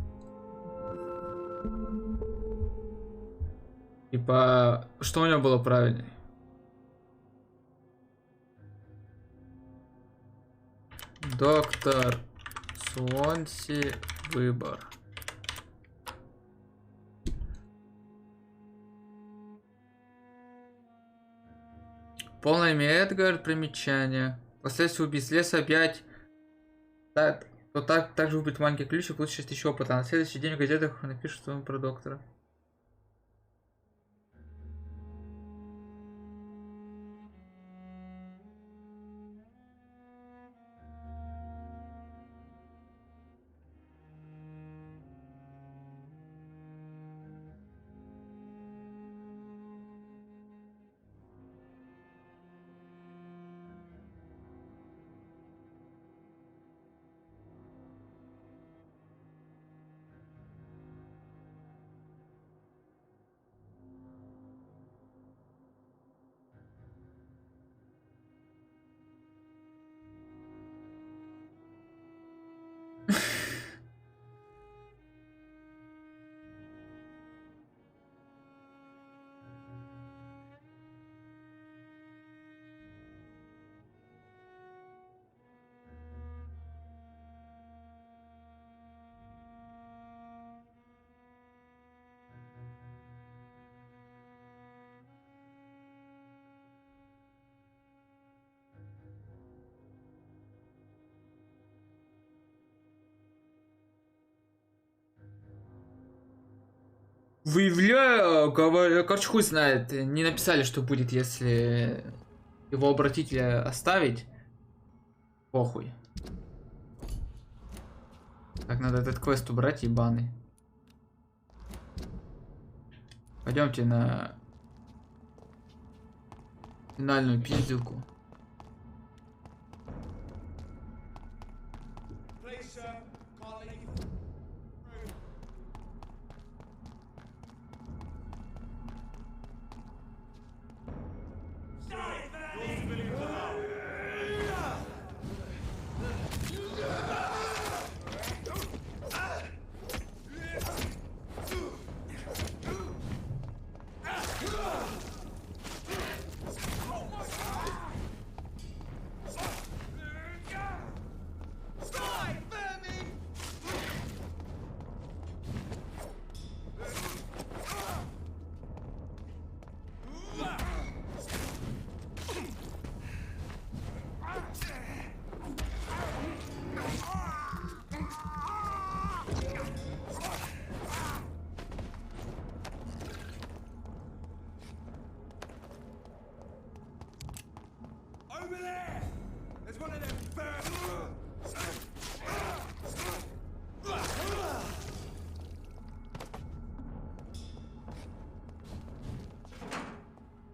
Типа, что у него было правильно? Доктор Суонси выбор. Полное имя Эдгар, примечание. Последствия убийств леса опять. Также убит маленький ключик, лучше 6000 опыта. На следующий день в газетах напишут про доктора. Выявляю, короче, хуй знает. Не написали, что будет, если его обратителя оставить. Похуй. Так, надо этот квест убрать, ебаный. Пойдемте на финальную пиздилку.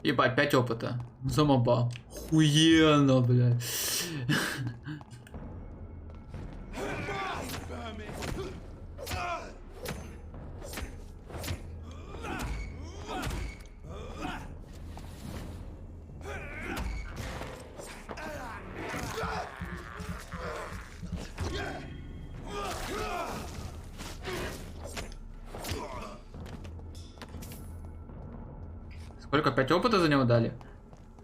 Ебать, 5 опыта. За моба. Охуенно, блядь. Сколько? 5 опыта за него дали?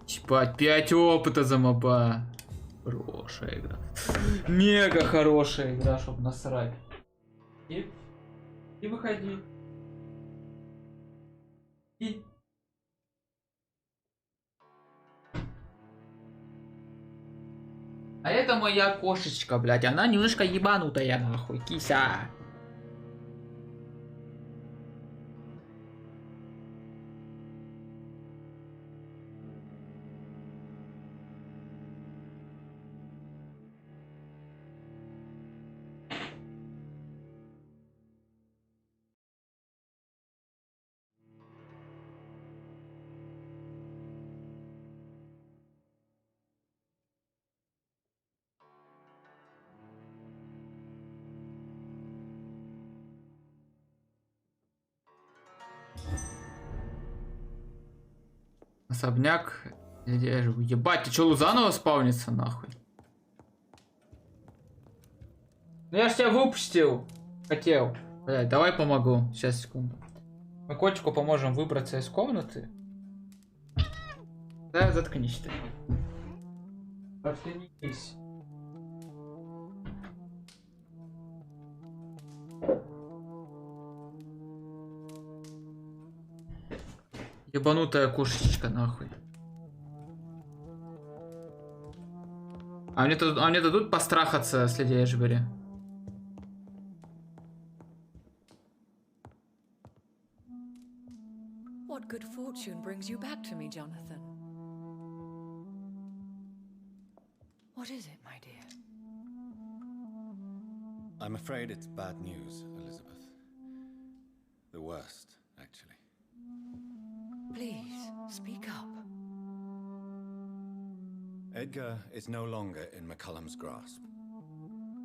Ебать, 5 опыта за моба. Хорошая игра. Мега хорошая игра, чтобы насрать. И выходи. И... А это моя кошечка, блядь. Она немножко ебанутая, нахуй. Кися. Особняк. Я живу. Ебать, ты чё, заново спавнится, нахуй? Ну я ж тебя выпустил. Хотел. Блядь, давай помогу. Сейчас, секунду. Мы котику поможем выбраться из комнаты. Да, заткнись ты. Заткнись. Ебанутая кошечка, нахуй. А мне дадут пострахаться, если я жбери? What good fortune brings you back to me, Jonathan? What is it, my dear? I'm afraid it's bad news, Elizabeth. The worst, actually. Please, speak up. Edgar is no longer in McCullum's grasp.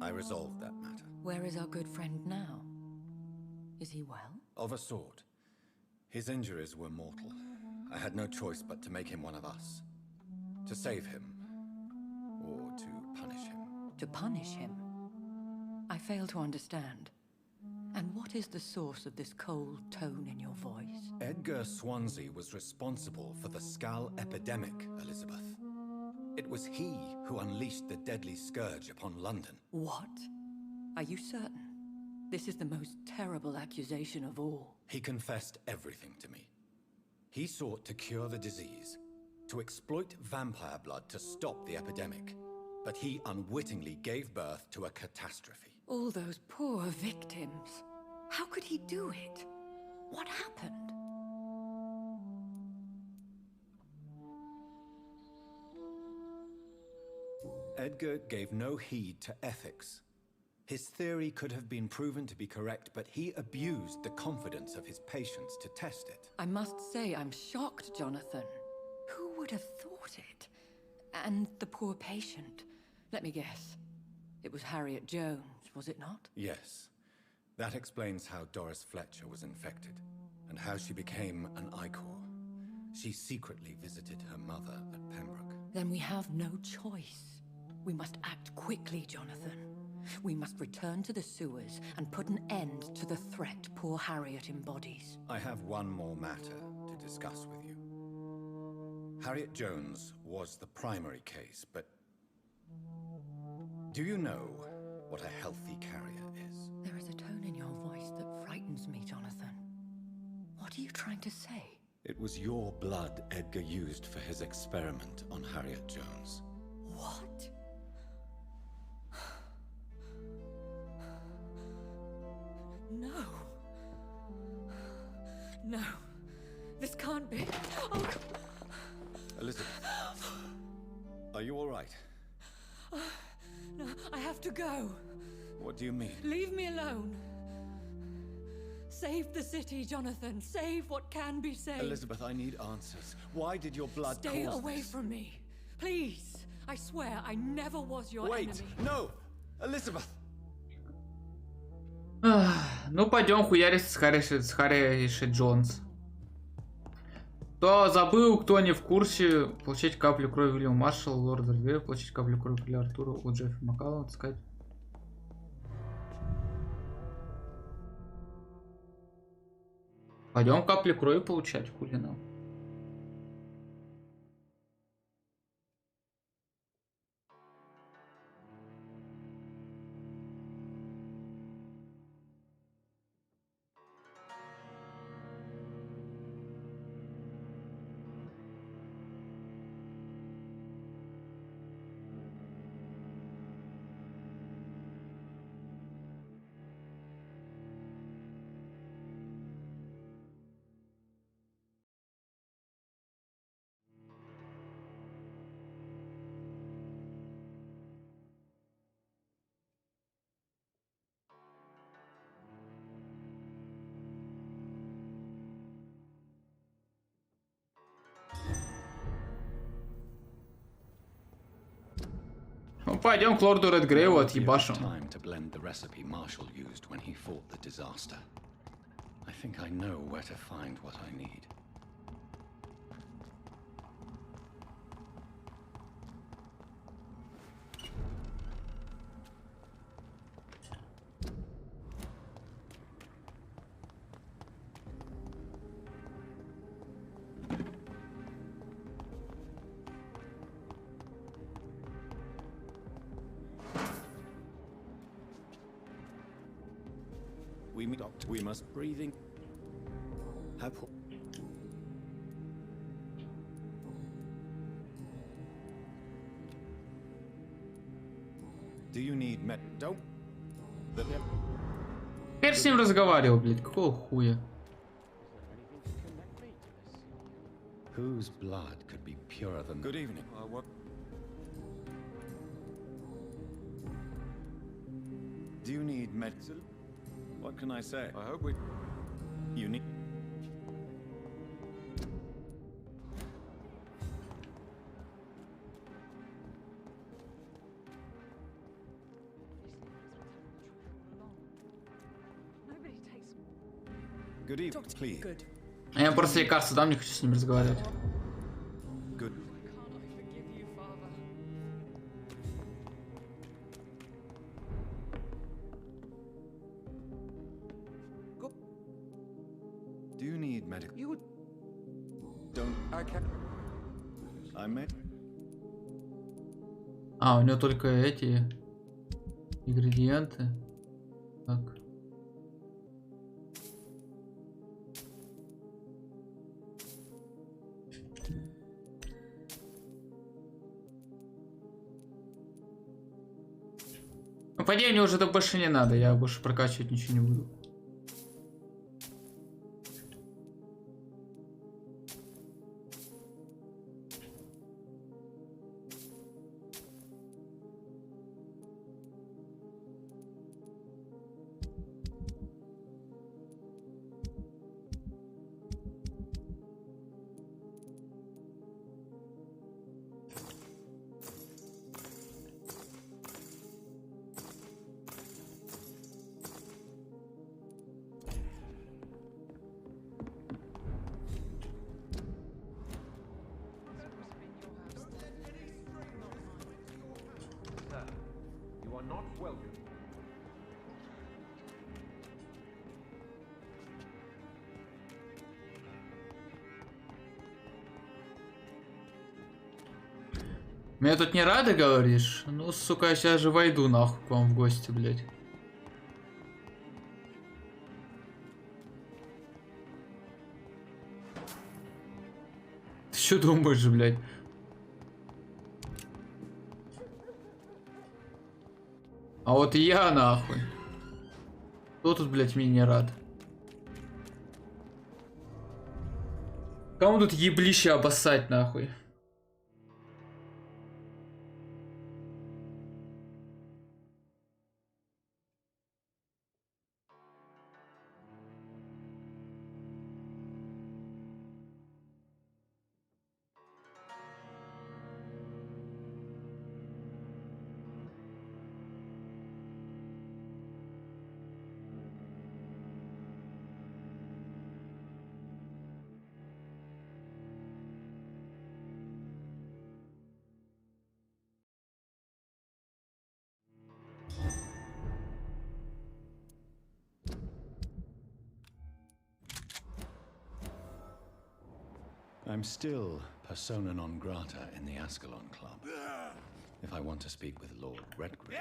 I resolved that matter. Where is our good friend now? Is he well? Of a sort. His injuries were mortal. I had no choice but to make him one of us. To save him. Or to punish him. To punish him? I fail to understand. And what is the source of this cold tone in your voice? Edgar Swansea was responsible for the Skull epidemic, Elizabeth. It was he who unleashed the deadly scourge upon London. What? Are you certain? This is the most terrible accusation of all. He confessed everything to me. He sought to cure the disease, to exploit vampire blood to stop the epidemic. But he unwittingly gave birth to a catastrophe. All those poor victims. How could he do it? What happened? Edgar gave no heed to ethics. His theory could have been proven to be correct, but he abused the confidence of his patients to test it. I must say I'm shocked, Jonathan. Who would have thought it? And the poor patient. Let me guess. It was Harriet Jones, was it not? Yes. That explains how Doris Fletcher was infected, and how she became an Icor. She secretly visited her mother at Pembroke. Then we have no choice. We must act quickly, Jonathan. We must return to the sewers and put an end to the threat poor Harriet embodies. I have one more matter to discuss with you. Harriet Jones was the primary case, but do you know what a healthy carrier is? There is a tone in your voice that frightens me, Jonathan. What are you trying to say? It was your blood Edgar used for his experiment on Harriet Jones. What? No. No. This can't be. Oh. Elizabeth, are you all right? No, I have to go. What do you mean? Leave me alone. Save the city, Jonathan. Save what can be saved. Elizabeth, I need answers. Why did your blood Stay cause away this? from me. Please. I swear I never was your Wait, enemy. no! Elizabeth! Ну, пойдем хуярить с Харри Джонс. Кто забыл, кто не в курсе, получить каплю крови Уильяма Маршалла, Лорда Рвера, получить каплю крови для Артура у Джеффа Маккаллана, так сказать. Пойдем капли крови получать, хули нам. Ну, пойдем к лорду Редгрейву отъебашим. Time to blend the recipe Marshall used when he fought the disaster. I think I know where to find what I need. We must breathing. Do you need med? Don't. Теперь с ним разговаривал, блядь, какого хуя? Whose blood could be purer than? Good evening. What? Do you need medicine? What can I say? I hope we... You need... Good evening, please. Good. А я просто лекарство дам, не хочу с ним разговаривать. Good. Do you need medical? You don't. I can't. I may. А, у него только эти ингредиенты. Так. Ну, по идее, мне уже это больше не надо, я больше прокачивать ничего не буду. Меня тут не рады, говоришь? Ну, сука, я сейчас же войду нахуй к вам в гости, блядь. Ты что думаешь, блядь? А вот я нахуй. Кто тут, блядь, мне не рад? Кому тут еблище обоссать, нахуй? I'm still persona non grata in the Ascalon Club. If I want to speak with Lord Redgrave...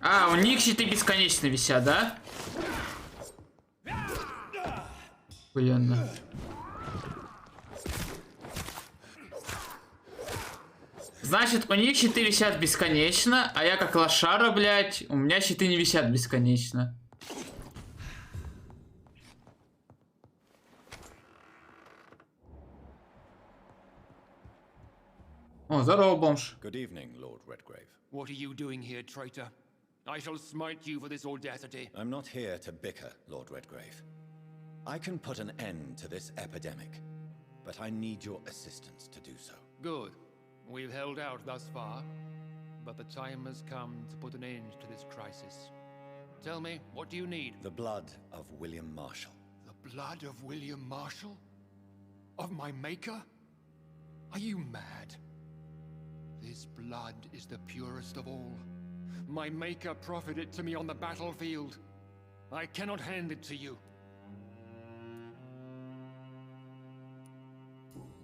А, у них щиты бесконечно висят, да? Охуенно. Значит, у них щиты висят бесконечно, а я как лошара, блядь, у меня щиты не висят бесконечно. О, здорово, бомж. Good evening, Lord Redgrave. What are you doing here, traitor? I shall smite you for this audacity. I'm not here to bicker, Lord Redgrave. I can put an end to this epidemic, but I need your assistance to do so. Good. We've held out thus far, but the time has come to put an end to this crisis. Tell me, what do you need? The blood of William Marshall. The blood of William Marshall? Of my maker? Are you mad? This blood is the purest of all. My maker proffered it to me on the battlefield. I cannot hand it to you.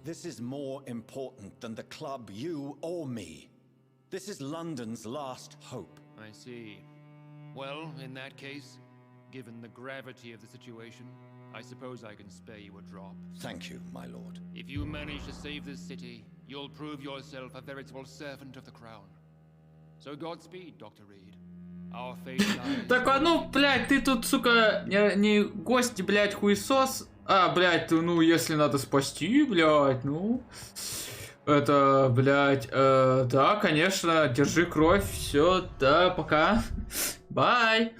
This is more important than the club, you or me. This is London's last hope. I see. Well, in that case, given the gravity of the situation, I suppose I can spare you a drop. Thank you, my lord. If you manage to save this city, you'll prove yourself a veritable servant of the crown. So Godspeed, Dr. Reed. Our fate lies... Так, а ну, блядь, ты тут, сука, не гость, блядь, хуесос. А, блядь, ну, если надо спасти, блядь, ну... Это, блядь, да, конечно, держи кровь, все, да, пока. Бай.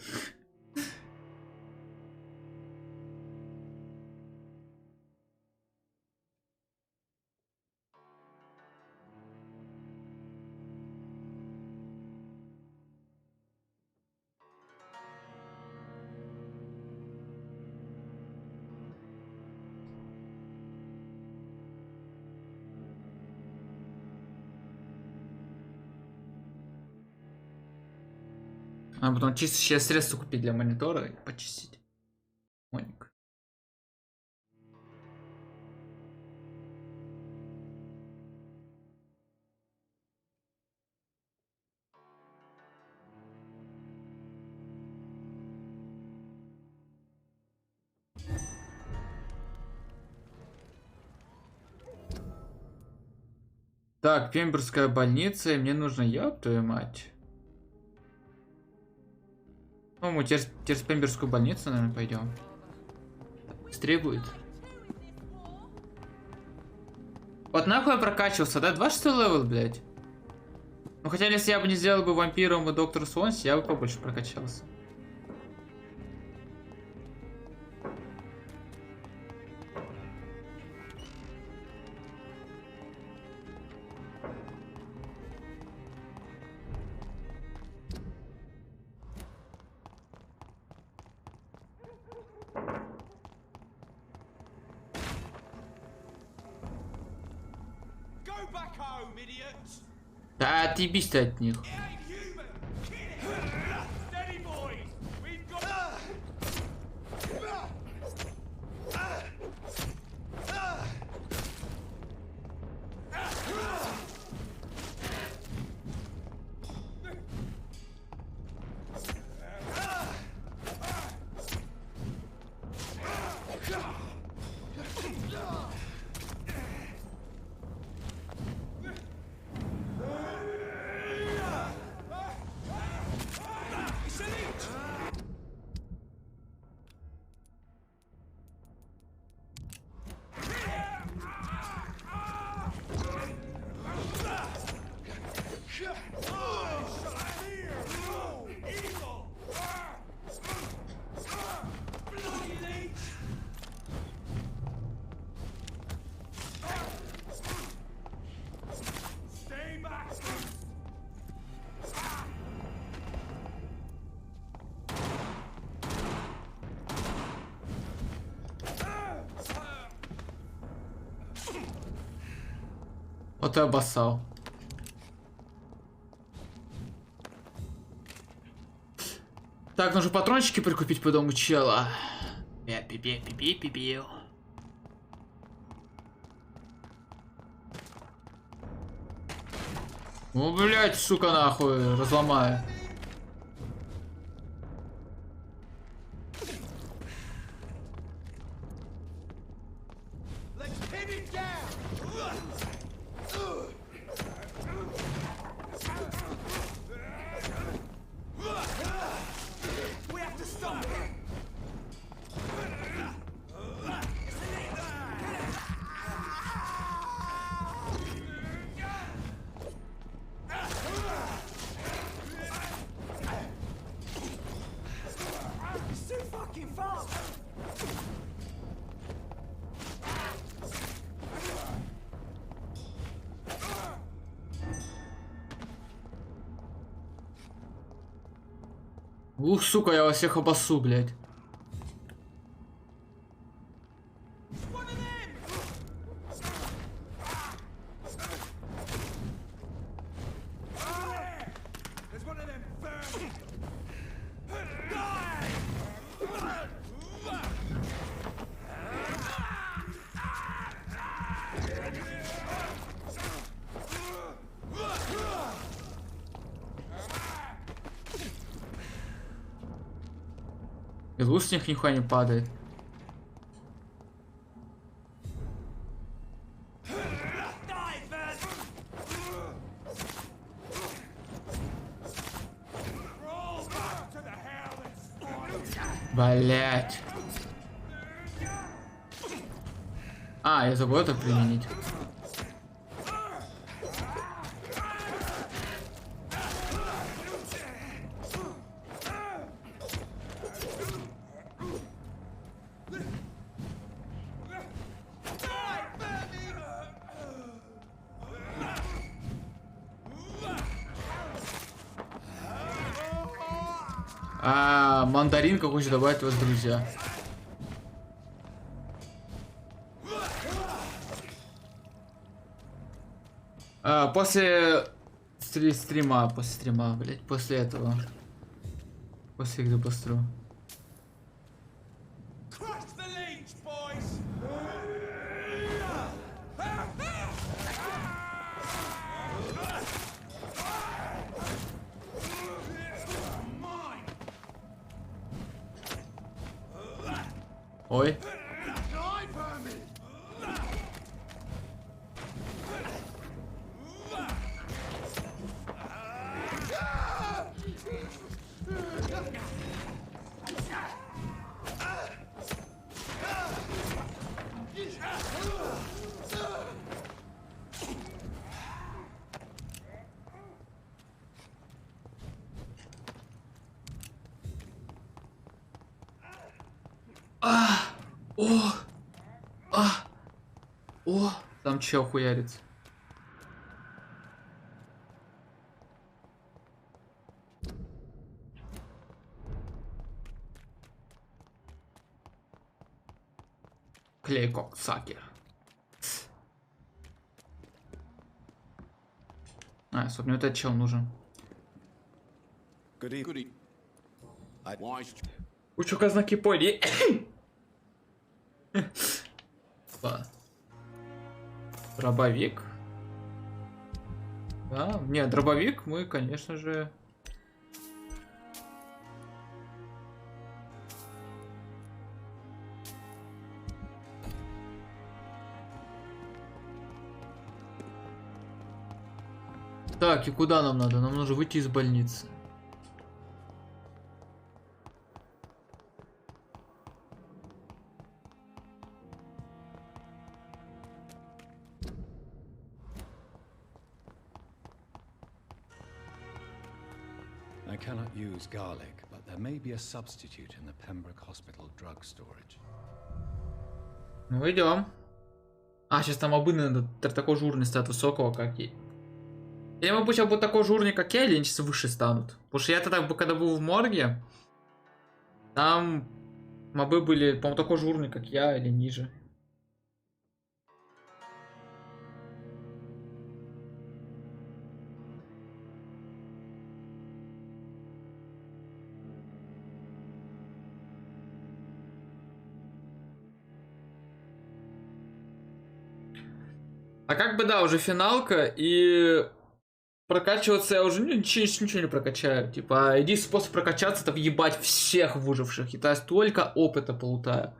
А потом чистящее средство купить для монитора и почистить. Моник. Так, Пемберская больница, и мне нужно, ёб твою мать. Ну, мы теперь в Пемберскую больницу, наверное, пойдем. Быстрее будет. Вот нахуй я прокачивался, да? 26 левел, блядь. Ну, хотя, если я бы не сделал бы вампиром и доктор Сонси, я бы побольше прокачался. Да, отъебись ты от них. Вот и обоссал. Так, нужно патрончики прикупить по дому чела. Пи-пи-пи-пи-пи-пи. Ну, блять, сука, нахуй, разломаю. Ух, сука, я вас всех обоссу, блядь. Из лук с них нихуя не падает. Блять. А, я забыл это применить. Мандаринка хочет добавить вас, друзья. После стрима, блять, после этого. После игры построю. Ой. О, там чел хуярится. Клейкок сакер. Собственно, вот этот чел нужен. Учу-ка знаки поли. Дробовик. Да, нет, дробовик мы, конечно же... Так, и куда нам надо? Нам нужно выйти из больницы. I cannot use garlic, but there may be a substitute in the Pembroke Hospital drug storage. Ну, идем. Сейчас там обычно такой же уровень стат высокого, как и... Или, может быть, будут такой же уровень, как я, или они сейчас выше станут? Потому что я тогда, когда был в морге, там мобы были, по-моему, такой же уровень, как я, или ниже. А как бы да, уже финалка, и прокачиваться я уже ничего не прокачаю. Типа, единственный способ прокачаться — это въебать всех выживших. И то есть только опыта полутаю.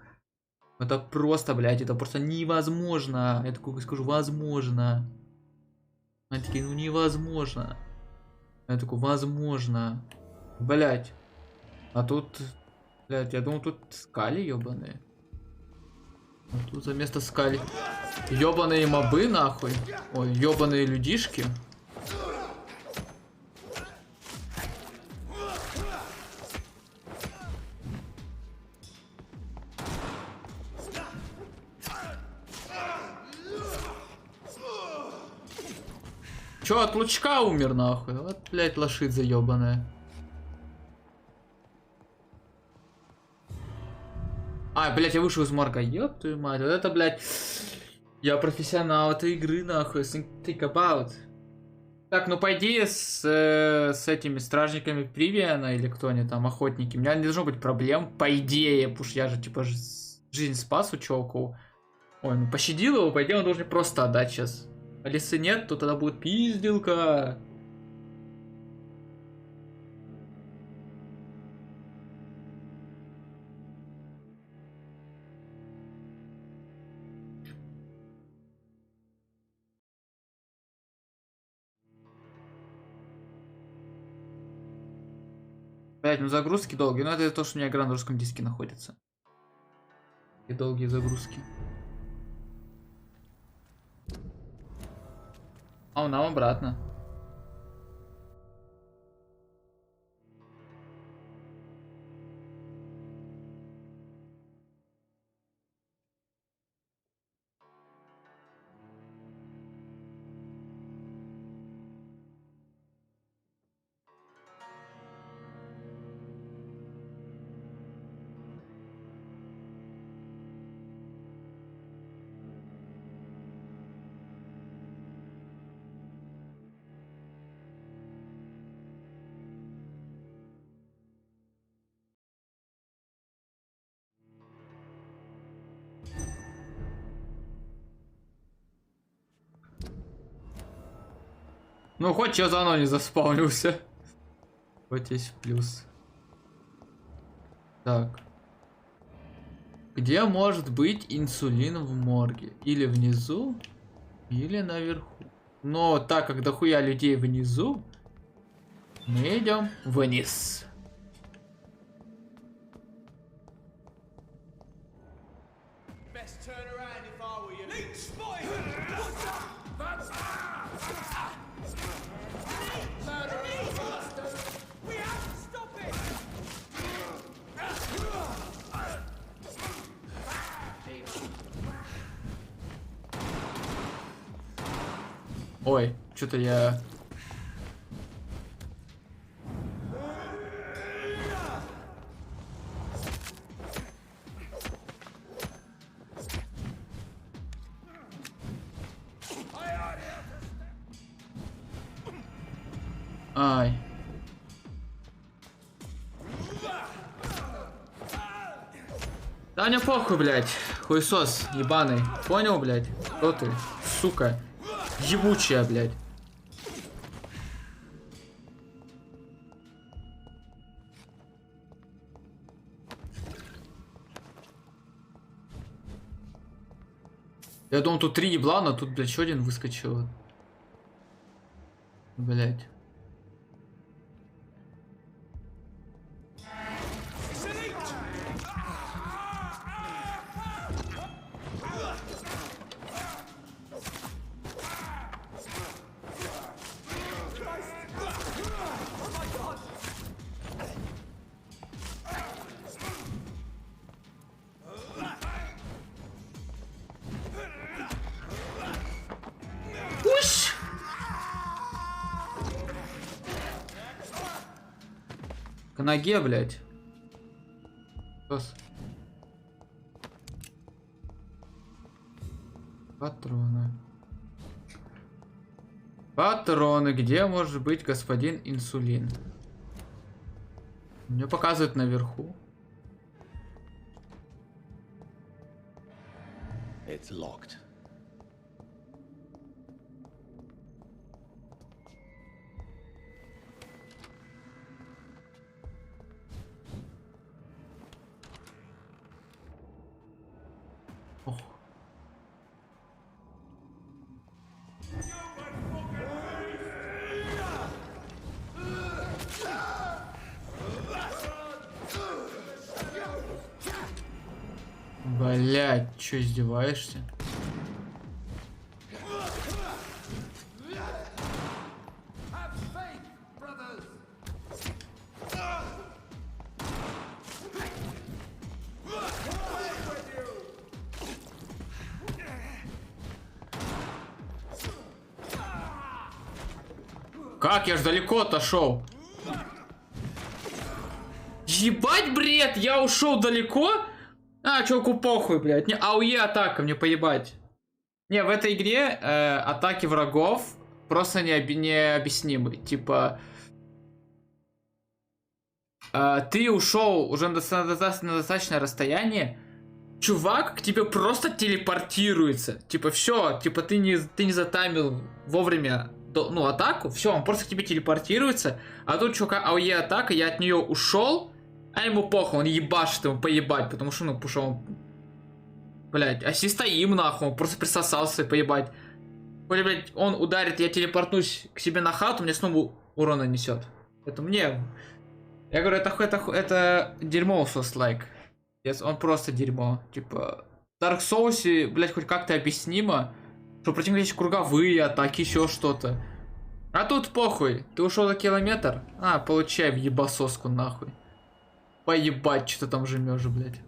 Это просто, блядь, это просто невозможно. Я такой скажу, возможно. Они такие, ну невозможно. Я такой, возможно. Блядь. А тут, блядь, я думал, тут скали ебаные. А тут за место скали ебаные мобы, нахуй. Ой, ебаные людишки. Чё, от лучка умер, нахуй? Вот, блядь, лошадь заебаная. А, блядь, я вышел из морга. Ёб твою мать. Вот это, блядь. Я профессионал этой игры, нахуй. Think about. Так, ну по идее с этими стражниками Привиана или кто они там, охотники, у меня не должно быть проблем. По идее, потому что я же, типа, жизнь спас у чуваку. Ой, ну пощадил его, по идее, он должен просто отдать сейчас. А если нет, то тогда будет пизделка. Блять, ну загрузки долгие. Но это то, что у меня игра на русском диске находится. И долгие загрузки. А нам обратно. Ну, хоть я заново не заспаунился. Хоть есть плюс. Так. Где может быть инсулин в морге? Или внизу, или наверху. Но так как дохуя людей внизу, мы идем вниз. Ой, что-то я... Ай. Да мне похуй, блядь. Хуесос ебаный. Понял, блядь? Кто ты? Сука. Ебучая, блядь. Я думал, тут 3 ебла, но тут, блядь, еще один выскочил. Блядь. К ноге, блядь. Патроны. Патроны. Где может быть господин инсулин? Мне показывают наверху. It's locked. Блять, чё, издеваешься? Как? Я ж далеко отошел. Ебать, бред! Я ушел далеко? А, чуваку похуй, блядь. Не, АУЕ атака, мне поебать. Не, в этой игре атаки врагов просто необъяснимы. Типа... ты ушел уже на достаточное расстояние. Чувак к тебе просто телепортируется. Типа, все, типа, ты не затаймил вовремя, ну, атаку. Все, он просто к тебе телепортируется. А тут чувака АОЕ атака, я от нее ушел. А ему похуй, он ебашит ему поебать. Потому что, ну, пушел. Блять, аси стоим нахуй, он просто присосался поебать. Или, блять, он ударит, я телепортнусь к себе на хату, мне снова урона несет. Это мне... Я говорю, это дерьмо Souls-like. Он просто дерьмо. Типа, в Dark Souls, блядь, хоть как-то объяснимо, что противника есть круговые атаки, еще что-то. А тут похуй. Ты ушел на километр? А, получай в ебасоску нахуй. Поебать, что ты там жмешь, блядь.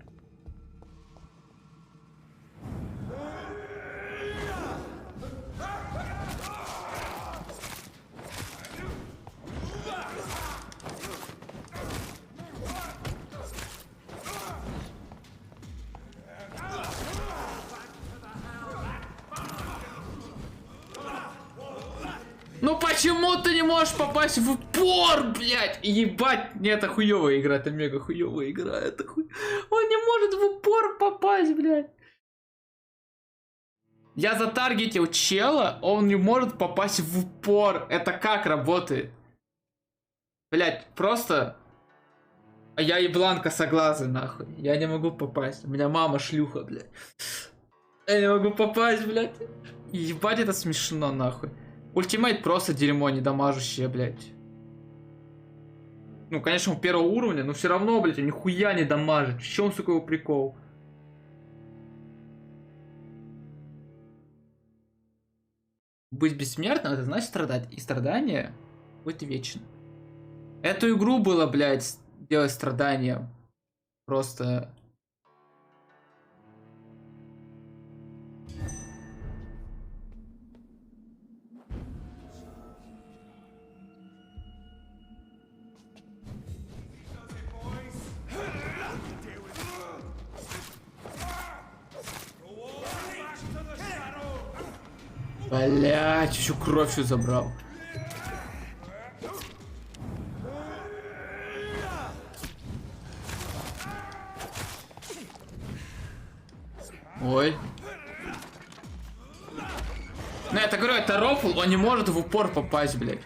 Ну почему ты не можешь попасть в упор, блядь? Ебать, не, это хуёвая игра, это мега хуёвая игра, это Он не может в упор попасть, блядь. Я затаргетил чела, он не может попасть в упор. Это как работает? Блядь, просто... Я ебланка согласен, нахуй. Я не могу попасть. У меня мама шлюха, блядь. Я не могу попасть, блядь. Ебать, это смешно, нахуй. Ультимейт просто дерьмо, недамажущее, блядь. Ну, конечно, у первого уровня, но все равно, блядь, он нихуя не дамажит. В чем, сука, его прикол? Быть бессмертным, это значит страдать. И страдание будет вечно. Эту игру было, блядь, делать страданием. Просто... Блять, еще кровь всю забрал. Ой. Ну, я так говорю, это рофл, он не может в упор попасть, блядь.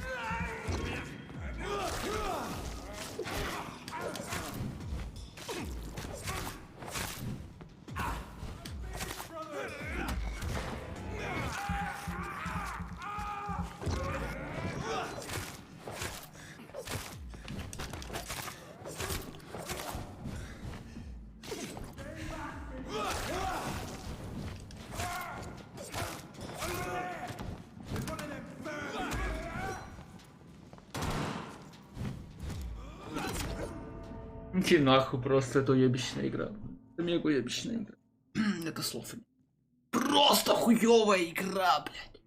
Иди нахуй, просто это уебищная игра. Это мега уебищная игра. Это слов нет. Просто хуёвая игра, блядь.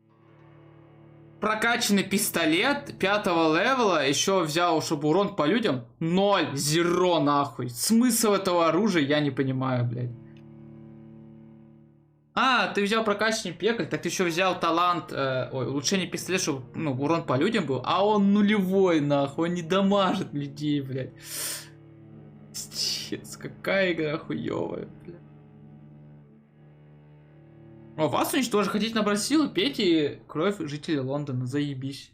Прокачанный пистолет 5-го левела, еще взял, чтобы урон по людям. 0, 0, нахуй. Смысл этого оружия я не понимаю, блядь. А, ты взял прокачанный пекаль, так ты еще взял талант, улучшение пистолета, чтобы, ну, урон по людям был. А он нулевой, нахуй, он не дамажит людей, блядь. Пиздец, какая игра хуёвая, блядь. О, вас уничтожить, хотите набрать силу, пейте кровь жителей Лондона, заебись.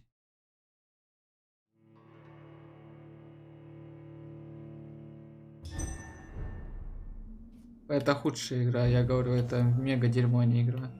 Это худшая игра, я говорю, это мега дерьмо, а не игра.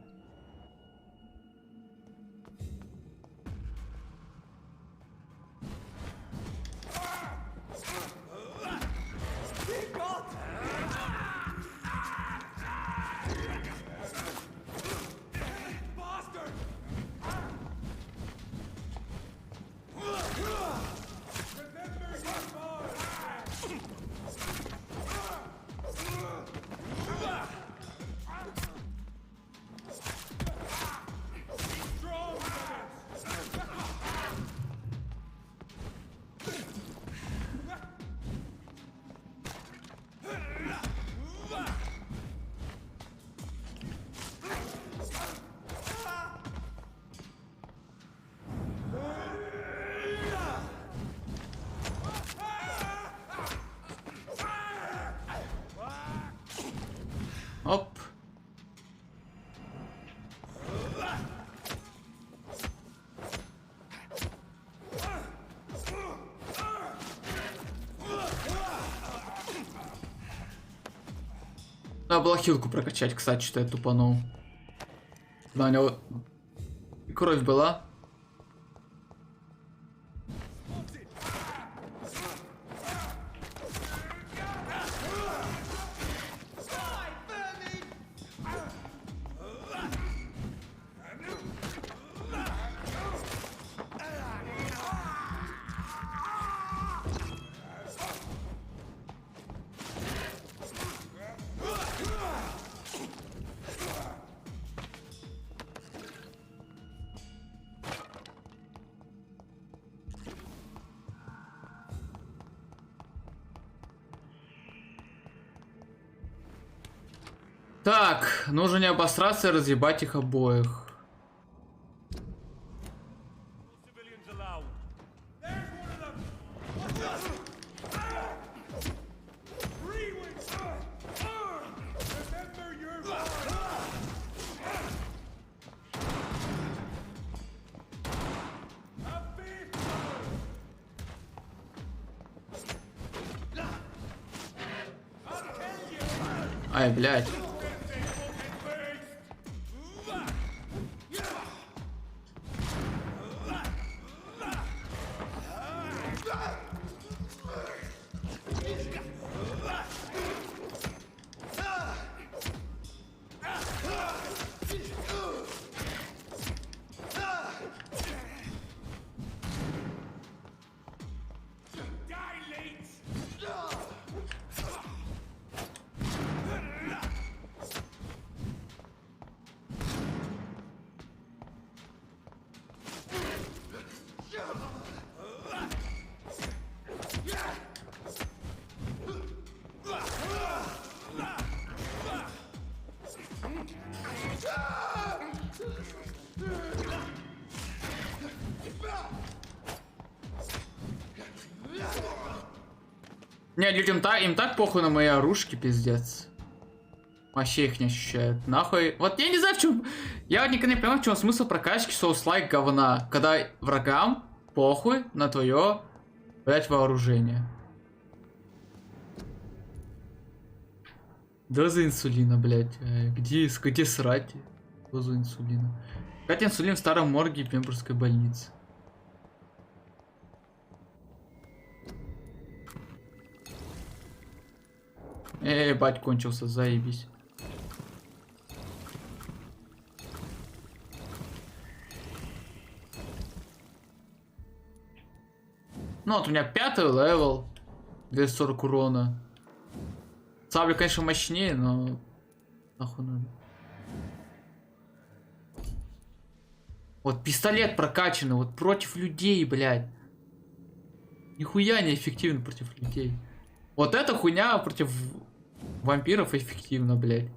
Надо было хилку прокачать, кстати, что я тупанул. Да, у него кровь была. Так, нужно не обосраться и разъебать их обоих. Ай, блядь. Не, людям им так похуй на мои оружки, пиздец. Вообще их не ощущают. Нахуй. Вот я не знаю, в чем... Я вот никогда не понимаю, в чем смысл прокачки соус-лайк говна. Когда врагам похуй на твое, блять, вооружение. Доза инсулина, блять. Где срать? Дозу инсулина. Кстати, инсулин в старом морге Пембургской больницы. Бать, кончился, заебись. Ну вот у меня 5-й левел, 240 урона. Сабля, конечно, мощнее, но нахуй надо. Вот пистолет прокачанный, вот против людей, блядь. Нихуя не эффективно против людей. Вот эта хуйня против вампиров эффективна, блядь.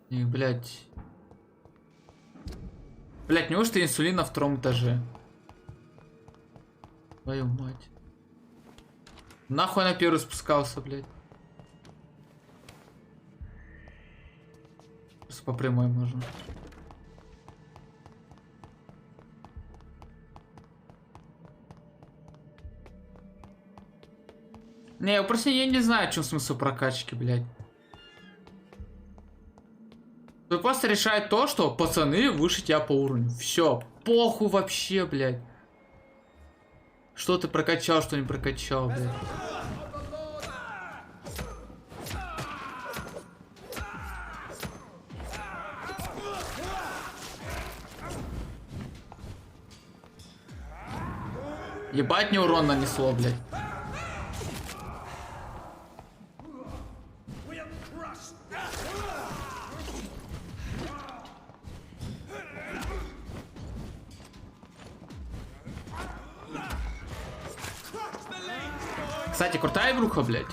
И, блядь. Блядь, неужто инсулин на 2-м этаже? Твою мать. Нахуй на 1-й спускался, блядь. Просто по прямой можно. Не, просто я не знаю, в чем смысл прокачки, блядь. Вы просто решает то, что пацаны выше тебя по уровню. Все, похуй вообще, блядь. Что ты прокачал, что не прокачал, блядь. Ебать, мне урон нанесло, блядь. Кстати, крутая игруха, блядь.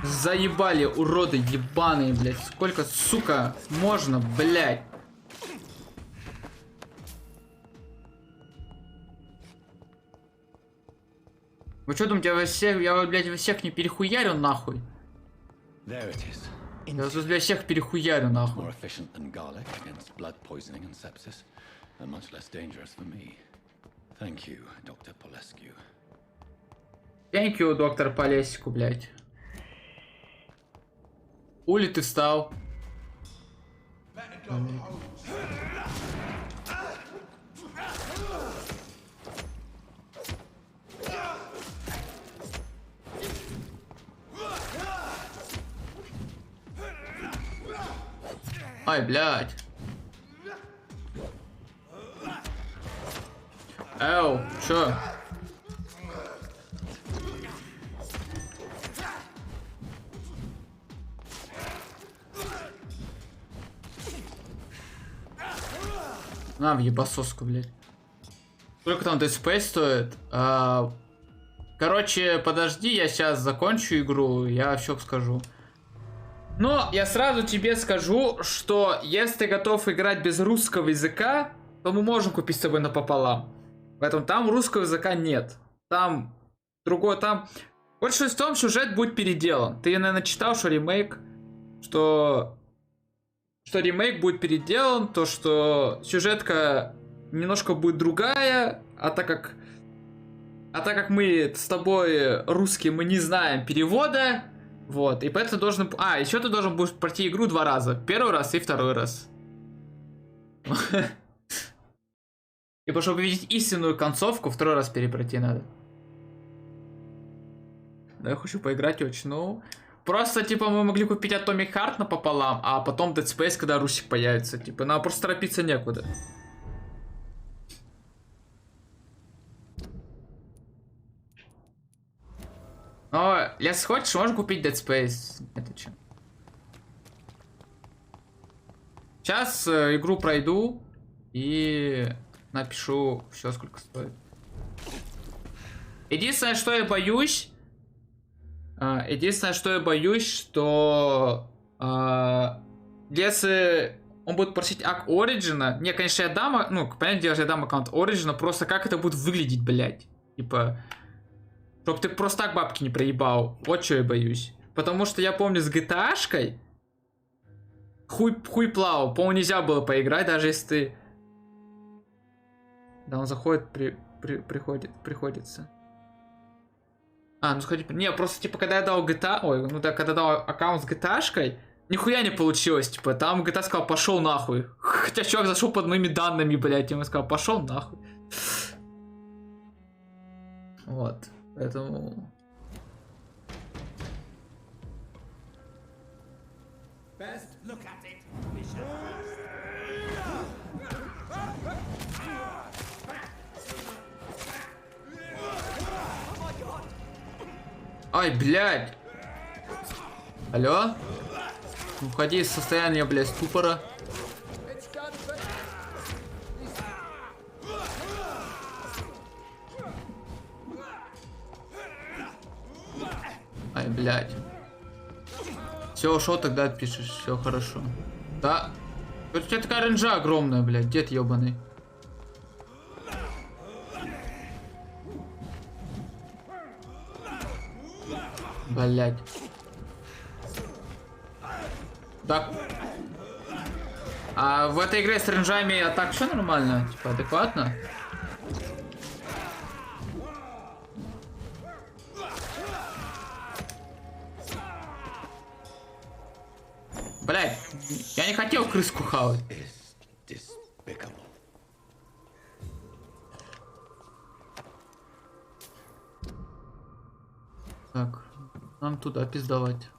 Заебали, уроды ебаные, блядь. Сколько, сука, можно, блядь. Вы что думаете, я, блядь, вас всех не перехуярю нахуй? There it is. Я тут, блядь, всех перехуярю нахуй. More efficient than garlic against blood poisoning and sepsis, and much less dangerous for me. Thank you, Dr. Polescu. Thank you, доктор Полесику, блядь. Ули ты встал? Ай, блядь. Эу, чё? На, в ебасоску, блядь. Сколько там DSP стоит? Короче, подожди, я сейчас закончу игру, я все скажу. Но я сразу тебе скажу, что если ты готов играть без русского языка, то мы можем купить с тобой напополам. Поэтому там русского языка нет. Там другой, там... Вот что в том, сюжет будет переделан. Ты, наверное, читал, что ремейк, что ремейк будет переделан, то что сюжетка немножко будет другая, а так как мы с тобой русские, мы не знаем перевода, вот, и поэтому должен... еще ты должен будешь пройти игру 2 раза. Первый раз и второй раз. И чтобы увидеть истинную концовку, 2 раз перепройти надо. Да, я хочу поиграть очень, ну... Просто, типа, мы могли купить Atomic Heart напополам, а потом Dead Space, когда Русик появится. Типа, нам просто торопиться некуда. Но, если хочешь, можно купить Dead Space. Это что? Сейчас игру пройду и напишу все, сколько стоит. Единственное, что я боюсь... что если он будет просить акт Ориджина, не, конечно, я дам, ну, понятное дело, я дам аккаунт Ориджина, просто как это будет выглядеть, блядь, типа, чтоб ты просто так бабки не проебал, вот что я боюсь, потому что я помню с GTA-шкой хуй плавал, по-моему, нельзя было поиграть, даже если ты, да, он заходит, приходится. Ну сходи. Не, просто типа когда я дал GTA. Ой, ну да, когда дал аккаунт с GTA-шкой, нихуя не получилось. Типа, там GTA сказал, пошел нахуй. Хотя чувак зашел под моими данными, блядь. Ему сказал, пошел нахуй. Вот. Поэтому. Ай, блядь. Алло? Уходи из состояния, блядь, ступора. Ай, блядь. Все, ушел, тогда отпишешь. Все хорошо. Да. У тебя такая ренжа огромная, блядь, дед ебаный. Блять. Так. А в этой игре с ренжами так все нормально? Типа адекватно? Блять, я не хотел крыску хавать. Так, нам туда пиздовать.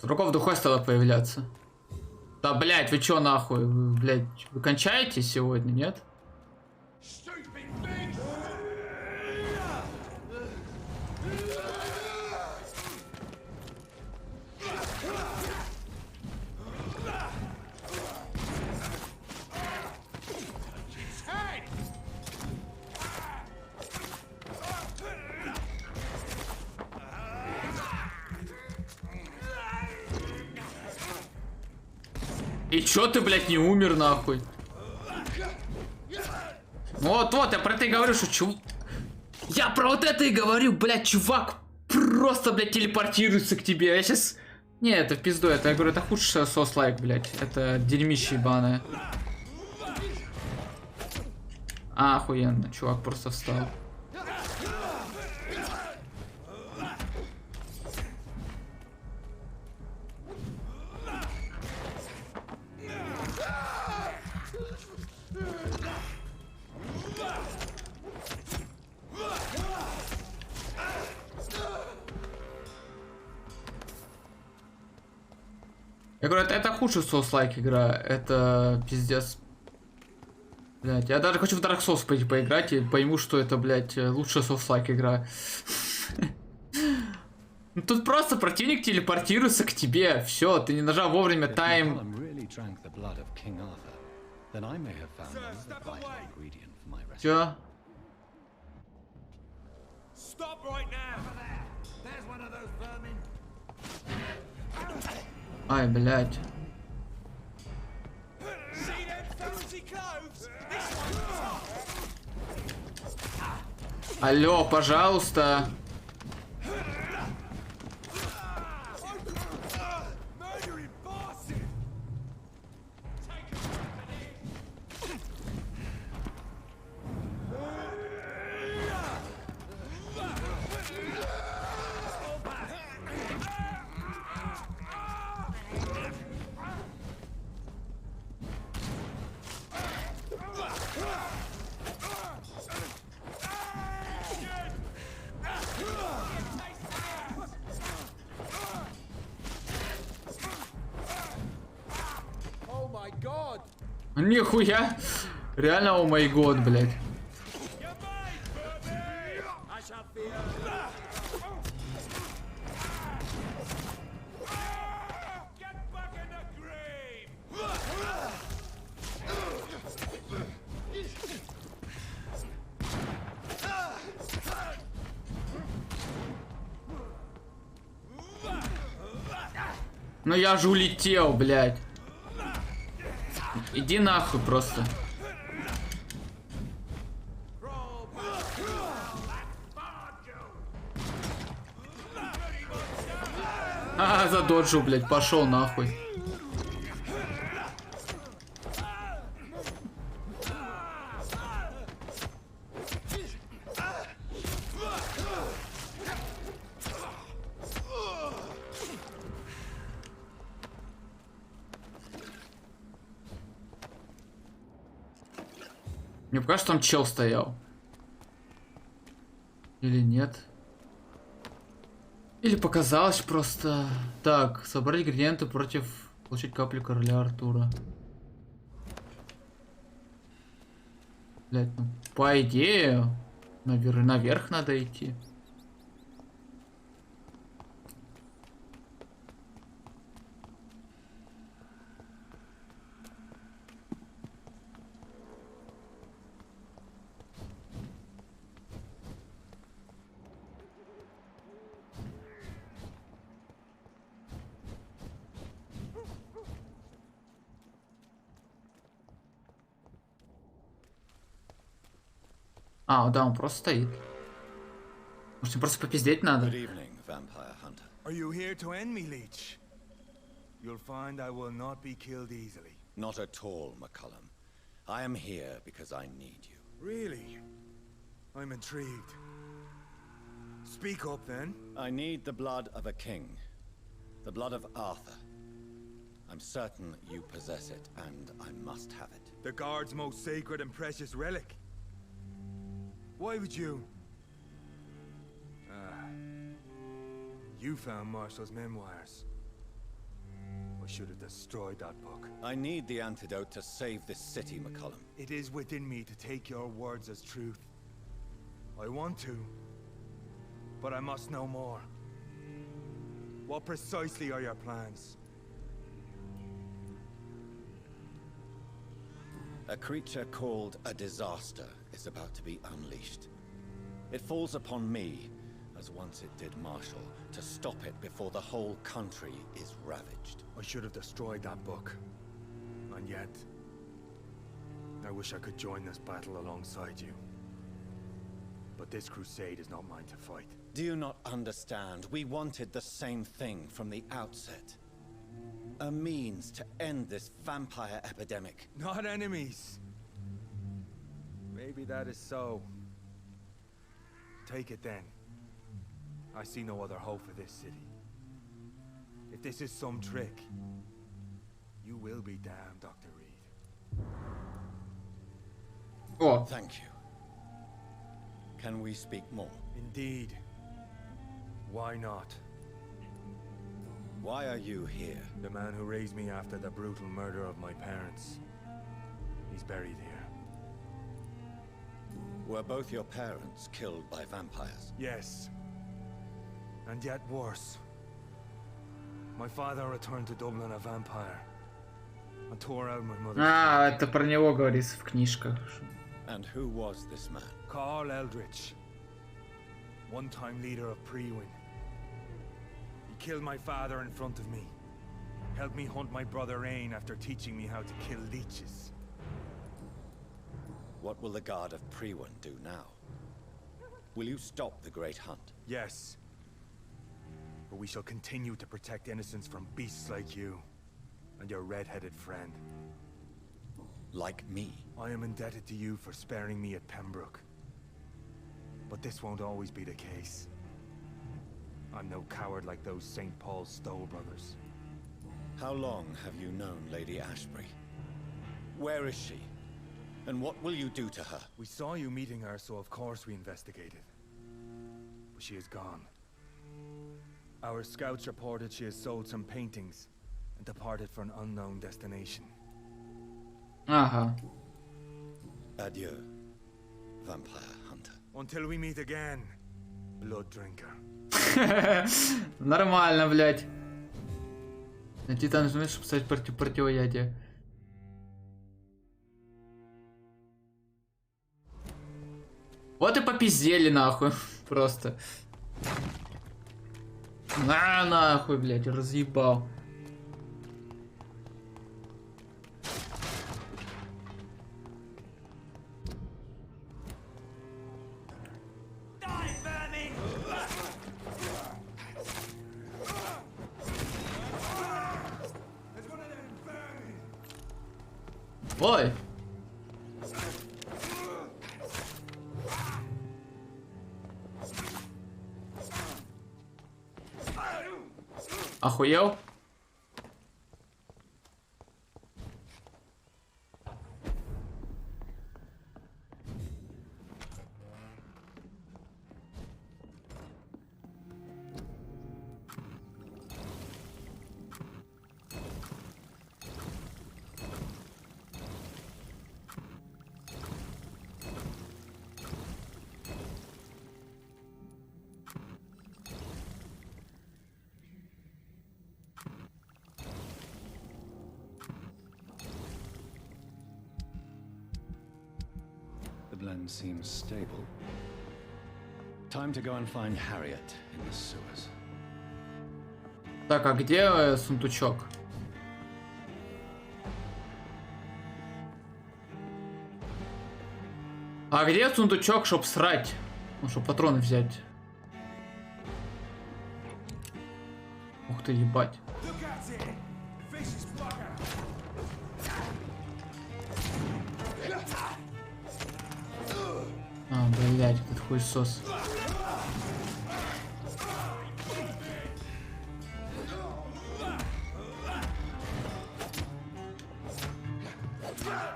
Врагов духой стало появляться. Да, блять, вы чё нахуй? Вы, блять, вы кончаете сегодня, нет? И чё ты, блядь, не умер, нахуй? Вот, я про это и говорю, что чувак... Я про вот это и говорю, блядь, чувак просто, блядь, телепортируется к тебе. Я сейчас... Не, это в пизду, это, я говорю, это худшее соус-лайк, блядь. Это дерьмище ебаное. Охуенно, чувак просто встал. Я говорю, это худший соус-лайк игра, это пиздец. Блять, я даже хочу в Dark Souls пойти поиграть и пойму, что это, блять, лучшая соус-лайк игра. Тут просто противник телепортируется к тебе, все, ты не нажал вовремя тайм. Чё? Ай, блядь. Алло, пожалуйста. Нихуя. Реально, о май год, блядь. Ну я же улетел, блядь. Иди нахуй просто. Задоджил, блядь, пошел нахуй. Мне покажется, там чел стоял. Или нет? Или показалось просто... Так, собрать ингредиенты против... Получить каплю короля Артура. Блять, ну, по идее, наверх надо идти. Да, он просто стоит. Может, просто попиздеть надо? Good evening, vampire hunter. Are you here to end me, Leech? You'll find I will not be killed easily. Not at all, McCullum. I am here because I need you. Really? I'm intrigued. Speak up, then. I need the blood of a king. The blood of Arthur. I'm certain you possess it, and I must have it. The guard's most sacred and precious relic. Why would you? You found Marshall's memoirs. should have destroyed that book. I need the antidote to save this city, McCollum. It is within me to take your words as truth. I want to, but I must know more. What precisely are your plans? A creature called a disaster is about to be unleashed. It falls upon me, as once it did Marshall, to stop it before the whole country is ravaged. I should have destroyed that book. And yet, I wish I could join this battle alongside you. But this crusade is not mine to fight. Do you not understand? We wanted the same thing from the outset. A means to end this vampire epidemic. Not enemies. Maybe that is so. Take it then. I see no other hope for this city. If this is some trick, you will be damned, Dr. Reed. Oh. Thank you. Can we speak more? Indeed. Why not? Why are you here? The man who raised me after the brutal murder of my parents. He's buried here. Were both your parents killed by vampires? Yes. And yet worse. My father returned to Dublin a vampire. And tore out my mother's... А, это про него говорится в книжках. And who was this man? Carl Eldritch. One-time leader of Prewin. He killed my father in front of me. Helped me hunt my brother Ain after teaching me how to kill leeches. What will the Guard of Prewin do now? Will you stop the Great Hunt? Yes. But we shall continue to protect innocents from beasts like you. And your red-headed friend. Like me? I am indebted to you for sparing me at Pembroke. But this won't always be the case. I'm no coward like those St. Paul's Stowe brothers. How long have you known Lady Ashbury? Where is she? And what will you do to her? We saw you meeting her, so of course we investigated. But she is gone. Our scouts reported she has sold some paintings and departed for an unknown destination. Ага. Adieu, vampire hunter. Until we meet again, blood drinker. Нормально, блядь. Найти там, знаешь, чтобы стать противоядие. Вот и попиздели, нахуй. Просто. На, нахуй, блядь, разъебал. Ой! Охуел? The blend seems stable. Time to go and find Harriet in the sewers. Так, а где сундучок? А где сундучок, чтоб срать? Ну, чтоб патроны взять. Ух ты, ебать. А, блядь, этот хуесос.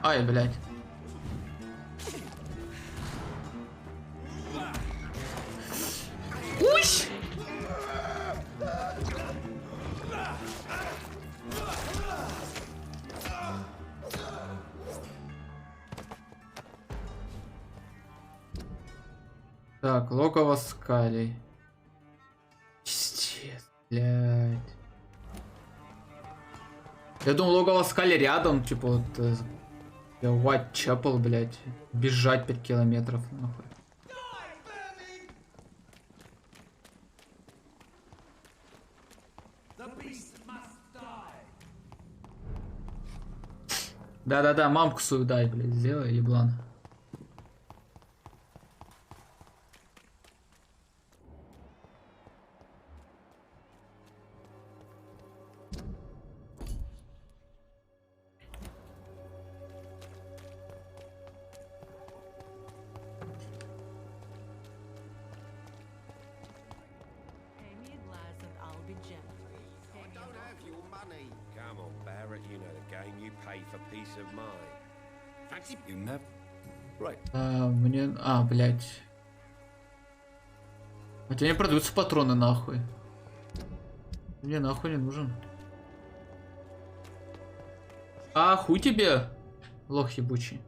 Ай, блядь. Усь! Так, логово скалей. Пиздец, блядь. Я думал, логово скали рядом, типа вот... Whitechapel, блядь. Бежать 5 километров, нахуй. Да-да-да, мамку свою дай, блядь, сделай, еблан. Мне... А, блядь. А тебе не продаются патроны, нахуй. Мне нахуй не нужен. А, хуй тебе, лох ебучий.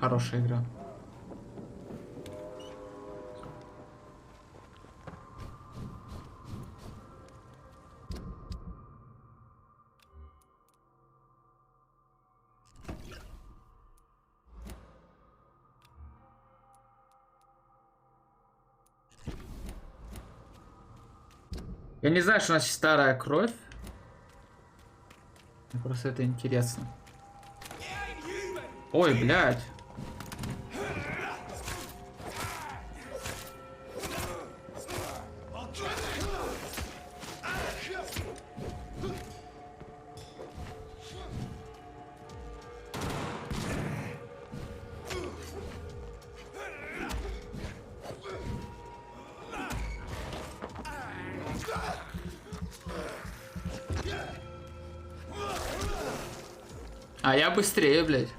Хорошая игра. Я не знаю, что у нас старая кровь. Мне просто это интересно. Ой, блядь. А я быстрее, блядь.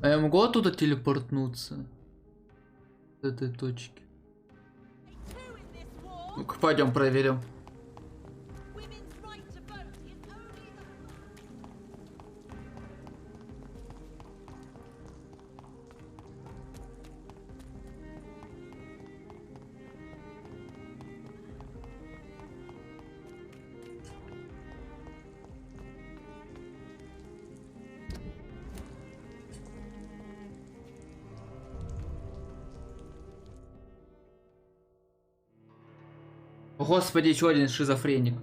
А я могу оттуда телепортнуться? С этой точки. Ну-ка, пойдем проверим. О, господи, еще один шизофреник.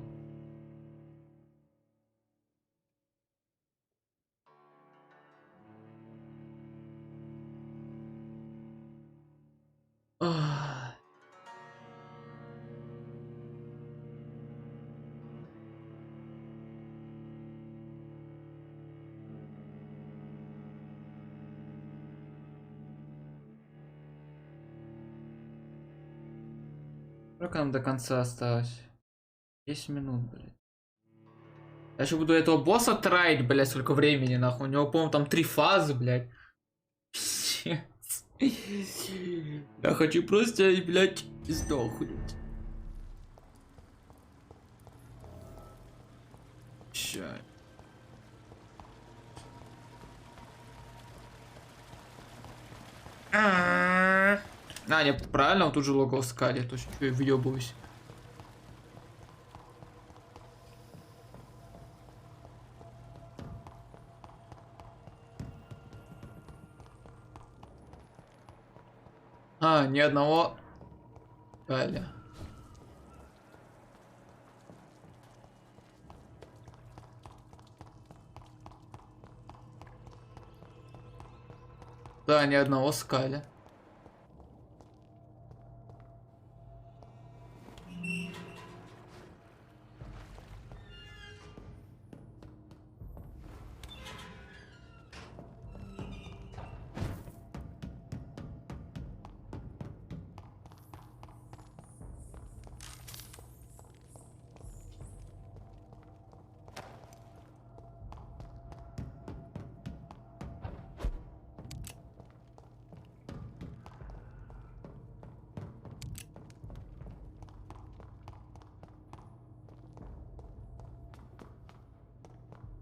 Ах. Сколько нам до конца осталось? 10 минут, блядь. Я еще буду этого босса траить, блядь, сколько времени, нахуй. У него, по-моему, там 3 фазы, блядь. Пиздец. Я хочу просто, блядь, сдохнуть. Ща. А, не, правильно, он тут же логово скали, то есть я въебываюсь. А, ни одного. Далее. Да, ни одного скаля.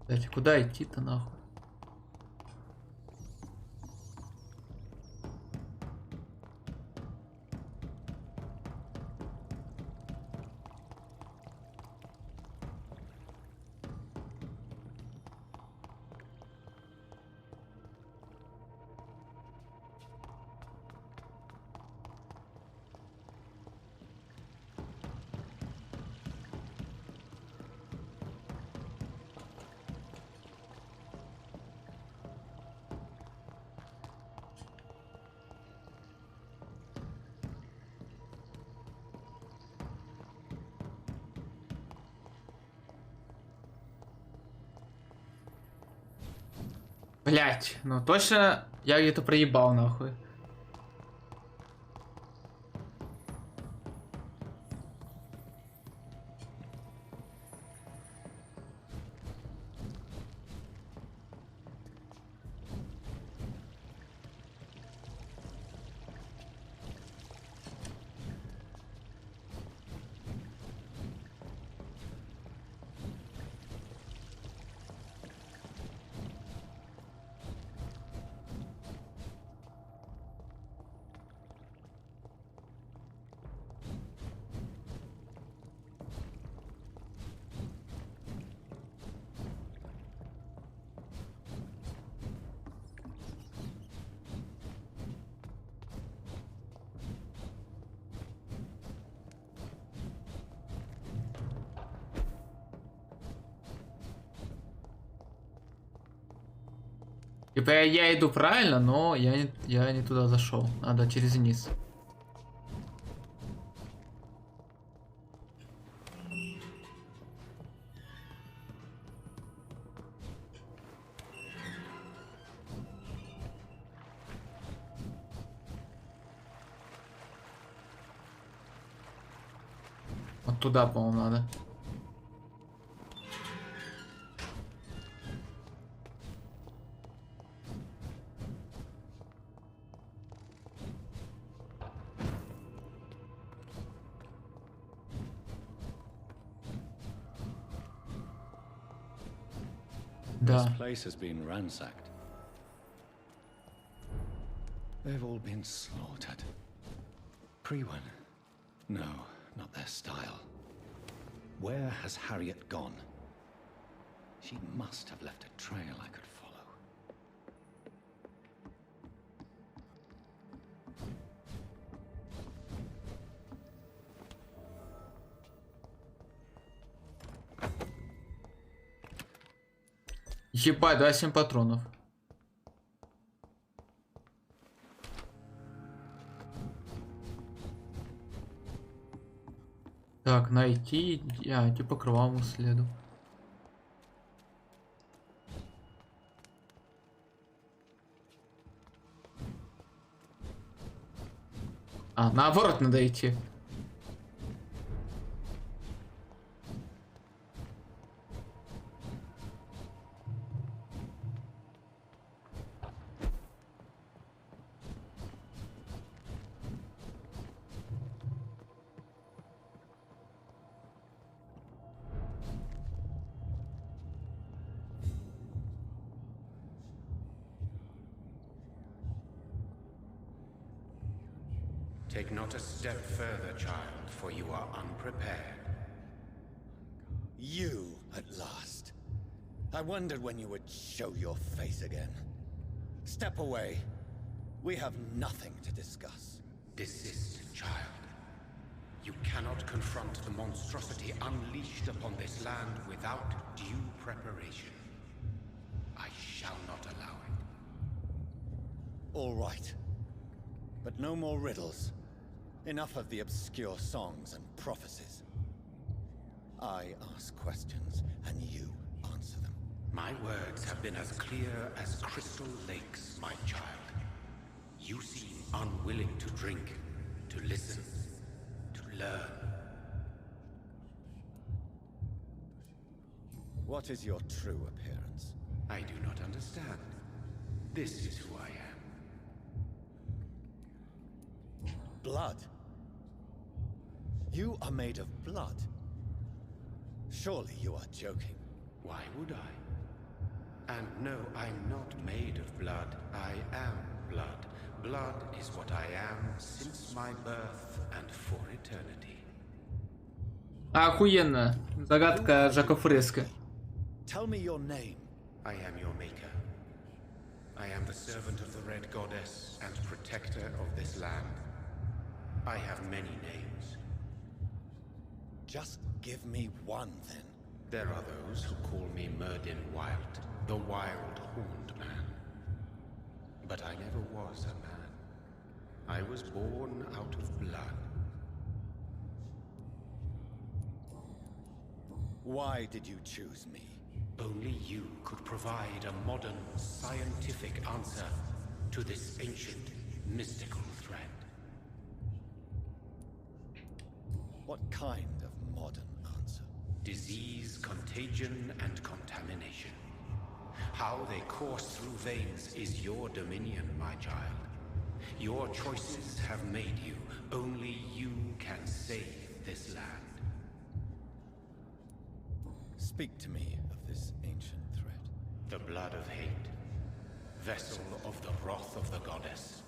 Кстати, куда идти-то нахуй? Блять, ну точно я где-то проебал нахуй. Типа я иду правильно, но я не туда зашел. Надо через низ. Вот туда, по-моему, надо. This place has been ransacked. They've all been slaughtered. Priwen? No, not their style. Where has Harriet gone? She must have left a trail I could follow. Ебать, 27 патронов. Так, найти, идти по кровавому следу. А, наоборот надо идти. Take not a step further, child, for you are unprepared. You, at last. I wondered when you would show your face again. Step away. We have nothing to discuss. Desist, child. You cannot confront the monstrosity unleashed upon this land without due preparation. I shall not allow it. All right. But no more riddles. Enough of the obscure songs and prophecies. I ask questions, and you answer them. My words have been as clear as crystal lakes, my child. You seem unwilling to drink, to listen, to learn. What is your true appearance? I do not understand. This is who I am. Blood? You are made of blood. Surely you are joking. Why would I? And no, I'm not made of blood. I am blood. Blood is what I am since my birth and for eternity. Охуенно. Загадка Жака Фреско. Tell me your name. I am your maker. I am the servant of the Red Goddess and protector of this land. I have many names. Just give me one, then. There are those who call me Merdin Wild, the Wild Horned Man. But I never was a man. I was born out of blood. Why did you choose me? Only you could provide a modern, scientific answer to this ancient, mystical threat. What kind of modern answer? Disease, contagion, and contamination. How they course through veins is your dominion, my child. Your choices have made you. Only you can save this land. Speak to me of this ancient threat. The blood of hate. Vessel of the wrath of the goddess.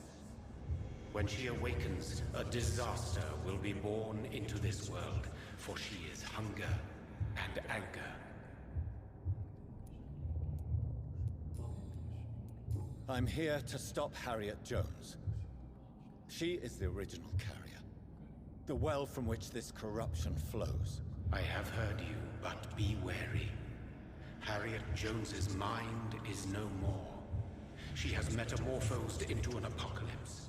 When she awakens, a disaster will be born into this world, for she is hunger and anger. I'm here to stop Harriet Jones. She is the original carrier. The well from which this corruption flows. I have heard you, but be wary. Harriet Jones's mind is no more. She has metamorphosed into an apocalypse.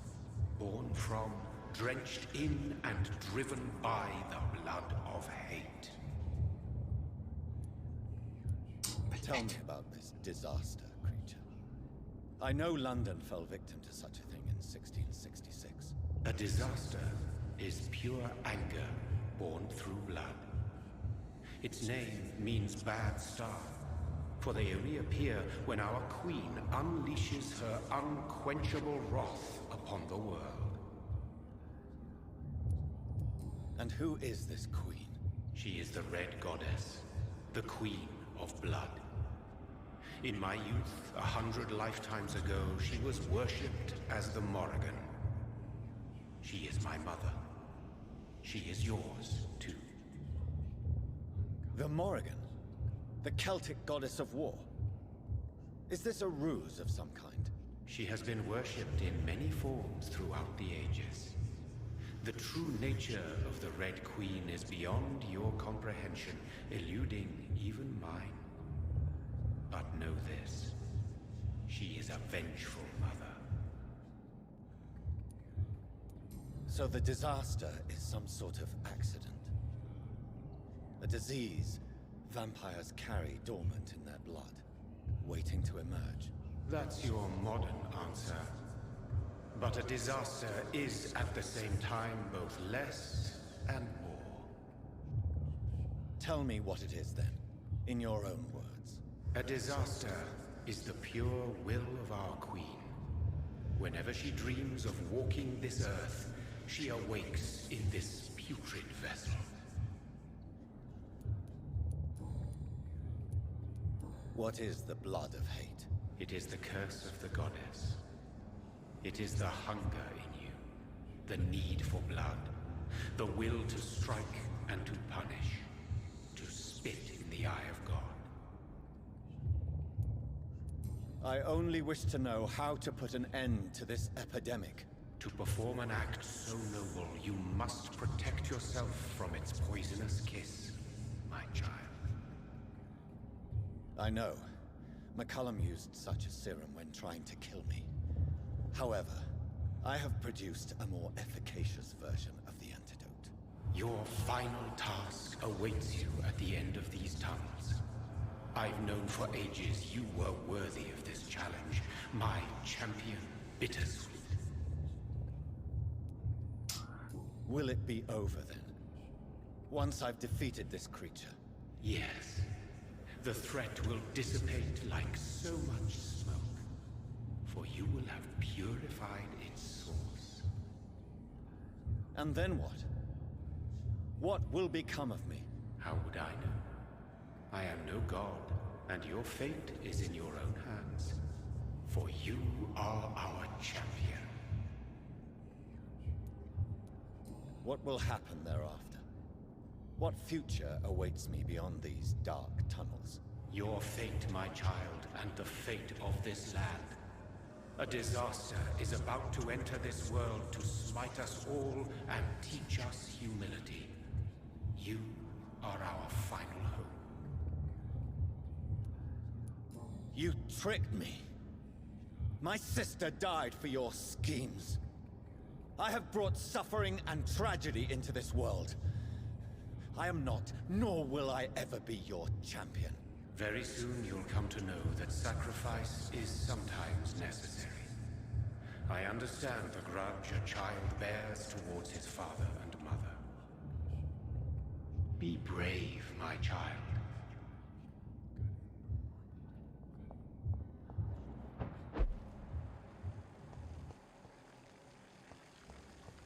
Born from, drenched in, and driven by the blood of hate. Tell me about this disaster, creature. I know London fell victim to such a thing in 1666. A disaster is pure anger born through blood. Its name means bad star, for they only appear when our queen unleashes her unquenchable wrath upon the world. And who is this queen? She is the Red Goddess, the queen of blood. In my youth, 100 lifetimes ago, she was worshipped as the Morrigan. She is my mother. She is yours, too. The Morrigan? The Celtic goddess of war? Is this a ruse of some kind? She has been worshipped in many forms throughout the ages. The true nature of the Red Queen is beyond your comprehension, eluding even mine. But know this, she is a vengeful mother. So the disaster is some sort of accident? A disease vampires carry dormant in their blood, waiting to emerge? That's your modern answer. But a disaster is at the same time both less and more. Tell me what it is then, in your own words. A disaster is the pure will of our queen. Whenever she dreams of walking this earth, she awakes in this putrid vessel. What is the blood of hate? It is the curse of the goddess. It is the hunger in you, the need for blood, the will to strike and to punish, to spit in the eye of God. I only wish to know how to put an end to this epidemic. To perform an act so noble, you must protect yourself from its poisonous kiss, my child. I know. McCullum used such a serum when trying to kill me. However, I have produced a more efficacious version of the antidote. Your final task awaits you at the end of these tunnels. I've known for ages you were worthy of this challenge, my champion, Bittersweet. Will it be over then? Once I've defeated this creature? Yes. The threat will dissipate like so much smoke, for you will have purified its source. And then what? What will become of me? How would I know? I am no god, and your fate is in your own hands. For you are our champion. What will happen thereafter? What future awaits me beyond these dark tunnels? Your fate, my child, and the fate of this land. A disaster is about to enter this world to smite us all and teach us humility. You are our final hope. You tricked me. My sister died for your schemes. I have brought suffering and tragedy into this world. I am not, nor will I ever be your champion. Very soon you'll come to know that sacrifice is sometimes necessary. I understand the grudge a child bears towards his father and mother. Be brave, my child.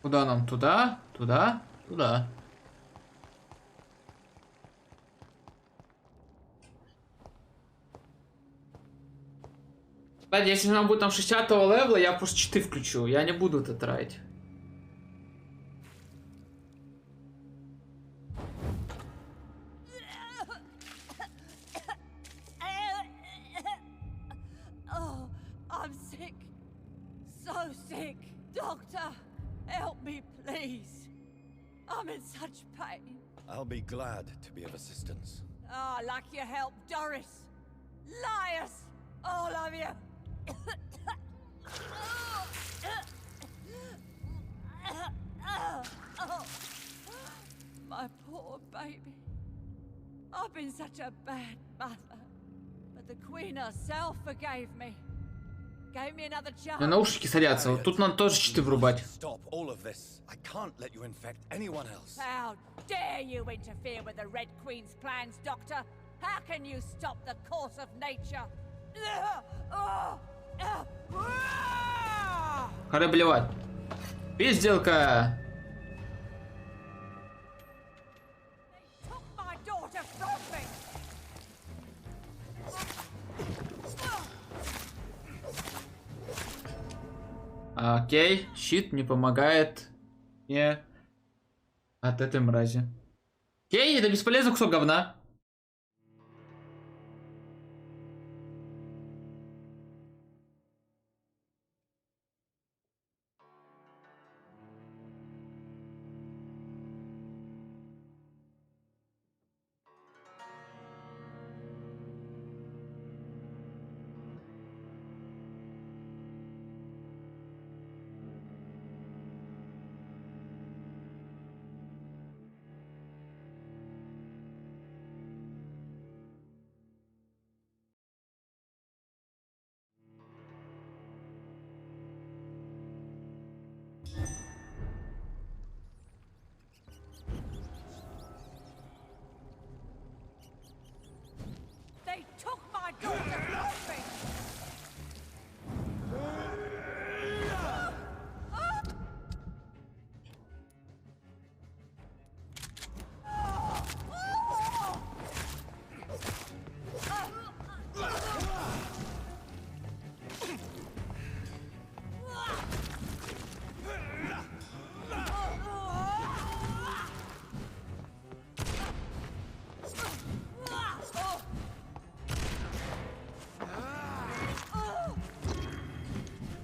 Куда нам? Туда? Туда? Туда. Кстати, если нам будет там 60-го левела, я просто читы включу. Я не буду это тратить. Oh, I'm sick. So sick. Doctor, help me, please. I'm in such pain. I'll be glad to be of assistance. Ah, like your help, Doris. Liars, all of you. My poor baby. I've been such a bad mother. But the Queen herself forgave me. Gave me another chance. На наушники садятся. Вот тут надо тоже читы врубать. Stop all of this. I can't let you infect anyone else. How dare you interfere with the Red Queen's plans, Doctor? How can you stop the course of nature? Харе блевать. Пизделка. Took my daughter from me. Окей, щит не помогает мне от этой мрази. Окей, это бесполезный кусок говна. They took my daughter from me.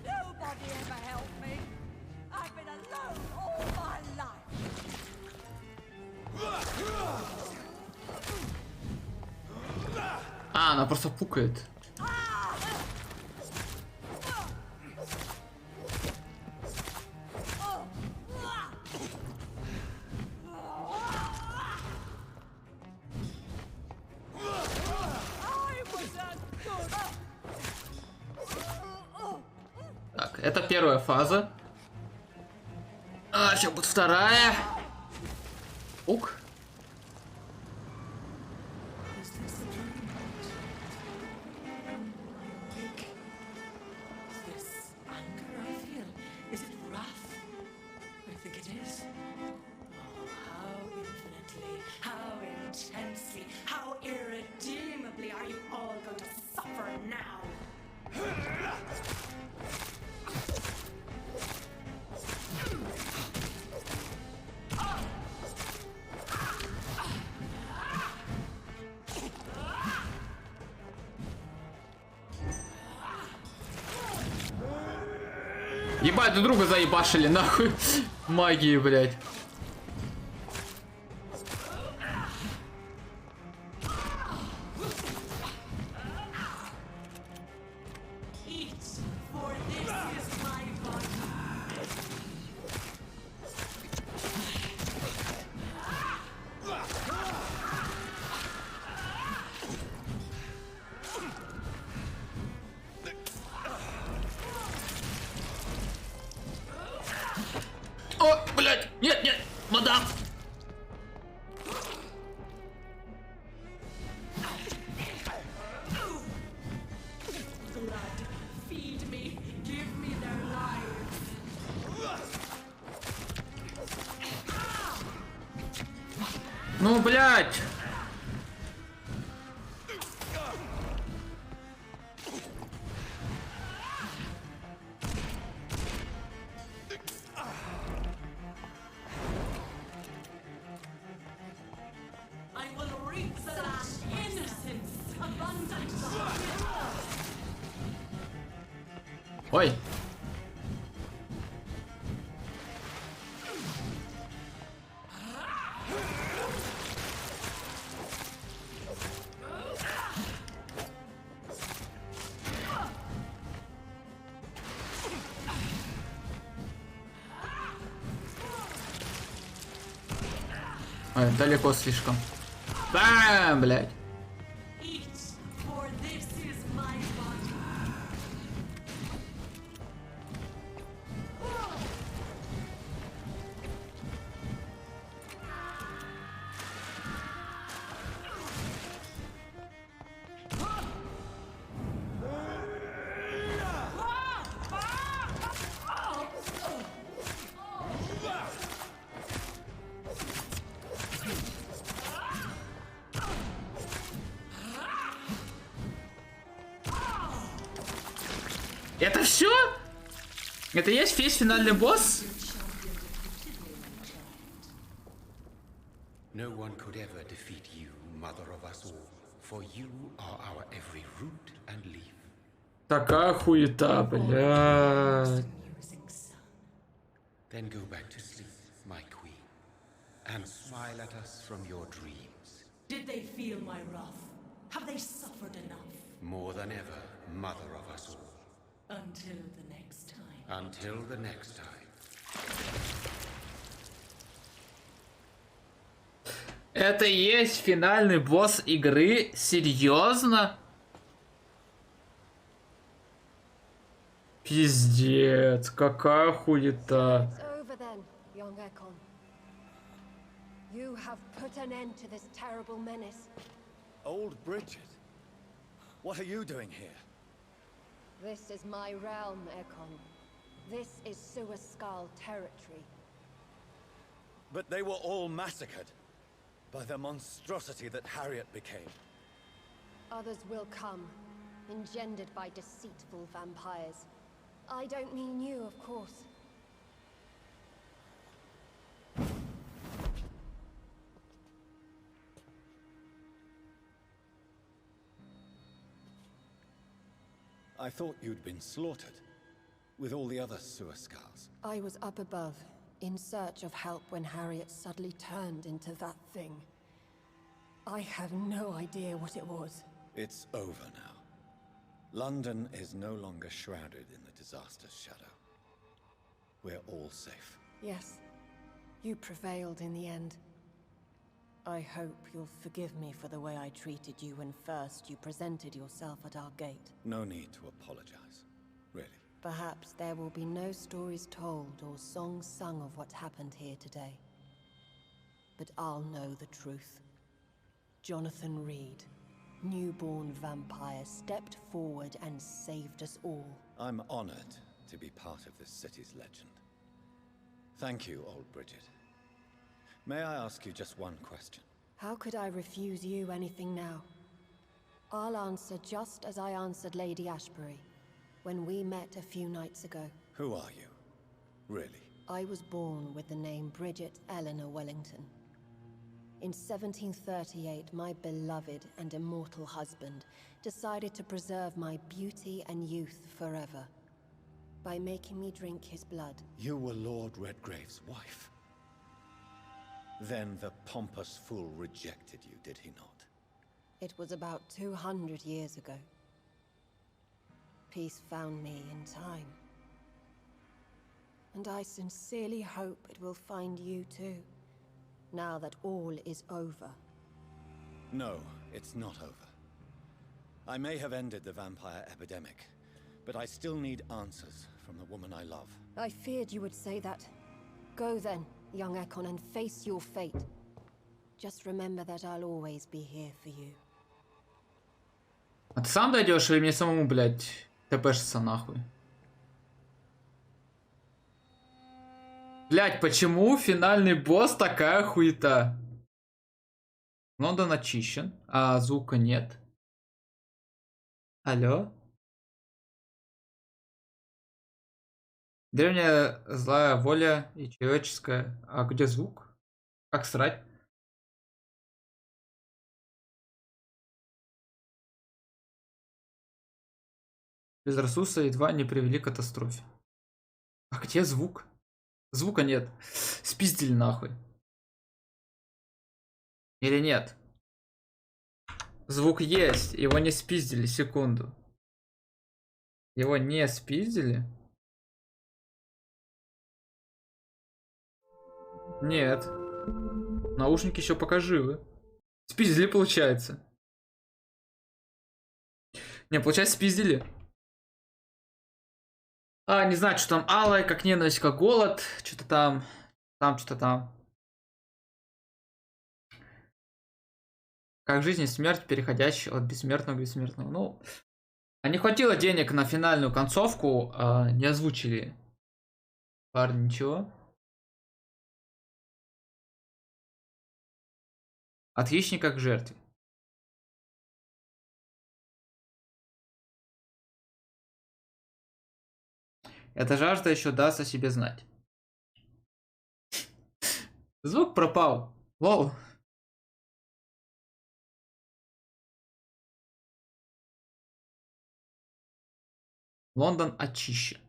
Nobody ever helped me. I've been alone all my life. А, она просто пукает. Так, это первая фаза. А, сейчас будет вторая. Ук. This anger I feel, is it wrath? I think it is. Oh, how infinitely, how intensely, how irredeemably are you all Ебать, друг друга заебашили, нахуй. Магии, блядь. О, блядь, нет, нет, мадам. Ну, блядь. Ой. Ой, далеко слишком. Бам, блядь. Это все? Это есть весь финальный босс? No one could ever defeat you, mother of us all, for you are our every root and leaf. Такая хуета, блядь. Then go back to sleep, my queen, and smile at us from your dreams. Did they feel my wrath? Have they suffered enough? More than ever, mother of us all. Until the next time. Until the next time. Это и есть финальный босс игры? Серьезно? Пиздец, какая хуета. Over then, young Ekon. You have put an end to this terrible menace. Old Bridget, what are you doing here? This is my realm, Ekon. This is Suaskal territory. But they were all massacred by the monstrosity that Harriet became. Others will come, engendered by deceitful vampires. I don't mean you, of course. I thought you'd been slaughtered, with all the other Suaskals. I was up above, in search of help when Harriet suddenly turned into that thing. I have no idea what it was. It's over now. London is no longer shrouded in the disaster's shadow. We're all safe. Yes, you prevailed in the end. I hope you'll forgive me for the way I treated you when first you presented yourself at our gate. No need to apologize, really. Perhaps there will be no stories told or songs sung of what happened here today. But I'll know the truth. Jonathan Reed, newborn vampire, stepped forward and saved us all. I'm honored to be part of this city's legend. Thank you, old Bridget. May I ask you just one question? How could I refuse you anything now? I'll answer just as I answered Lady Ashbury when we met a few nights ago. Who are you? Really? I was born with the name Bridget Eleanor Wellington. In 1738, my beloved and immortal husband decided to preserve my beauty and youth forever. By making me drink his blood. You were Lord Redgrave's wife. Then the pompous fool rejected you, did he not? It was about 200 years ago. Peace found me in time. And I sincerely hope it will find you too, now that all is over. No, it's not over. I may have ended the vampire epidemic, but I still need answers from the woman I love. I feared you would say that. Go then, young Ekon, and face your fate. Just remember that I'll always be here for you. А ты сам дойдешь или мне самому, блядь, тпшиться нахуй? Блядь, почему финальный босс такая хуета? Лондон очищен, а звука нет. Алло? Древняя злая воля и человеческая. А где звук? Как срать? Безрассудство едва не привели к катастрофе. А где звук? Звука нет. Спиздили нахуй. Или нет? Звук есть. Его не спиздили. Секунду. Его не спиздили? Нет. Наушники еще пока живы. Спиздили, получается. Не, получается, спиздили. А, не знаю, что там. Алая, как ненависть, как голод. Что-то там. Там, что-то там. Как жизнь и смерть, переходящая от бессмертного к бессмертному. Ну, а не хватило денег на финальную концовку. Не озвучили. Парни, ничего. От хищника к жертве. Эта жажда еще даст о себе знать. Звук пропал. Лол. Лондон очищен.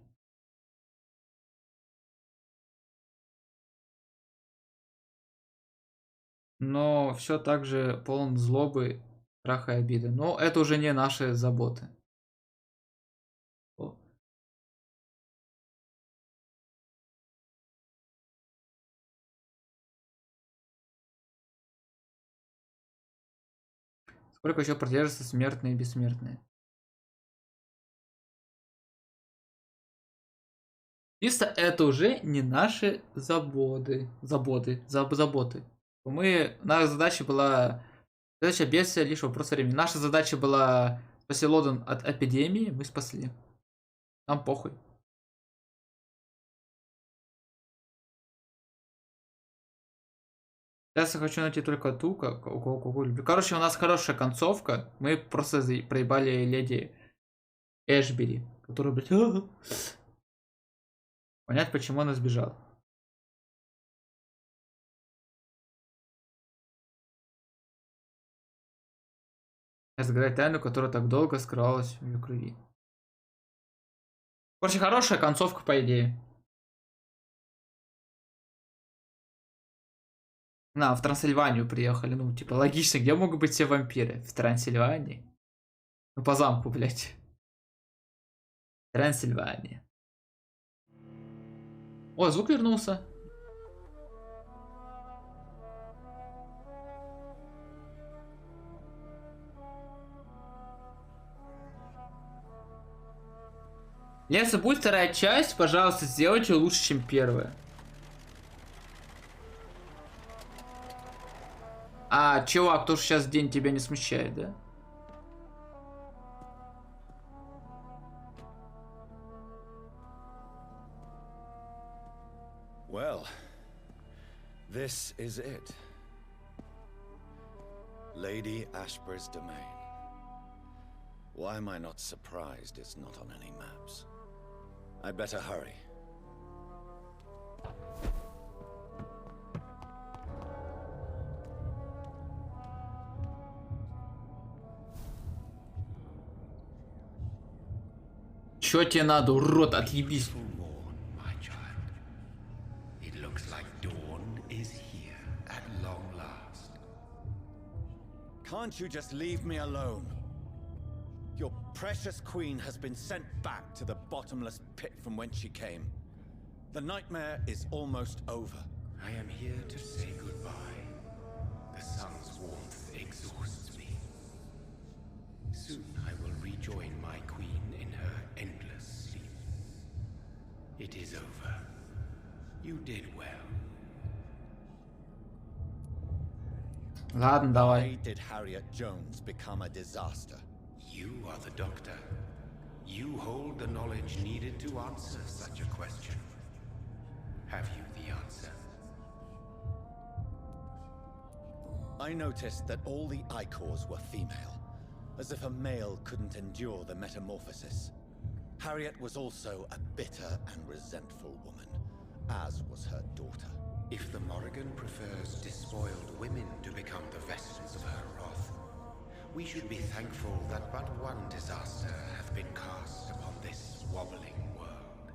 Но все так же полон злобы, страха и обиды. Но это уже не наши заботы. Сколько еще продержатся смертные и бессмертные? Чисто это уже не наши заботы. Заботы. Наша задача была... Задача бедствия лишь вопрос времени. Наша задача была спасти Лондон от эпидемии. Мы спасли. Нам похуй. Сейчас я хочу найти только ту, у кого люблю. Короче, у нас хорошая концовка. Мы просто проебали леди Эшбери, которая, блядь... Понять, почему она сбежала. Разгадать тайну, которая так долго скрывалась в ее крови. Короче, хорошая концовка, по идее. В Трансильванию приехали. Ну, типа, логично, где могут быть все вампиры? В Трансильвании. Ну, по замку, блядь. Трансильвания. О, звук вернулся. Если будет вторая часть, пожалуйста, сделайте ее лучше, чем первая. А, чувак, то, что сейчас день тебя не смущает, да? Well, this is it. Lady Ashbur's domain. Why am I not surprised it's not on any maps? I'd better hurry. Чё тебе надо, урод, отъебись. Can't you just leave me alone? Your precious queen has been sent back to the bottomless pit from whence she came. The nightmare is almost over. I am here to say goodbye. The sun's warmth exhausts me. Soon I will rejoin my queen in her endless sleep. It is over. You did well. Ладно, давай. Why did Harriet Jones become a disaster? You are the doctor. You hold the knowledge needed to answer such a question. Have you the answer? I noticed that all the Icors were female, as if a male couldn't endure the metamorphosis. Harriet was also a bitter and resentful woman, as was her daughter. If the Morrigan prefers despoiled women to become the vessels of her wrath, we should be thankful that but one disaster hath been cast upon this wobbling world.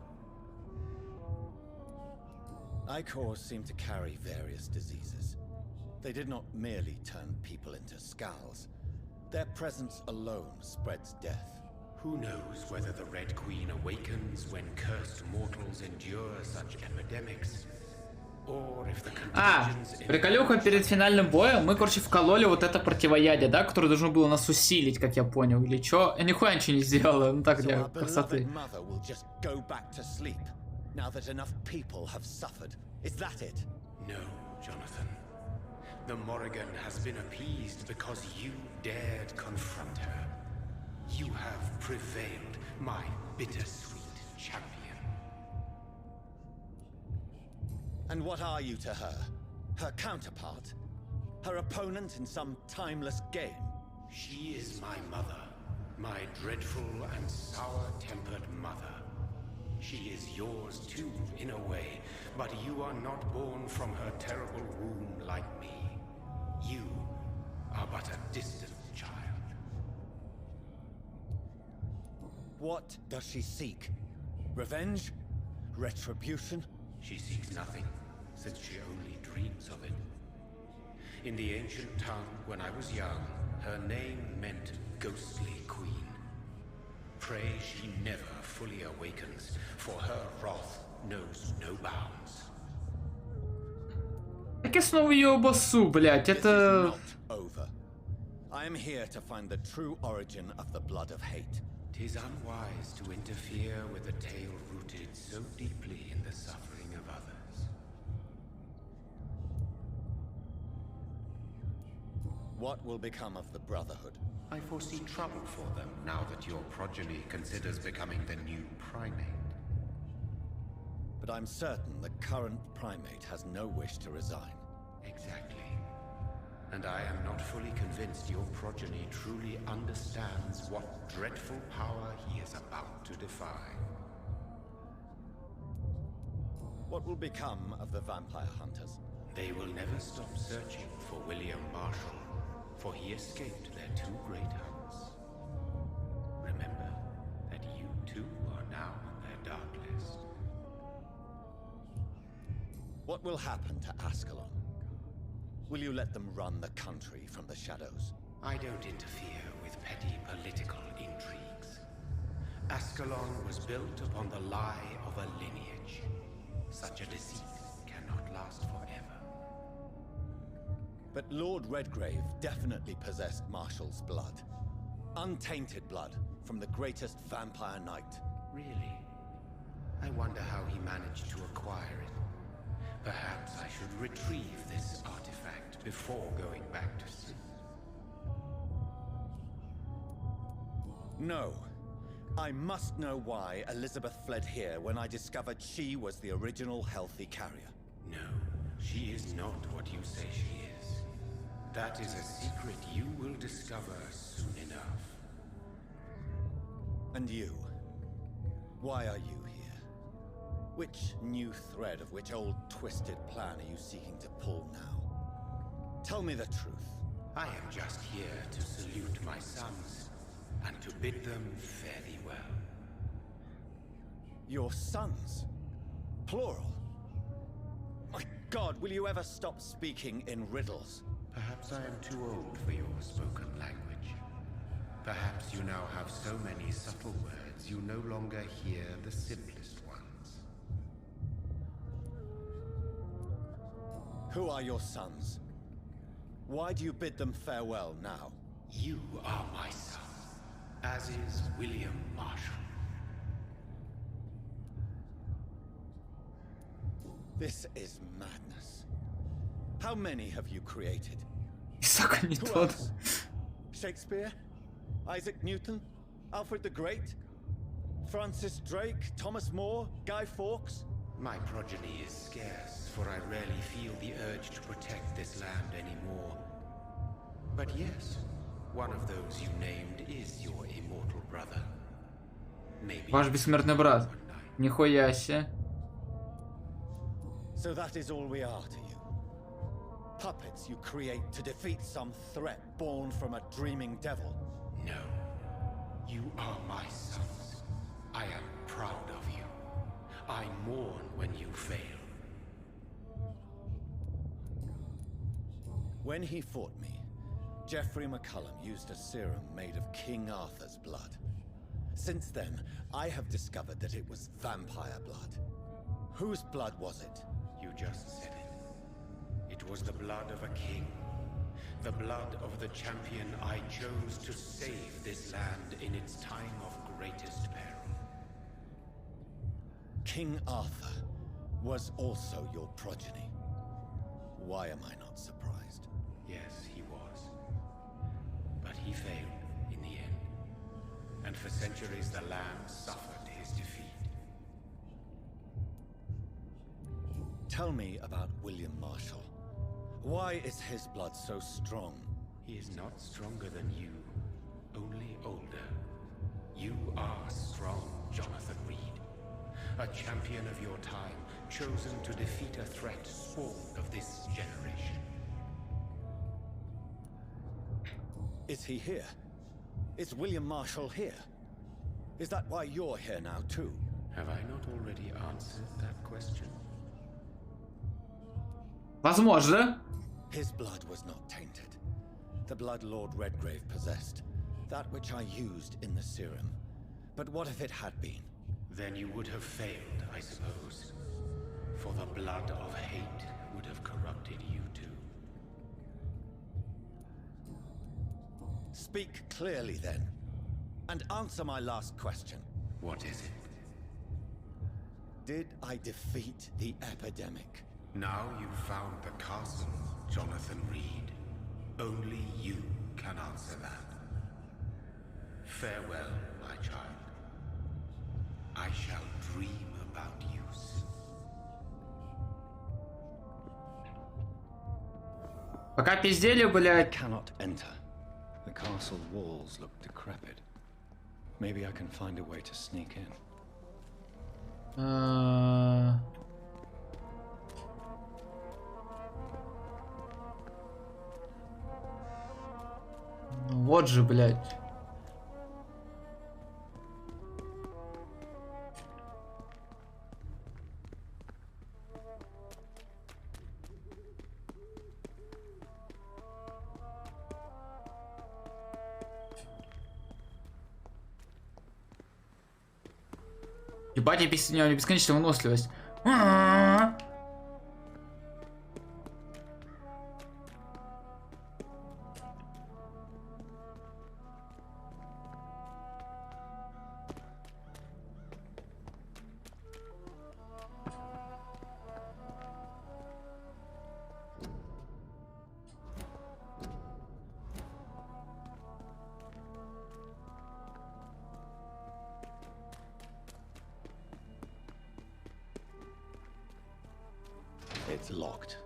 Icors seem to carry various diseases. They did not merely turn people into skulls. Their presence alone spreads death. Who knows whether the Red Queen awakens when cursed mortals endure such epidemics? Приколюха перед финальным боем. Мы, короче, вкололи вот это противоядие, да, которое должно было нас усилить, как я понял, или чё? Я нихуя ничего не сделала, ну так, для красоты. No, Jonathan. The Morrigan has been appeased because you dared confront her. You have prevailed, my bittersweet champion. And what are you to her? Her counterpart? Her opponent in some timeless game? She is my mother. My dreadful and sour-tempered mother. She is yours too, in a way, but you are not born from her terrible womb like me. You are but a distant child. What does she seek? Revenge? Retribution? She seeks nothing, since she only dreams of it. In the ancient tongue, when I was young, her name meant ghostly queen. Pray she never fully awakens, for her wrath knows no bounds. Так я снова ее боссу, блять, это... I am here to find the true origin of the blood of hate. 'Tis unwise to interfere with a tale rooted so deeply in the suffering of others. What will become of the Brotherhood? I foresee trouble for them now that your progeny considers becoming the new primate. But I'm certain the current primate has no wish to resign. Exactly. And I am not fully convinced your progeny truly understands what dreadful power he is about to defy. What will become of the vampire hunters? They will never stop searching for William Marshall, for he escaped their two great hunts. Remember that you too are now on their dark list. What will happen to Ascalon? Will you let them run the country from the shadows? I don't interfere with petty political intrigues. Ascalon was built upon the lie of a lineage. Such a deceit cannot last forever. But Lord Redgrave definitely possessed Marshall's blood. Untainted blood from the greatest vampire knight. Really? I wonder how he managed to acquire it. Perhaps I should retrieve this artifact before going back to sleep. No. I must know why Elizabeth fled here when I discovered she was the original healthy carrier. No, she is not what you say she is. That is a secret you will discover soon enough. And you? Why are you here? Which new thread of which old twisted plan are you seeking to pull now? Tell me the truth. I am just here to salute my sons and to bid them fare thee well. Your sons? Plural? My God, will you ever stop speaking in riddles? Perhaps I am too old for your spoken language. Perhaps you now have so many subtle words you no longer hear the simplest ones. Who are your sons? Why do you bid them farewell now? You are my son, as is William Marshall. This is madness. How many have you created? Who else? Shakespeare? Isaac Newton? Alfred the Great? Francis Drake? Thomas More? Guy Fawkes? My progeny is scarce, for I rarely feel the urge to protect this land anymore. But yes, one of those you named is your immortal brother. Maybe. Ваш бессмертный брат. Нихуя себе. So that is all we are to you. Puppets you create to defeat some threat born from a dreaming devil. No. You are my sons. I am proud of you. I mourn when you fail. When he fought me, Geoffrey McCullum used a serum made of King Arthur's blood. Since then, I have discovered that it was vampire blood. Whose blood was it? You just said it. It was the blood of a king. The blood of the champion I chose to save this land in its time of greatest peril. King Arthur was also your progeny. Why am I not surprised? Yes, he was. But he failed in the end. And for centuries the land suffered his defeat. Tell me about William Marshall. Why is his blood so strong? He is not stronger than you, only older. You are strong, Jonathan Reed. A champion of your time, chosen to defeat a threat spawned of this generation. Is he here? Is William Marshall here? Is that why you're here now too? Have I not already answered that question? Возможно. His blood was not tainted. The blood Lord Redgrave possessed. That which I used in the serum. But what if it had been? Then you would have failed, I suppose. For the blood of hate would have corrupted you too. Speak clearly then. And answer my last question. What is it? Did I defeat the epidemic? Now you've found the castle, Jonathan Reed. Only you can answer that. Farewell, my child. I shall dream about you soon. Пока пиздели, блядь. Cannot enter. The castle walls look decrepit. Maybe I can find a way to sneak in. Вот же, блядь. Ебать, я у него бесконечная выносливость. It's locked.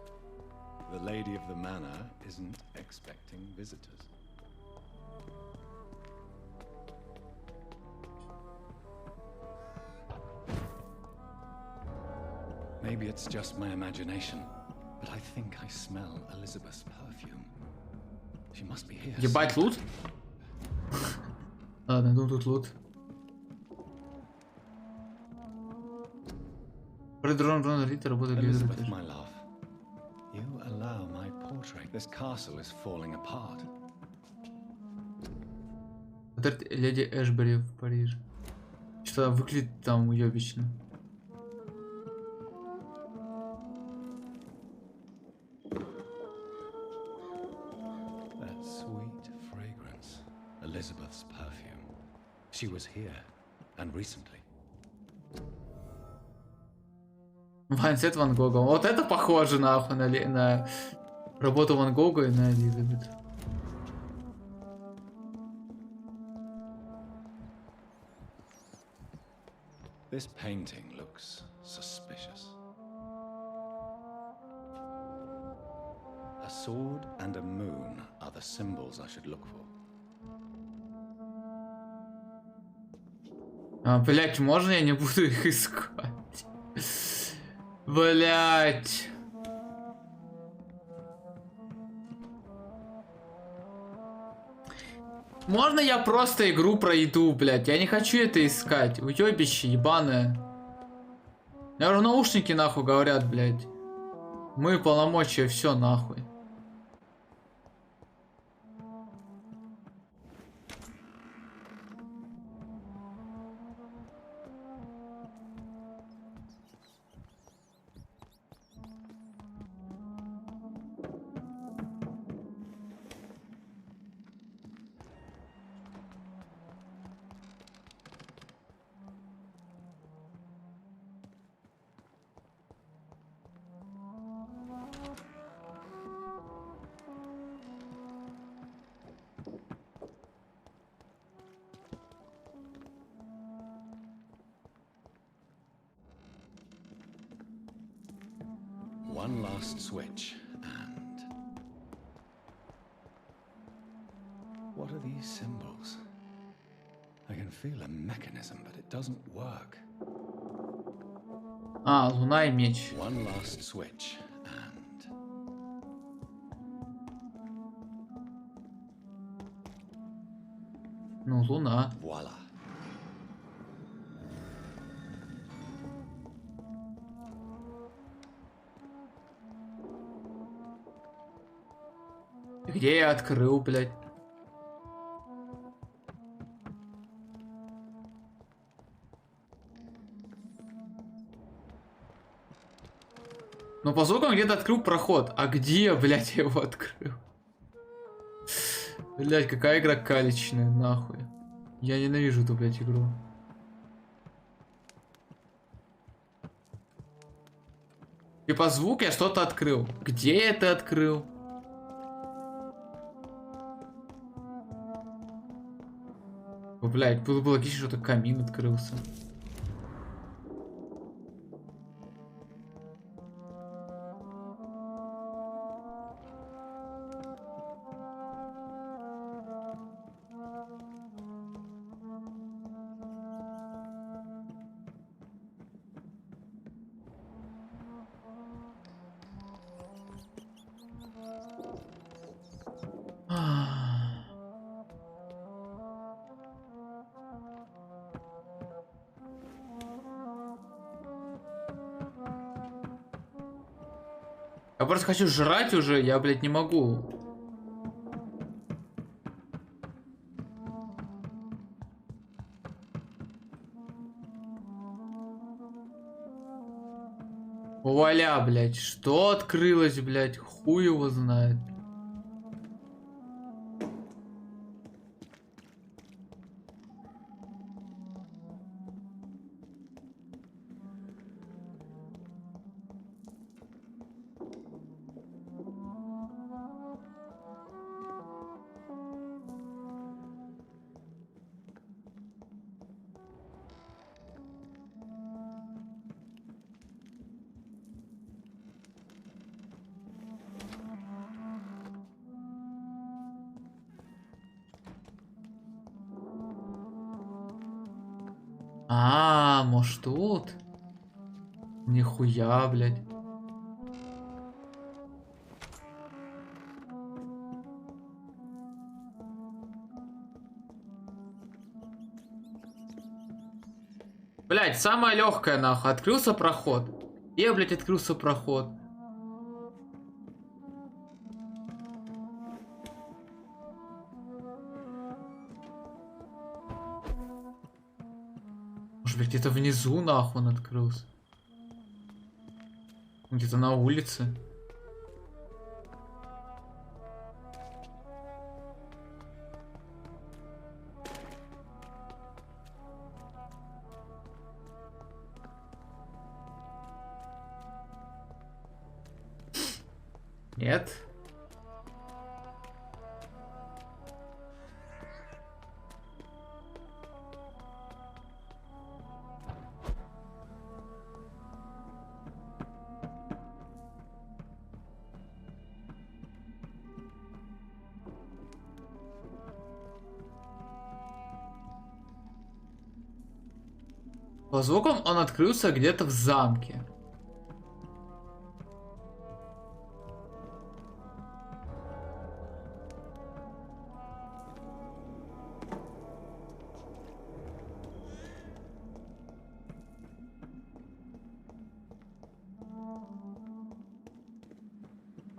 The lady of the manor isn't expecting visitors. Maybe it's just my imagination, but I think I smell Elizabeth's perfume. She must be here. Ебать, лут? Ладно, иду тут лут. Elizabeth, my love, you allow my portrait. This castle is falling apart. Леди Эшбери в Париже. Что выглядит там уёбично. That sweet fragrance. Elizabeth's perfume. She was here, and recently. Вансет Ван Гога. Вот это похоже нахуй на работу Ван Гога и на Элизабет. This painting looks suspicious. A sword and a moon are the symbols I should look for. Блять, можно я не буду их искать? Блять. Можно я просто игру пройду, блять? Я не хочу это искать. Уёбище ебаное. Я уже наушники нахуй говорят, блять. Мы полномочия, все нахуй. One last switch, and... What are these symbols? I can feel a mechanism, but it doesn't work. Луна и меч. One last switch, and... Ну, луна. Voila. Где я открыл, блядь? Ну, по звукам где-то открыл проход. А где, блядь, я его открыл? Блядь, какая игра калечная, нахуй. Я ненавижу эту, блядь, игру. И по звуку я что-то открыл. Где я это открыл? Блять, было бы логично, что камин открылся. Я просто хочу жрать уже, я, блядь, не могу. Вуаля, блядь, что открылось, блядь, хуй его знает. Может тут? Нихуя, блядь. Блядь, самая легкая, нахуй. Открылся проход. Блядь, открылся проход. Может быть, где-то внизу нахуй он открылся. Где-то на улице. Нет. По звукам он открылся где-то в замке.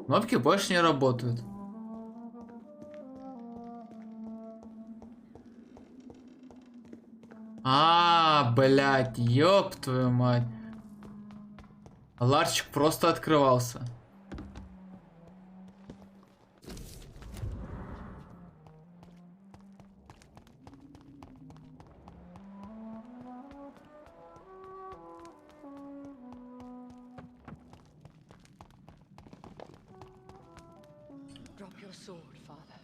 Кнопки больше не работают. Блядь, ёб твою мать. Ларчик просто открывался. Drop your sword, Father.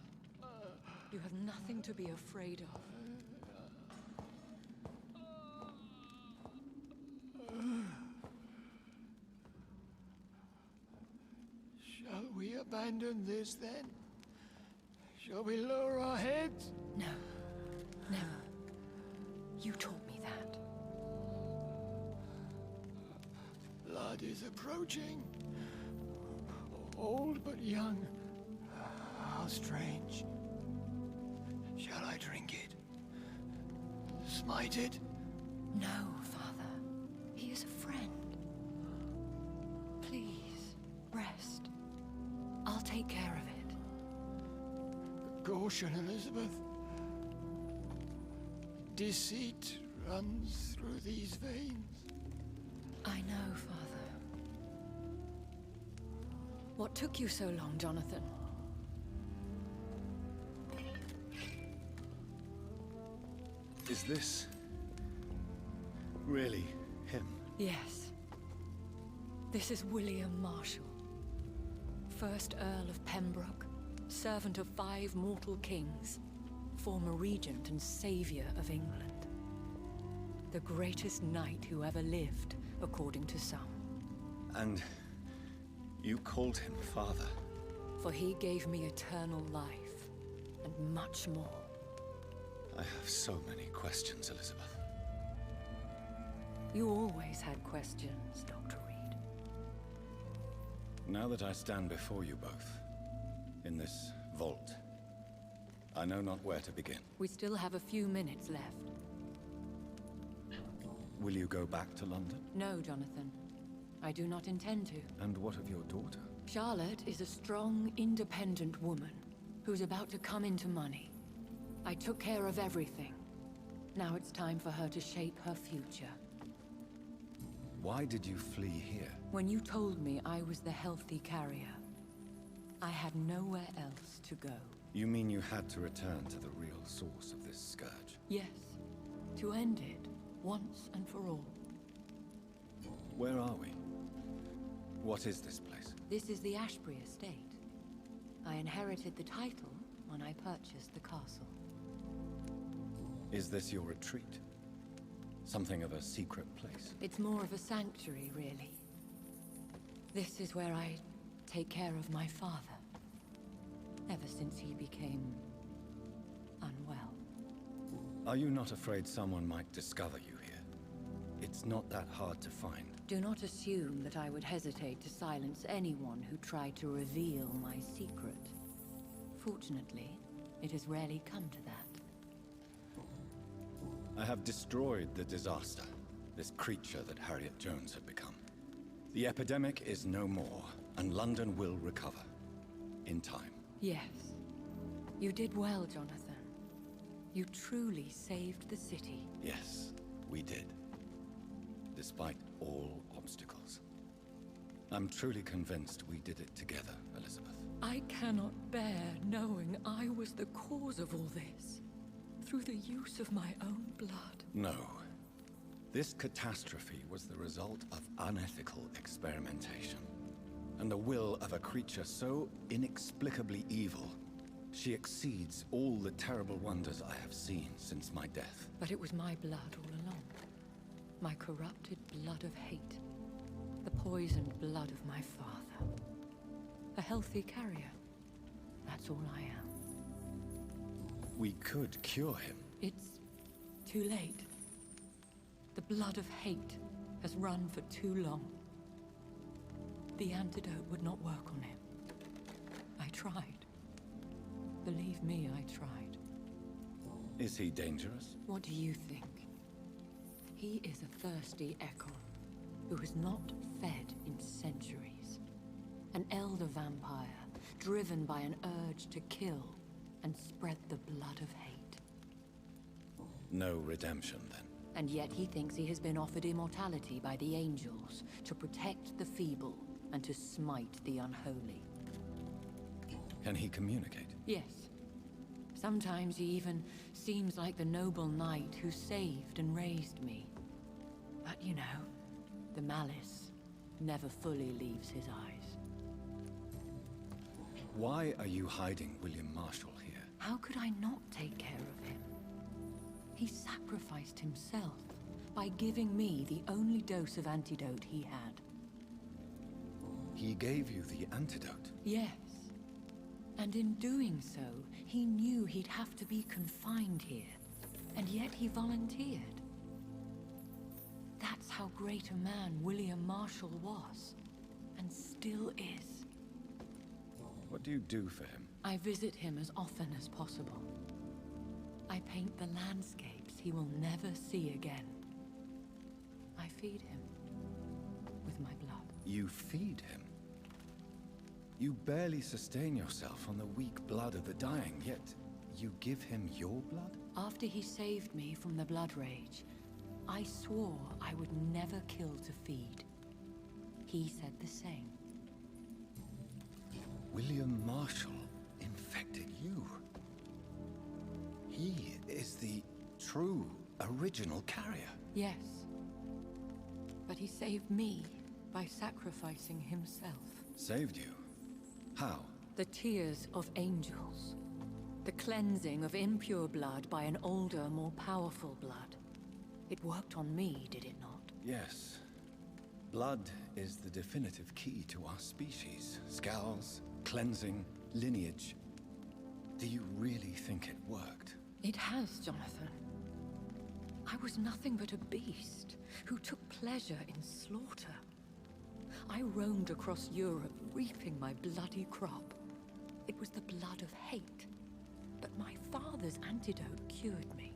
You have nothing to be afraid of. Shall we abandon this then? Shall we lower our heads? No, never. You taught me that. Blood is approaching. Old but young. How strange. Shall I drink it? Smite it? No, Father. He is a friend. Please, rest. I'll take care of it. Caution, Elizabeth. Deceit runs through these veins. I know, Father. What took you so long, Jonathan? Is this really him? Yes. This is William Marshall, 1st Earl of Pembroke, servant of 5 mortal kings, former regent and savior of England. The greatest knight who ever lived, according to some. And you called him father? For he gave me eternal life, and much more. I have so many questions, Elizabeth. You always had questions, Dr. Reed. Now that I stand before you both, in this vault, I know not where to begin. We still have a few minutes left. Will you go back to London? No, Jonathan. I do not intend to. And what of your daughter? Charlotte is a strong, independent woman who's about to come into money. I took care of everything. Now it's time for her to shape her future. Why did you flee here? When you told me I was the healthy carrier, I had nowhere else to go. You mean you had to return to the real source of this scourge? Yes, to end it, once and for all. Where are we? What is this place? This is the Ashbury estate. I inherited the title when I purchased the castle. Is this your retreat? Something of a secret place? It's more of a sanctuary, really. This is where I take care of my father. Ever since he became unwell. Are you not afraid someone might discover you here? It's not that hard to find. Do not assume that I would hesitate to silence anyone who tried to reveal my secret. Fortunately, it has rarely come to that. I have destroyed the disaster, this creature that Harriet Jones had become. The epidemic is no more, and London will recover. In time. Yes. You did well, Jonathan. You truly saved the city. Yes, we did. Despite all obstacles. I'm truly convinced we did it together, Elizabeth. I cannot bear knowing I was the cause of all this. Through the use of my own blood. No. This catastrophe was the result of unethical experimentation. And the will of a creature so inexplicably evil, she exceeds all the terrible wonders I have seen since my death. But it was my blood all along. My corrupted blood of hate. The poisoned blood of my father. A healthy carrier. That's all I am. We could cure him. It's too late. The blood of hate has run for too long. The antidote would not work on him. I tried. Believe me, I tried. Is he dangerous? What do you think? He is a thirsty echo who has not fed in centuries. An elder vampire, driven by an urge to kill and spread the blood of hate. No redemption, then. And yet he thinks he has been offered immortality by the angels to protect the feeble and to smite the unholy. Can he communicate? Yes. Sometimes he even seems like the noble knight who saved and raised me. But you know, the malice never fully leaves his eyes. Why are you hiding William Marshall here? How could I not take care of him? He sacrificed himself by giving me the only dose of antidote he had. He gave you the antidote? Yes. And in doing so, he knew he'd have to be confined here. And yet he volunteered. That's how great a man William Marshall was. And still is. What do you do for him? I visit him as often as possible. I paint the landscapes he will never see again. I feed him with my blood. You feed him? You barely sustain yourself on the weak blood of the dying, yet you give him your blood? After he saved me from the blood rage, I swore I would never kill to feed. He said the same. William Marshall infected you. He is the true, original carrier. Yes. But he saved me by sacrificing himself. Saved you? How? The tears of angels. The cleansing of impure blood by an older, more powerful blood. It worked on me, did it not? Yes. Blood is the definitive key to our species. Scowls, cleansing, lineage. Do you really think it worked? It has, Jonathan. I was nothing but a beast who took pleasure in slaughter. I roamed across Europe, reaping my bloody crop. It was the blood of hate. But my father's antidote cured me.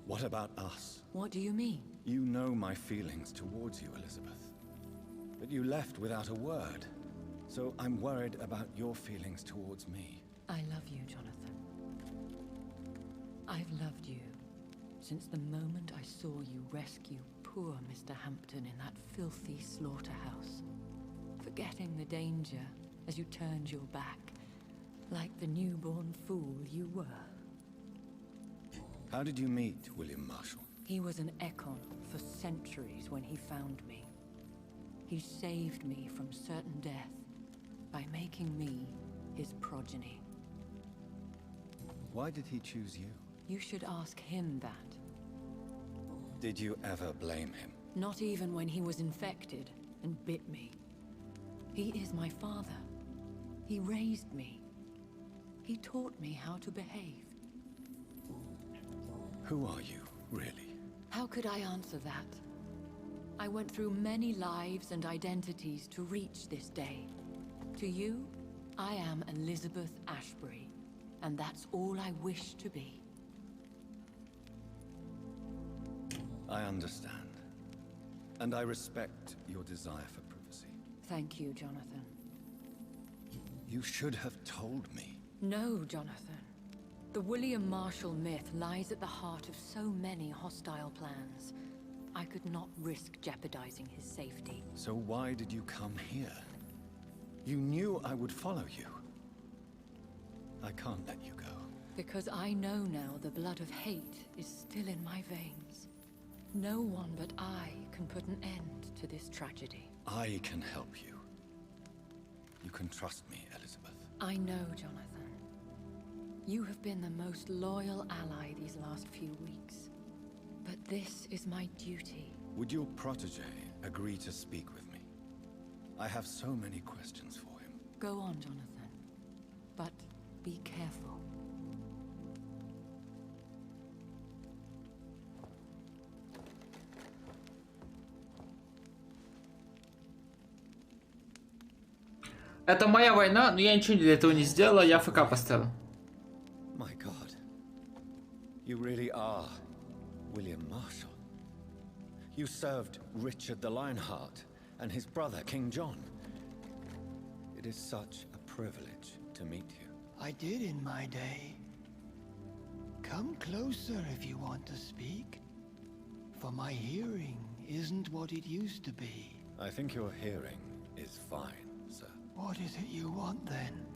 What about us? What do you mean? You know my feelings towards you, Elizabeth. But you left without a word. So I'm worried about your feelings towards me. I love you, Jonathan. I've loved you since the moment I saw you rescue poor Mr. Hampton in that filthy slaughterhouse. Forgetting the danger as you turned your back, like the newborn fool you were. How did you meet William Marshall? He was an Ekon for centuries when he found me. He saved me from certain death by making me his progeny. Why did he choose you? You should ask him that. Did you ever blame him? Not even when he was infected and bit me. He is my father. He raised me. He taught me how to behave. Who are you, really? How could I answer that? I went through many lives and identities to reach this day. To you, I am Elizabeth Ashbury, and that's all I wish to be. I understand. And I respect your desire for privacy. Thank you, Jonathan. You should have told me. No, Jonathan. The William Marshall myth lies at the heart of so many hostile plans. I could not risk jeopardizing his safety. So why did you come here? You knew I would follow you. I can't let you go. Because I know now the blood of hate is still in my veins. No one but I can put an end to this tragedy. I can help you. You can trust me, Elizabeth. I know, Jonathan. You have been the most loyal ally these last few weeks. But this is my duty. Would your protege agree to speak with me? I have so many questions for him. Go on, Jonathan. But be careful. Это моя война, но я ничего для этого не сделала, я ФК поставил. My God. You really are William Marshall. You served Richard the Lionheart and his brother, King John. It is such a privilege to meet you. I did in my day. Come closer if you want to speak. For my hearing isn't what it used to be. I think your hearing is fine, sir. What is it you want then?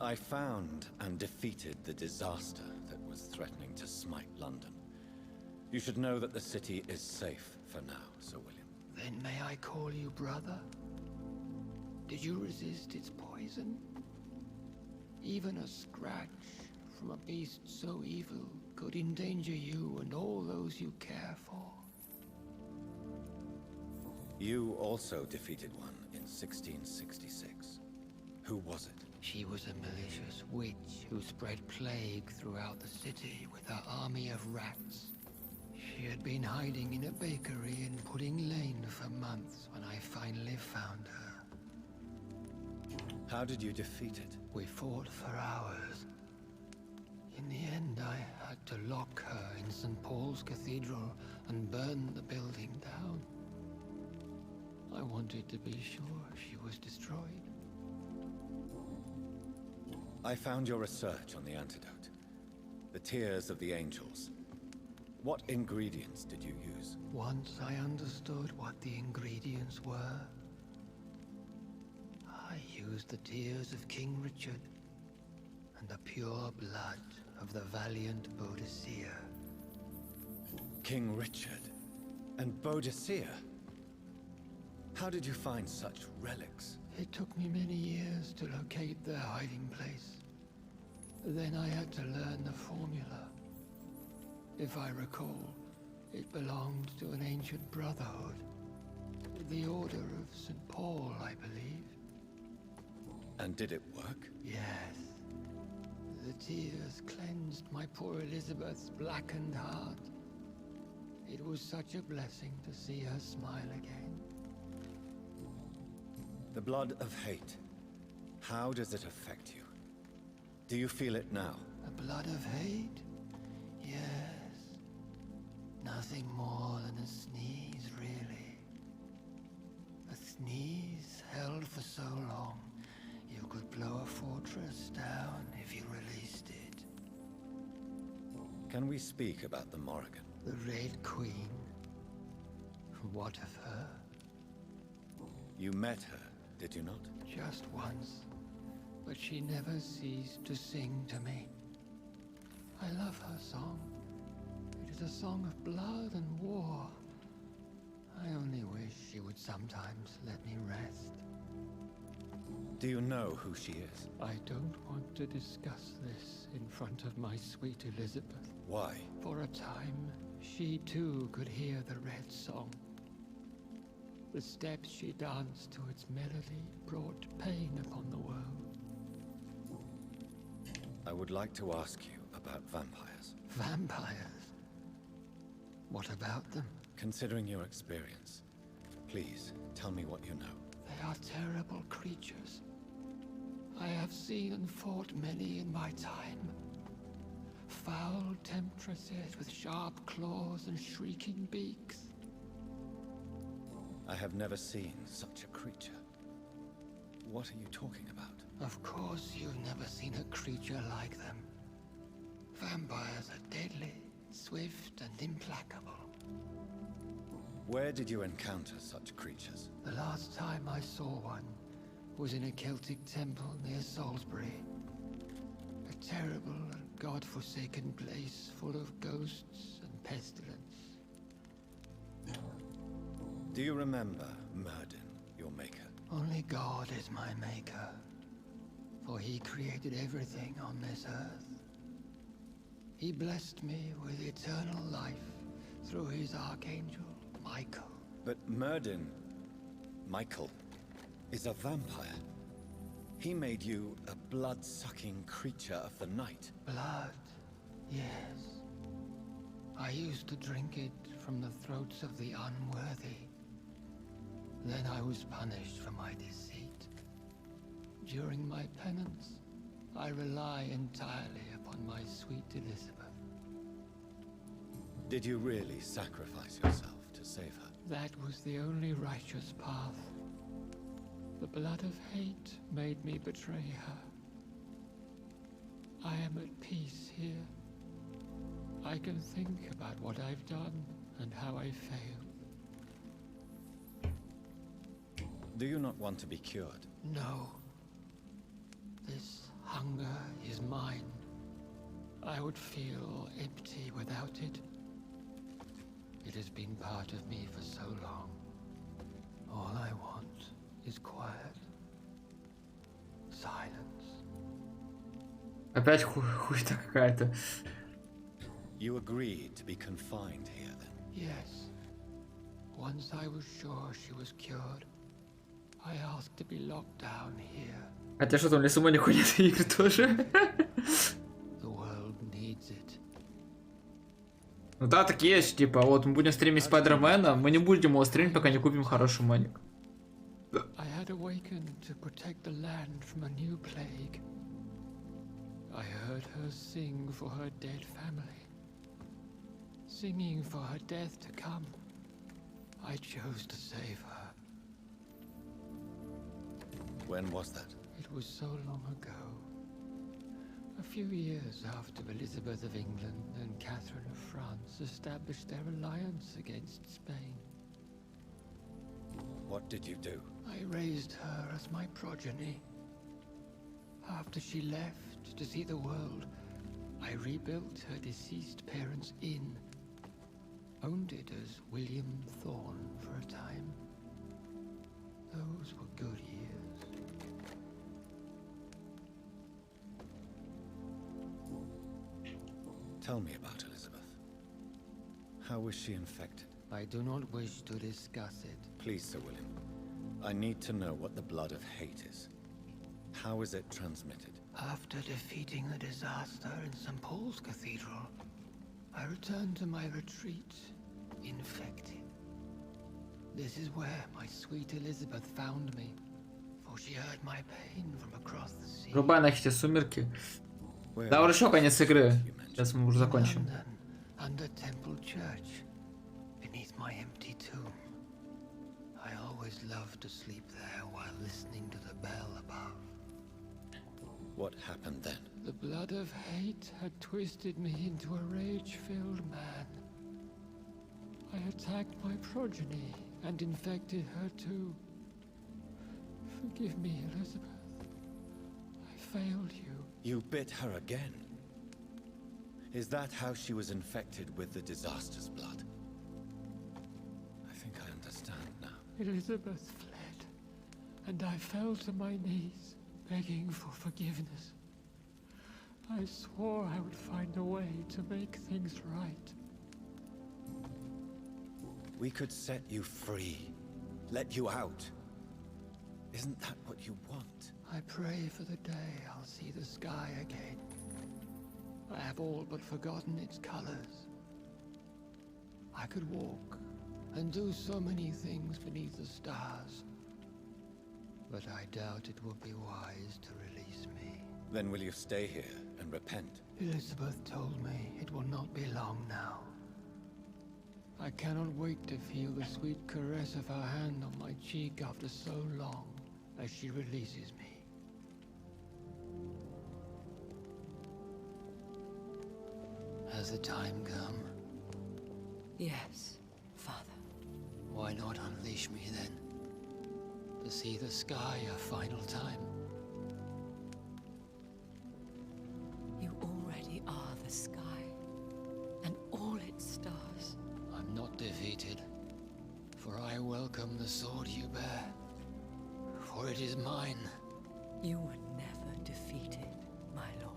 I found and defeated the disaster that was threatening to smite London. You should know that the city is safe for now, Sir William. Then may I call you brother? Did you resist its poison? Even a scratch from a beast so evil could endanger you and all those you care for. You also defeated one in 1666. Who was it? She was a malicious witch who spread plague throughout the city with her army of rats. She had been hiding in a bakery in Pudding Lane for months when I finally found her. How did you defeat it? We fought for hours. In the end, I had to lock her in St. Paul's Cathedral and burn the building down. I wanted to be sure she was destroyed. I found your research on the antidote. The tears of the angels. What ingredients did you use? Once I understood what the ingredients were, I used the tears of King Richard and the pure blood of the valiant Boadicea. King Richard and Boadicea? How did you find such relics? It took me many years to locate their hiding place. Then I had to learn the formula. If I recall, it belonged to an ancient brotherhood. The Order of St. Paul, I believe. And did it work? Yes. The tears cleansed my poor Elizabeth's blackened heart. It was such a blessing to see her smile again. The blood of hate. How does it affect you? Do you feel it now? The blood of hate? Yes. Nothing more than a sneeze, really. A sneeze held for so long, you could blow a fortress down if you released it. Can we speak about the Morrigan? The Red Queen? What of her? You met her, did you not? Just once. But she never ceased to sing to me. I love her song. It is a song of blood and war. I only wish she would sometimes let me rest. Do you know who she is? I don't want to discuss this in front of my sweet Elizabeth. Why? For a time, she too could hear the Red Song. The steps she danced to its melody brought pain upon the world. I would like to ask you about vampires. Vampires? What about them? Considering your experience, please tell me what you know. They are terrible creatures. I have seen and fought many in my time. Foul temptresses with sharp claws and shrieking beaks. I have never seen such a creature. What are you talking about? Of course you've never seen a creature like them. Vampires are deadly, swift and implacable. Where did you encounter such creatures? The last time I saw one was in a Celtic temple near Salisbury. A terrible and god-forsaken place full of ghosts and pestilence. Do you remember Myrddin, your maker? Only God is my maker, for he created everything on this earth. He blessed me with eternal life through his archangel, Michael. But Myrddin, Michael, is a vampire. He made you a blood-sucking creature of the night. Blood, yes. I used to drink it from the throats of the unworthy. Then I was punished for my deceit. During my penance, I rely entirely upon my sweet Elizabeth. Did you really sacrifice yourself to save her? That was the only righteous path. The blood of hate made me betray her. I am at peace here. I can think about what I've done and how I failed. Do you not want to be cured? No. This hunger is mine. I would feel empty without it. It has been part of me for so long. All I want is quiet. Silence. Опять хуйта какая-то. You agreed to be confined here then? Yes. Once I was sure she was cured, I asked to be locked down here. Хотя что там, Лесума нихуя нет игры тоже. The world needs it. Ну да, так есть, типа, вот мы будем стримить Спайдермена, мы не будем его стримить, пока не купим хороший маник. I had awakened to protect the land from a new plague. I heard her sing for her dead family. Singing for her death to come. I chose to save her. When was that? It was so long ago. A few years after Elizabeth of England and Catherine of France established their alliance against Spain. What did you do? I raised her as my progeny. After she left to see the world, I rebuilt her deceased parents' inn. Owned it as William Thorne for a time. Those were good years. Tell me about Elizabeth. How was she infected? I do not wish to discuss it. Please, Sir William. I need to know what the blood of hate is. How is it transmitted? After defeating the disaster in St. Paul's Cathedral, I returned to my retreat, infected. This is where my sweet Elizabeth found me, for she heard my pain from across the sea. Врубай нахер эти сумерки. Да, уже еще конец игры. Сейчас мы уже закончим. Under Temple Church, beneath my empty tomb. I always loved to sleep there while listening to the bell above. What happened then? The blood of hate had twisted me into a rage-filled man. I attacked my progeny and infected her too. Forgive me, Elizabeth. I failed you. You bit her again? Is that how she was infected with the disaster's blood? I think I understand now. Elizabeth fled, and I fell to my knees, begging for forgiveness. I swore I would find a way to make things right. We could set you free, let you out. Isn't that what you want? I pray for the day I'll see the sky again. I have all but forgotten its colors. I could walk and do so many things beneath the stars. But I doubt it would be wise to release me. Then will you stay here and repent? Elizabeth told me it will not be long now. I cannot wait to feel the sweet caress of her hand on my cheek after so long as she releases me. Has the time come? Yes, Father. Why not unleash me then? To see the sky a final time. You already are the sky, and all its stars. I'm not defeated, for I welcome the sword you bear, for it is mine. You were never defeated, my lord.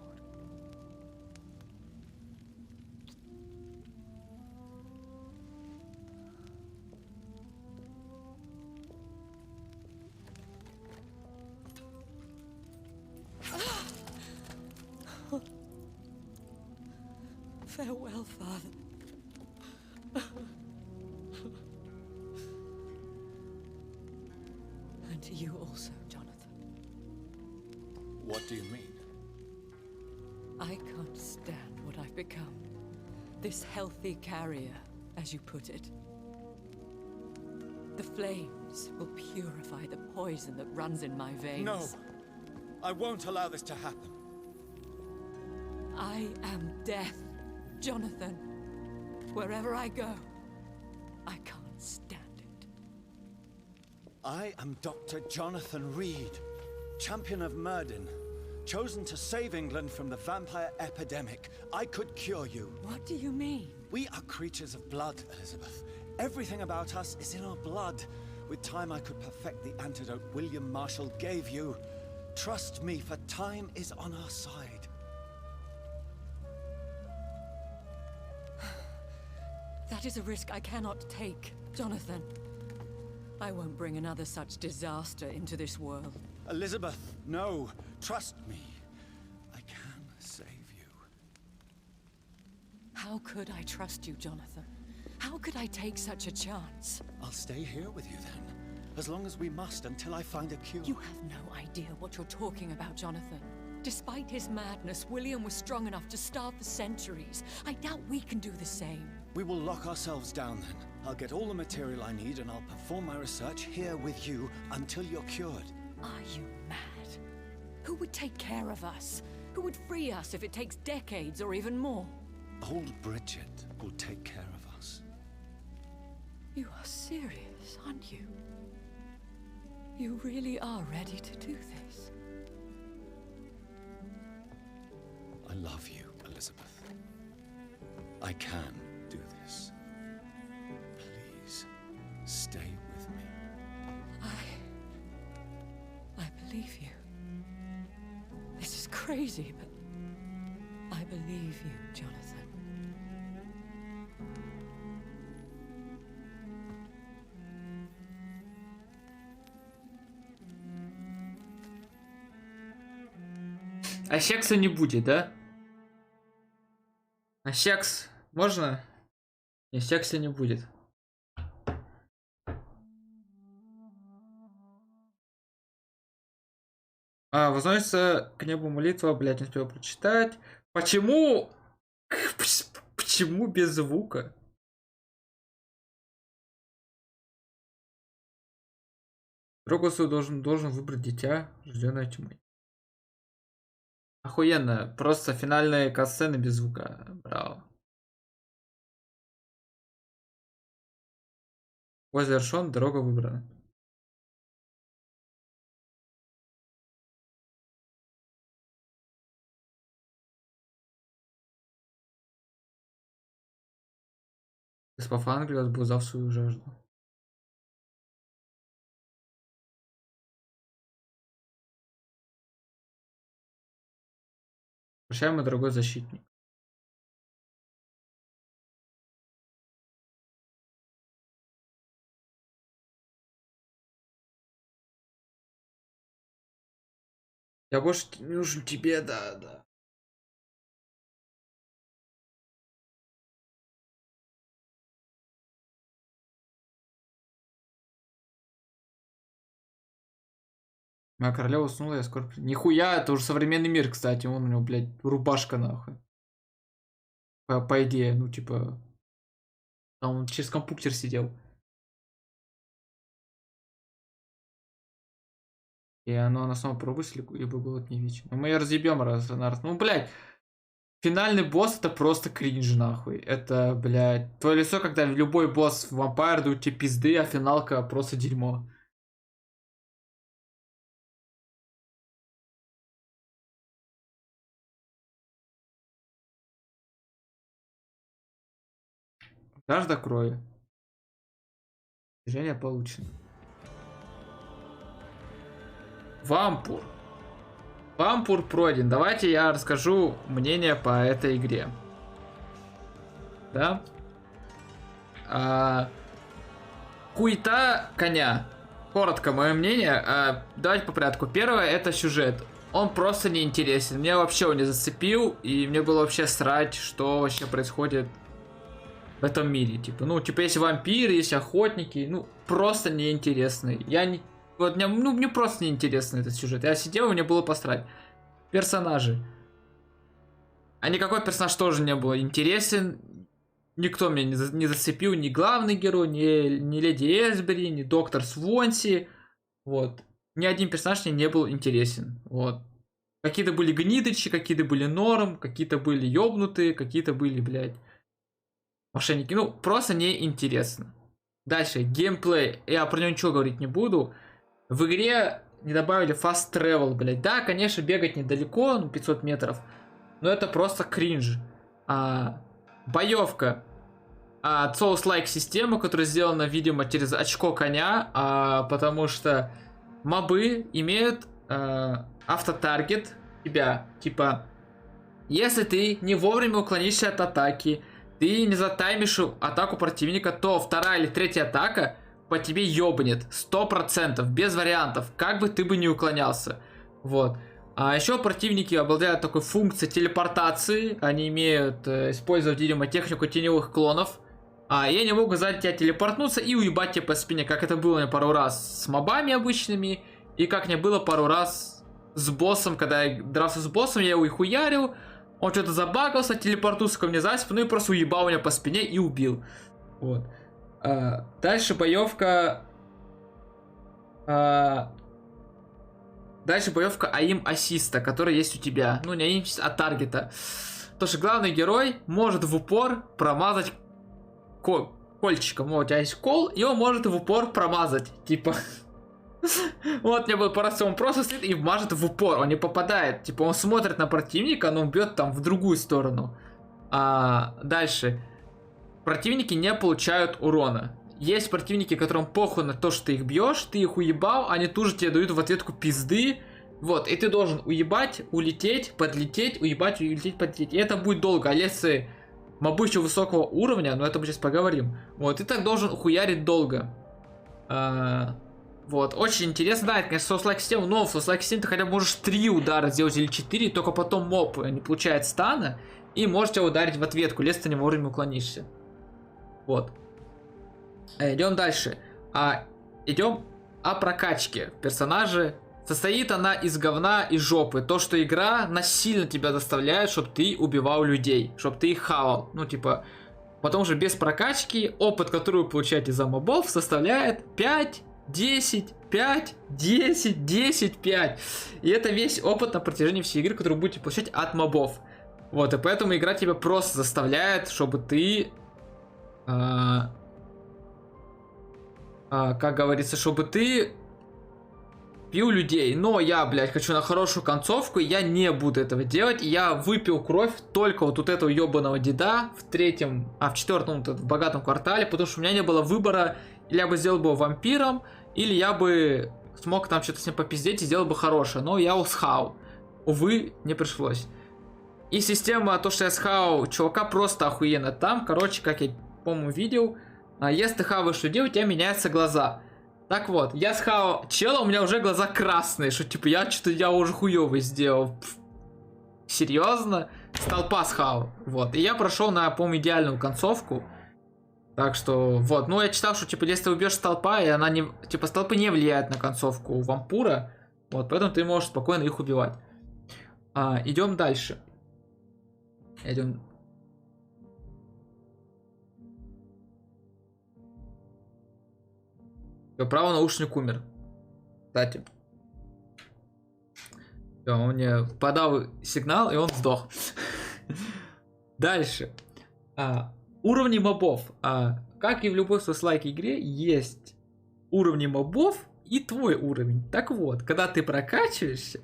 Farewell, Father. And to you also, Jonathan. What do you mean? I can't stand what I've become. This healthy carrier, as you put it. The flames will purify the poison that runs in my veins. No! I won't allow this to happen. I am death, Jonathan. Wherever I go, I can't stand it. I am Dr. Jonathan Reed, champion of Myrddin, chosen to save England from the vampire epidemic. I could cure you. What do you mean? We are creatures of blood, Elizabeth. Everything about us is in our blood. With time, I could perfect the antidote William Marshall gave you. Trust me, for time is on our side. That is a risk I cannot take, Jonathan. I won't bring another such disaster into this world. Elizabeth, no. Trust me. I can save you. How could I trust you, Jonathan? How could I take such a chance? I'll stay here with you then. As long as we must, until I find a cure. You have no idea what you're talking about, Jonathan. Despite his madness, William was strong enough to starve for centuries. I doubt we can do the same. We will lock ourselves down then. I'll get all the material I need and I'll perform my research here with you until you're cured. Are you mad? Who would take care of us? Who would free us if it takes decades or even more? Old Bridget will take care of us. You are serious, aren't you? You really are ready to do this? I love you, Elizabeth. I can do this. Please, stay with me. I believe you. This is crazy, but I believe you, Jonathan. А секса не будет, да? А секс можно? Не, секса не будет. Возносится к небу молитва, блядь, не успел прочитать. Почему? Почему без звука? Рогусу должен выбрать дитя, рожденное тьмой. Охуенно. Просто финальные катсцены без звука. Браво. Бой завершен, дорога выбрана. Спав Англию возбуждав свою жажду. Прощай, мой дорогой защитник. Я больше не нужен тебе, да. Моя королева уснула, я скоро... Нихуя, это уже современный мир, кстати. Вон у него, блядь, рубашка нахуй. По идее, ну типа... Там он через компьютер сидел. И оно на самом пробусе либо было не вечно. Но мы ее разъебем раз на раз. Ну, блядь. Финальный босс это просто кринж, нахуй. Это, блядь, твое лицо, когда любой босс в Vampyr дают тебе пизды, а финалка просто дерьмо. Жажда крови. Движение получено. Вампур. Вампур пройден. Давайте я расскажу мнение по этой игре. Да? Хуета коня. Коротко мое мнение. Давайте по порядку. Первое это сюжет. Он просто не интересен. Меня вообще он не зацепил. И мне было вообще срать, что вообще происходит в этом мире. Типа, ну, типа, есть вампиры, есть охотники. Ну, просто неинтересный. Я не... Вот мне просто неинтересный этот сюжет. Я сидел, и мне было посрать. Персонажи. А никакой персонаж тоже не был интересен. Никто меня не зацепил. Ни главный герой, ни леди Эсбери, ни доктор Свонси. Вот. Ни один персонаж мне не был интересен. Вот. Какие-то были гнидычи, какие-то были норм, какие-то были ёбнутые, какие-то были, блядь, мошенники. Ну, просто неинтересно. Дальше. Геймплей. Я про него ничего говорить не буду. В игре не добавили fast travel, блядь. Да, конечно, бегать недалеко, 500 метров. Но это просто кринж. Боевка. Souls-like система, которая сделана, видимо, через очко коня. Потому что мобы имеют автотаргет тебя. Типа, если ты не вовремя уклонишься от атаки, ты не затаймишь атаку противника, то вторая или третья атака по тебе ёбнет 100%, без вариантов, как бы ты бы не уклонялся. Вот. А еще противники обладают такой функцией телепортации. Они умеют использовать, видимо, технику теневых клонов. И они могут сзади тебя телепортнуться и уебать тебя по спине, как это было мне пару раз с мобами обычными. И как мне было пару раз с боссом, когда я дрался с боссом, я его и хуярил. Он что-то забагался, телепортнулся ко мне за спину и просто уебал меня по спине и убил. Вот. Дальше боевка. Дальше боевка аим ассиста, которая есть у тебя. Ну, не аим, а таргета. Потому что главный герой может в упор промазать кольчиком. Вот у тебя есть кол, и он может в упор промазать. Типа. Вот, мне было пару раз, он просто стоит и мажет в упор. Он не попадает. Типа, он смотрит на противника, но он бьет там в другую сторону. Дальше. Противники не получают урона. Есть противники, которым похуй на то, что ты их бьешь, ты их уебал, они тут же тебе дают в ответку пизды. Вот, и ты должен уебать, улететь, подлететь, уебать, улететь, подлететь. И это будет долго. А если мобы еще высокого уровня, но это мы сейчас поговорим. Вот, и так должен хуярить долго. Вот, очень интересно. Да, это, конечно, Souls-like система, но в Souls-like системе ты хотя бы можешь 3 удара сделать или 4, только потом моб не получает стана и может тебя ударить в ответку, если ты не вовремя уклонишься. Вот. Идем дальше. Идем о прокачке персонажа. Состоит она из говна и жопы. То, что игра насильно тебя заставляет, чтобы ты убивал людей, чтобы ты их хавал. Ну, типа, потом же без прокачки опыт, который вы получаете за мобов, составляет 5, 10, 5, 10, 10, 5. И это весь опыт на протяжении всей игры, который вы будете получать от мобов. Вот, и поэтому игра тебя просто заставляет, чтобы ты... как говорится, чтобы ты пил людей. Но я, блядь, хочу на хорошую концовку, и я не буду этого делать. Я выпил кровь только вот этого ебаного деда в четвертом, в богатом квартале, потому что у меня не было выбора. Или я бы сделал бы его вампиром, или я бы смог там что-то с ним попиздеть и сделал бы хорошее. Но я усхал. Увы, не пришлось. И система, то, что я схавал чувака, просто охуенно. Там, короче, как я, по-моему, видел, если ты хаваешь людей, у тебя меняются глаза. Так вот, я схавал чела, у меня уже глаза красные, что типа я уже хуёвый сделал. Серьезно? Столпа схавал. Вот. И я прошел на, по-моему, идеальную концовку. Так что, вот. Ну, я читал, что типа, если ты убьешь столпа, и она не. Типа, столпы не влияют на концовку вампура. Вот, поэтому ты можешь спокойно их убивать. Идем дальше. Идем. Всё, правый наушник умер. Кстати. Всё, он мне подал сигнал, и он сдох. Дальше. Уровни мобов. Как и в любой соус-лайк игре, есть уровни мобов и твой уровень. Так вот, когда ты прокачиваешься,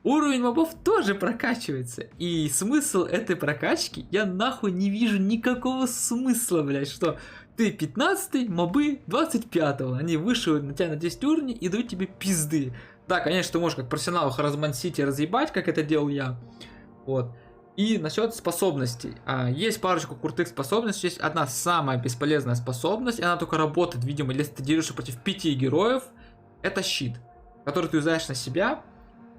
уровень мобов тоже прокачивается. И смысл этой прокачки, я нахуй не вижу никакого смысла, блядь, что ты 15-й, мобы 25-го. Они выше на тебя на 10 уровней и дают тебе пизды. Да, конечно, ты можешь как профессионал их размансить и разъебать, как это делал я. Вот. И насчет способностей. Есть парочку крутых способностей. Есть одна самая бесполезная способность. И она только работает, видимо, если ты дерешься против 5 героев. Это щит, который ты юзаешь на себя.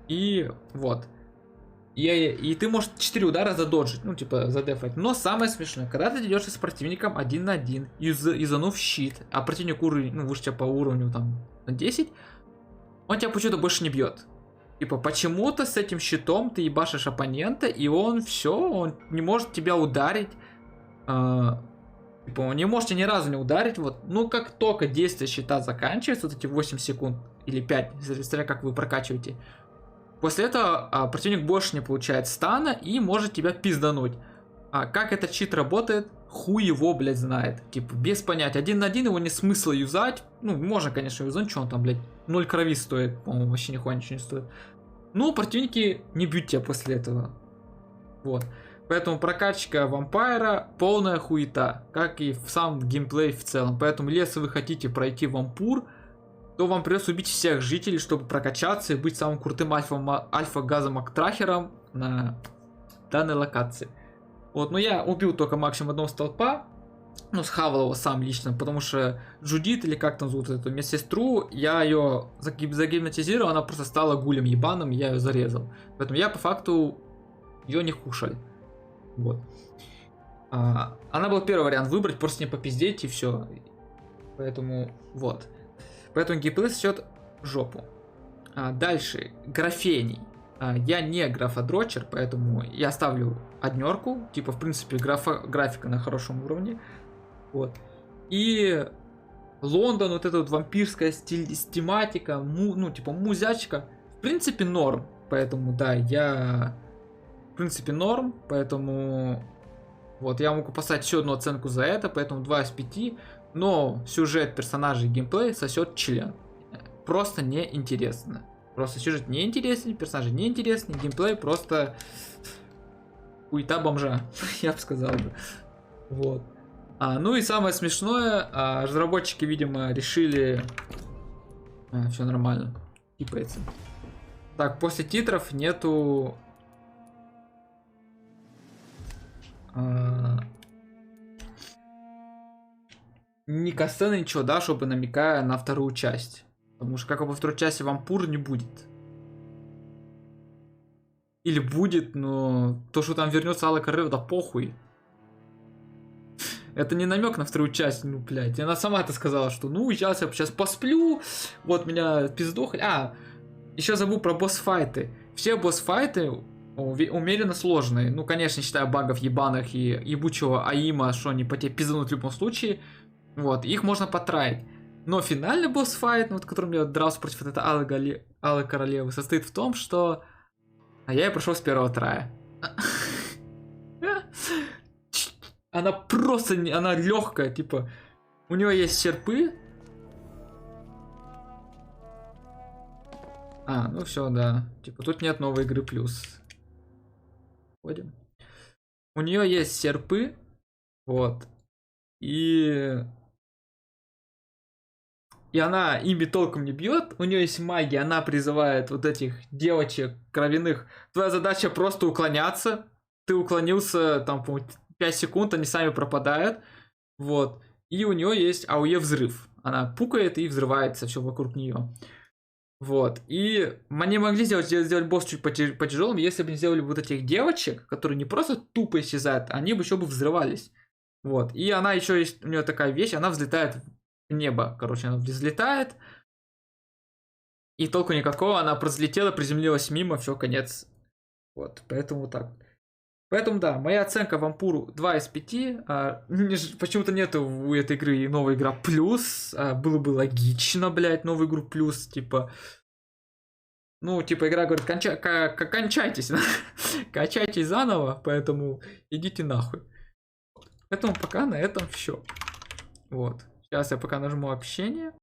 И вот. И ты можешь 4 удара задоджить. Ну, типа, задефать. Но самое смешное, когда ты дерешься с противником 1 на 1, юзанув щит, а противник уровень, ну, выше тебя по уровню там на 10, он тебя почему-то больше не бьет. Типа, почему-то с этим щитом ты ебашишь оппонента, и он все, он не может тебя ударить. Типа, он не может тебя ни разу не ударить. Вот. Ну, как только действие щита заканчивается, вот эти 8 секунд или 5, смотря как вы прокачиваете, после этого противник больше не получает стана и может тебя пиздануть. Как этот щит работает, хуй его, блядь, знает. Типа, без понятия. 1 на 1 его не смысла юзать. Ну, можно, конечно, юзать, что он там, блядь, 0 крови стоит. По-моему, вообще нихуя ничего не стоит. Ну, противники не бьют тебя после этого. Вот. Поэтому прокачка вампира полная хуета. Как и в сам геймплей в целом. Поэтому, если вы хотите пройти вампур, то вам придется убить всех жителей, чтобы прокачаться и быть самым крутым альфа-газом-актрахером на данной локации. Вот, но я убил только максимум одного столпа. Ну, схавал его сам лично, потому что Джудит, или как там зовут эту медсестру, я ее загипнотизировал, она просто стала гулем ебаным, я ее зарезал. Поэтому я по факту ее не кушали. Вот. Она был первый вариант выбрать, просто не попиздеть и все. Поэтому, вот. Поэтому геймплей сечет жопу. Дальше, графений. Я не графодрочер, поэтому я ставлю 1. Типа, в принципе, графика на хорошем уровне. Вот. И Лондон, вот эта вот вампирская тематика, ну, типа, музячка, в принципе, норм. Поэтому, да, я... В принципе, норм, поэтому... Вот, я могу поставить еще одну оценку за это, поэтому 2 из 5. Но сюжет, персонажей, геймплей сосет член. Просто неинтересно. Просто сюжет неинтересный, персонажи неинтересны, геймплей просто хуета бомжа, я бы сказал бы. Вот. Ну и самое смешное, разработчики, видимо, решили... все нормально, типается. Так, после титров нету... ни касцены, ничего, да, чтобы намекая на вторую часть. Потому что, как и во второй части, вампур не будет. Или будет, но то, что там вернется Алла Королева, да похуй. Это не намек на вторую часть, ну, блядь. Она сама это сказала, что, ну, сейчас я сейчас посплю, вот меня пиздохали. Еще забыл про босс-файты. Все босс-файты умеренно сложные. Ну, конечно, считая багов ебаных и ебучего аима, что они по тебе пизданут в любом случае. Вот, их можно потраить. Но финальный босс-файт, вот, которым я дрался против этой Аллы Королевы, состоит в том, что... я и прошел с 1-го трая. Она просто... Она легкая, типа... У нее есть серпы. Ну все, да. Типа, тут нет новой игры плюс. Входим. У нее есть серпы. Вот. И она ими толком не бьет. У нее есть магия, она призывает вот этих девочек кровяных. Твоя задача просто уклоняться. Ты уклонился, там, по 5 секунд, они сами пропадают. Вот. И у нее есть АОЕ взрыв. Она пукает и взрывается все вокруг нее. Вот. И они могли сделать босс чуть потяжелым, если бы не сделали вот этих девочек, которые не просто тупо исчезают, они бы еще бы взрывались. Вот. И она еще есть, у нее такая вещь, она взлетает в небо. Короче, она взлетает. И толку никакого, она взлетела, приземлилась мимо, все, конец. Вот. Поэтому вот так. Поэтому да, моя оценка Вампуру 2 из 5. Почему-то нету у этой игры новая игра плюс. Было бы логично, блядь, новую игру плюс, типа... Ну, типа, игра говорит, кончайтесь, качайтесь заново, поэтому идите нахуй. Поэтому пока на этом все. Вот. Сейчас я пока нажму общение.